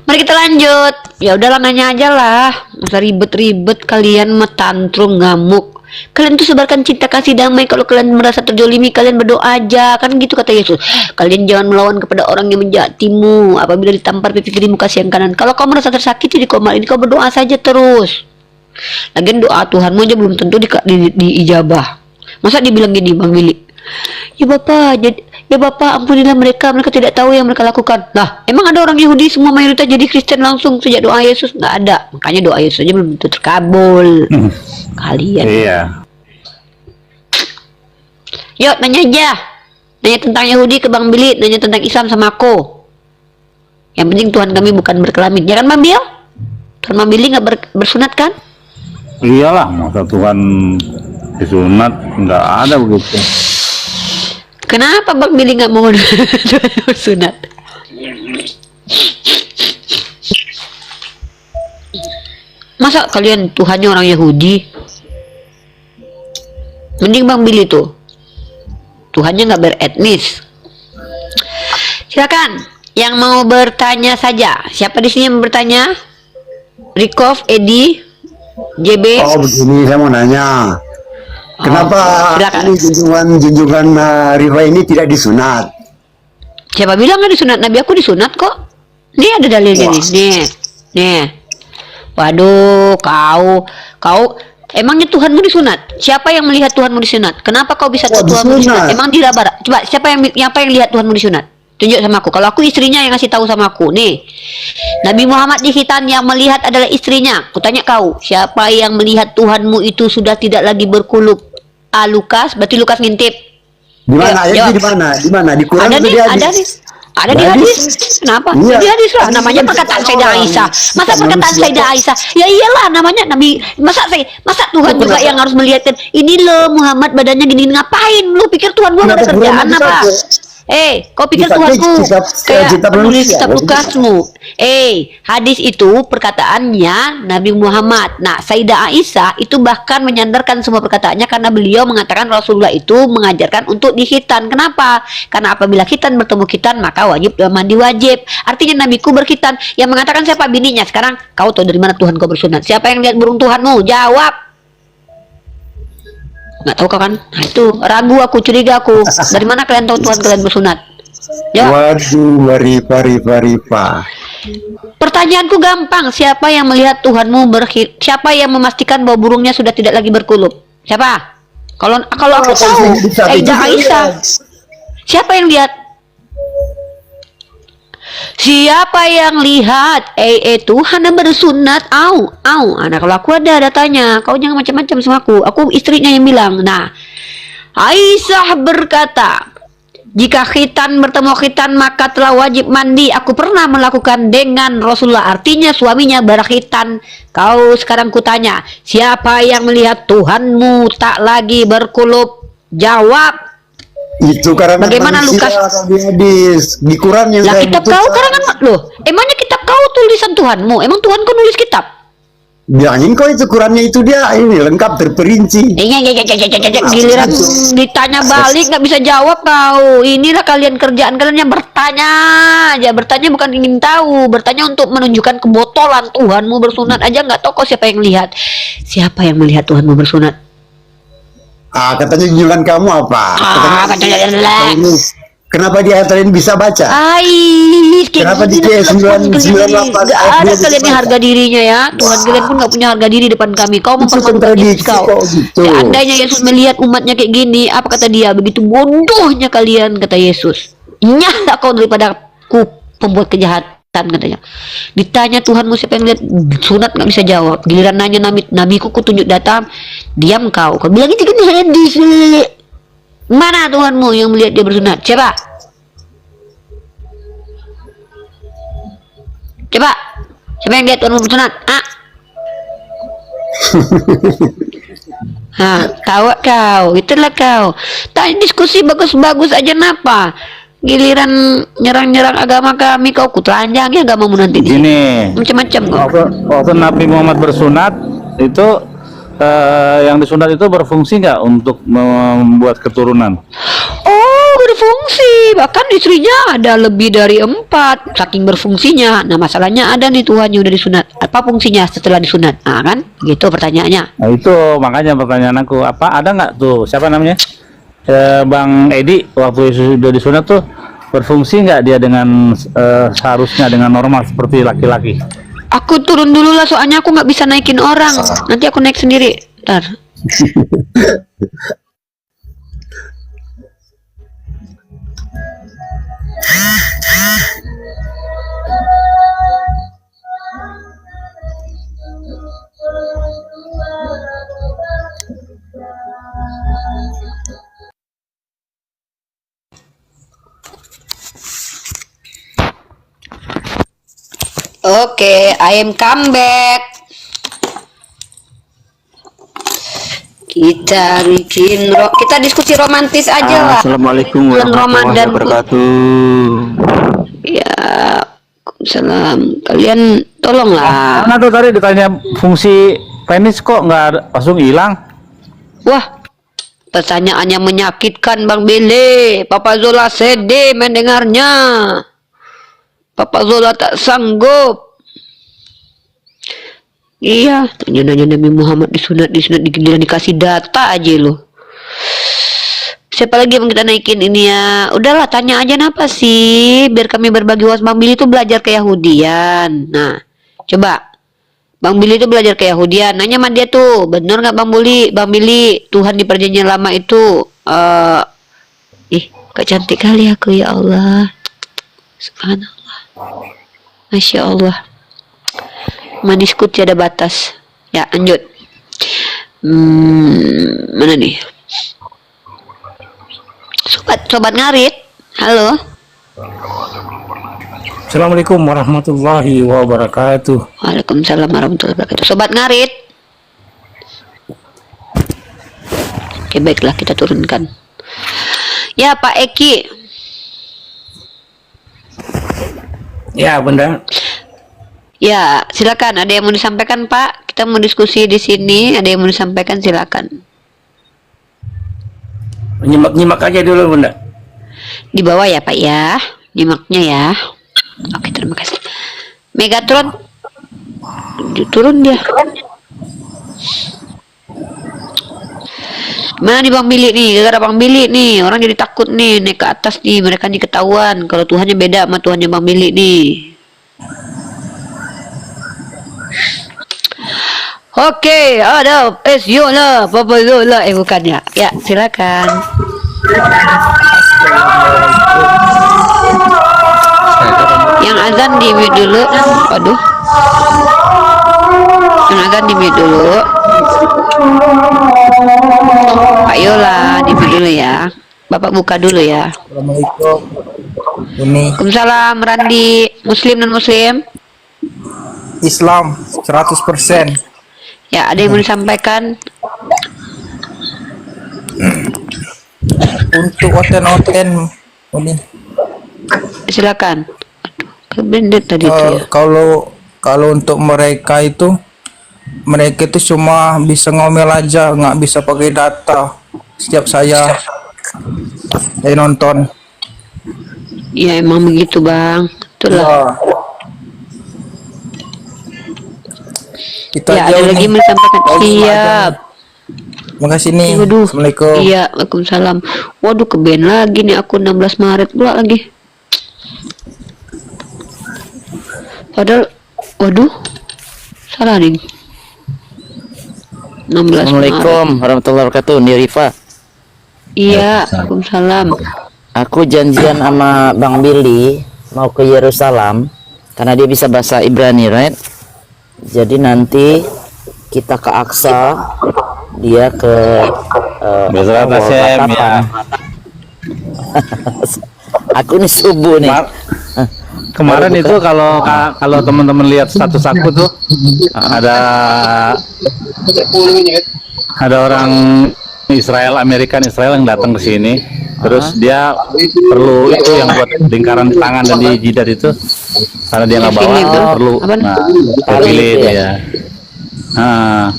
Mari kita lanjut. Ya udahlah, nanya aja lah. Masa ribet-ribet kalian tantrum ngamuk. Kalian tuh sebarkan cinta kasih damai. Kalau kalian merasa terjolimi, kalian berdoa aja. Kan gitu kata Yesus. Kalian jangan melawan kepada orang yang menjatimu. Apabila ditampar pipi kirimu, kasih yang kanan. Kalau kau merasa tersakiti di komal ini, kau berdoa saja terus. Lagian doa Tuhanmu aja belum tentu diijabah. Masa dibilang gini, Bang Willy? Ya Bapak, ampunilah mereka tidak tahu yang mereka lakukan. Nah, emang ada orang Yahudi semua mayoritas jadi Kristen langsung sejak doa Yesus? Nggak ada. Makanya doa Yesus aja belum tentu terkabul. Kalian. Iya. Yuk, nanya aja. Nanya tentang Yahudi ke Bang Billy, nanya tentang Islam sama aku. Yang penting Tuhan kami bukan berkelamin. Ya kan, Bang Bill? Tuhan Bang Billy nggak bersunat kan? Iyalah, masa Tuhan disunat nggak ada begitu. Kenapa Bang Billy nggak mau bersunat? Masa kalian Tuhannya orang Yahudi? Mending Bang Billy tuh Tuhannya nggak beretnis. Silakan yang mau bertanya saja. Siapa di sini yang bertanya? Rikov, Edi, JB. Oh begini, saya mau nanya. Kenapa silakan. ini junjungan Rifa ini tidak disunat? Siapa bilang nggak disunat? Nabi aku disunat kok. Nih ada dalilnya nih. Nih. Waduh, kau emangnya Tuhanmu disunat? Siapa yang melihat Tuhanmu disunat? Kenapa kau bisa tahu Tuhanmu disunat? Emang diraba? Coba siapa yang lihat Tuhanmu disunat? Tunjuk sama aku. Kalau aku istrinya yang ngasih tahu sama aku. Nih, Nabi Muhammad di khitan yang melihat adalah istrinya. Kutanya kau, siapa yang melihat Tuhanmu itu sudah tidak lagi berkulub? Lukas, berarti Lukas ngintip. Di mana ayatnya? Di mana? Di mana? Di Quran atau di hadis? Ada di hadis. Kenapa? Iya. Di hadis lah. Namanya perkataan Sayyidah Aisyah. Masa perkataan Sayyidah Aisyah? Ya iyalah, namanya Nabi. Masa Tuhan juga yang harus melihatkan? Ini loh Muhammad badannya gini, ngapain? Lu pikir Tuhan gua nggak ada kerjaan apa? Kau pikir Tuhanku kayak menulis kitab Lukasmu? Hadis itu perkataannya Nabi Muhammad. Nah, Sayyidah Aisyah itu bahkan menyandarkan semua perkataannya karena beliau mengatakan Rasulullah itu mengajarkan untuk dikhitan. Kenapa? Karena apabila khitan bertemu khitan maka wajib mandi wajib. Artinya nabiku berkhitan. Yang mengatakan siapa? Bininya. Sekarang kau tahu dari mana Tuhan kau bersunat? Siapa yang lihat burung Tuhanmu? Jawab. Nggak tahu kan? Nah, itu ragu aku, curiga aku. Dari mana kalian tahu Tuhan kalian bersunat? Jawab. Waduh, Rifa. Pertanyaanku gampang. Siapa yang melihat Tuhanmu siapa yang memastikan bahwa burungnya sudah tidak lagi berkulub? Siapa? Kalau aku tahu, Sayyidah Aisyah. Siapa yang lihat? Siapa yang lihat? Tuhan yang bersunat. Anak kalau aku ada datanya. Kau jangan macam-macam sama aku. Aku istrinya yang bilang. Nah, Aisyah berkata, jika khitan bertemu khitan maka telah wajib mandi. Aku pernah melakukan dengan Rasulullah. Artinya suaminya berkhitan. Kau sekarang kutanya, siapa yang melihat Tuhanmu tak lagi berkulub? Jawab. Itu karena bagaimana Lukas di Quran yang lah kitab kau karangan loh. Emangnya kitab kau tulisan Tuhanmu? Emang Tuhan kau nulis kitab? Bilangin kau itu Qurannya itu dia ini lengkap terperinci. Giliran ditanya balik nggak bisa jawab kau. Inilah kalian kerjaan kalian yang bertanya aja. Bertanya bukan ingin tahu. Bertanya untuk menunjukkan kebotolan Tuhanmu bersunat aja nggak tahu kau siapa yang lihat. Siapa yang melihat Tuhanmu bersunat? Katanya junjungan kamu apa? Kenapa di ayat lain bisa baca? Kenapa di ayat 98 Gak ada kalian yang harga dirinya ya. Tuhan kalian pun gak punya harga diri depan kami. Kau memperkontradiksi kau. Seandainya Yesus melihat umatnya kayak gini, apa kata dia? Begitu bodohnya kalian, kata Yesus. Nyah kau daripada ku pembuat kejahatan, katanya. Ditanya Tuhanmu siapa yang lihat sunat nggak bisa jawab. Giliran nanya nabiku ku tunjuk data, diam kau. Kau bilang itu kan hadis. Mana Tuhanmu yang melihat dia bersunat? Coba siapa yang lihat Tuhanmu bersunat? Kau itulah kau. Tanya diskusi bagus-bagus aja napa? Giliran nyerang-nyerang agama kami kau kutelanjangi agamamu nanti ini macam-macam kok. Waktu Nabi Muhammad bersunat itu yang disunat itu berfungsi nggak untuk membuat keturunan? Oh, berfungsi. Bahkan istrinya ada lebih dari 4 saking berfungsinya. Nah, masalahnya ada nih Tuhannya udah disunat. Apa fungsinya setelah disunat? Nah, kan gitu pertanyaannya. Nah, itu makanya pertanyaan aku, apa ada nggak tuh siapa namanya? Bang Edi waktu sudah disunat tuh berfungsi nggak dia dengan seharusnya dengan normal seperti laki-laki? Aku turun dulu lah soalnya aku nggak bisa naikin orang. Nanti aku naik sendiri. Ntar. Oke, I am come back. Kita bikin kita diskusi romantis aja lah. Assalamualaikum warahmatullahi wabarakatuh. Ya, Waalaikumsalam. Kalian tolonglah. Mana tuh tadi ditanya fungsi penis kok nggak langsung hilang? Wah, pertanyaannya menyakitkan Bang Billy. Papa Zola sedih mendengarnya. Papa Zola tak sanggup. Iya, nanya-nanya Nabi Muhammad disunat dikasih data aja lo. Siapa lagi yang kita naikin ini ya? Udahlah, tanya aja apa sih, biar kami berbagi wawasan. Bang Billy itu belajar ke Yahudian. Nah, coba Bang Billy itu belajar ke Yahudian. Nanya sama dia tuh, bener nggak Bang Billy, Tuhan di perjanjian lama itu kok cantik kali aku, ya Allah. Subhanallah. Masya Allah. Manisku tiada batas. Ya, lanjut. Mana nih? Sobat ngarit. Halo. Assalamualaikum warahmatullahi wabarakatuh. Waalaikumsalam warahmatullahi wabarakatuh. Sobat ngarit. Oke, baiklah, kita turunkan. Ya, Pak Eki. Ya, Bunda. Ya, silakan. Ada yang mau disampaikan, Pak? Kita mau diskusi di sini. Ada yang mau disampaikan, silakan. Nyimak aja dulu, Bunda. Di bawah ya, Pak ya. Nyimaknya ya. Oke, terima kasih. Megatron turun dia. Mana di Bang Billy nih? Gara-gara Bang Billy nih, orang jadi takut nih naik ke atas nih. Mereka nih ketahuan kalau Tuhannya beda sama Tuhannya Bang Billy nih. Oke, ada Yola, Papa Zola, bukan ya? Ya, silakan. Yang azan di mute dulu. Waduh. Yang azan di mute dulu. Pak Yola, di mute dulu ya. Bapak buka dulu ya. Assalamualaikum. Waalaikumsalam, Randi. Muslim dan Muslim? Islam 100%. Ya, ada yang mau disampaikan? Untuk oten-oten ini. Silakan. Kebendet tadi itu ya. Kalau untuk mereka itu cuma bisa ngomel aja, nggak bisa pakai data. Setiap saya nonton. Ya emang begitu Bang. Itulah. Kita ya ada lagi menyampaikan. Siap. Makasih nih. Waduh. Assalamualaikum. Iya, waalaikumsalam. Waduh, keben lagi nih aku 16 Maret pula lagi. Padahal, waduh, salah nih. 16 Assalamualaikum Maret. warahmatullahi wabarakatuh. Ini Rifa. Iya, waalaikumsalam. Aku janjian sama Bang Billy mau ke Yerusalem karena dia bisa bahasa Ibrani, right? Jadi nanti kita ke Aqsa, dia ke Bezrat Hashem ya. Aku nih subuh nih. Kemarin itu kalau teman-teman lihat status aku tuh ada orang Amerikan Israel yang datang ke sini. Terus dia perlu itu yang buat lingkaran tangan dan di jidat itu karena dia nggak bawa perlu pilih itu ya. Nah,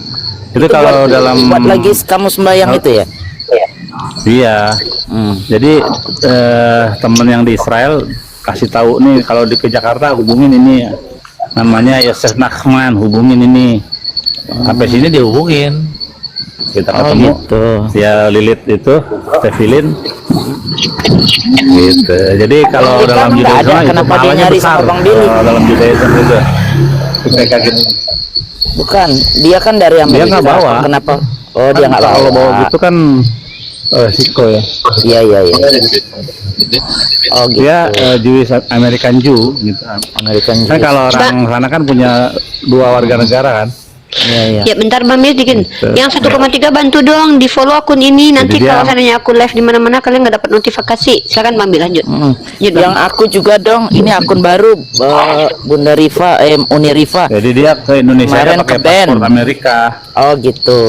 itu kalau dalam buat lagi kamu sembahyang itu ya. Iya. Jadi temen yang di Israel kasih tahu nih kalau ke Jakarta hubungin ini namanya Yosef Nachman, hubungin ini. Sampai sini dihubungin. Kita ketemu gitu. Ya Lilit itu Tefilin gitu. Jadi kalau dalam Judaism itu pahalanya besar. Dalam Judaism itu mereka gitu. Bukan, dia kan dari Amerika. Dia nggak bawa. Kenapa? Oh, dia nggak bawa. Kalau bawa gitu kan risiko ya. Iya. Oh gitu. Dia Jewish American Jew gitu. American Jew. Kan kalau orang sana kan punya 2 warga negara kan. Ya bentar Bang Mir dikit. Yang 1,3 bantu dong di follow akun ini. Nanti Jadi kalau dia- seandainya aku live di mana-mana kalian nggak dapat notifikasi. Silakan Bang Mir lanjut. Lanjut, Bang. Yang aku juga dong, ini akun baru Bunda Rifa, Uni Rifa. Jadi dia ke Indonesia Kemarin pakai ke band. paspor Amerika. Oh gitu.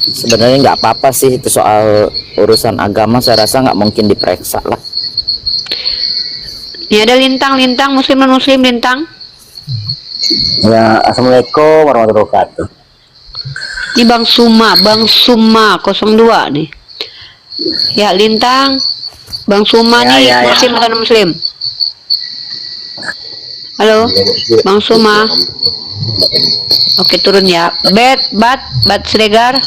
Sebenarnya nggak apa-apa sih, itu soal urusan agama saya rasa nggak mungkin diperiksa lah. Ini ada lintang muslim non muslim lintang. Ya, assalamualaikum warahmatullahi wabarakatuh. Di Bang Suma 02 nih. Ya lintang. Bang Suma nih muslim atau non muslim? Halo, Bang Suma. Oke turun ya. Bat Siregar.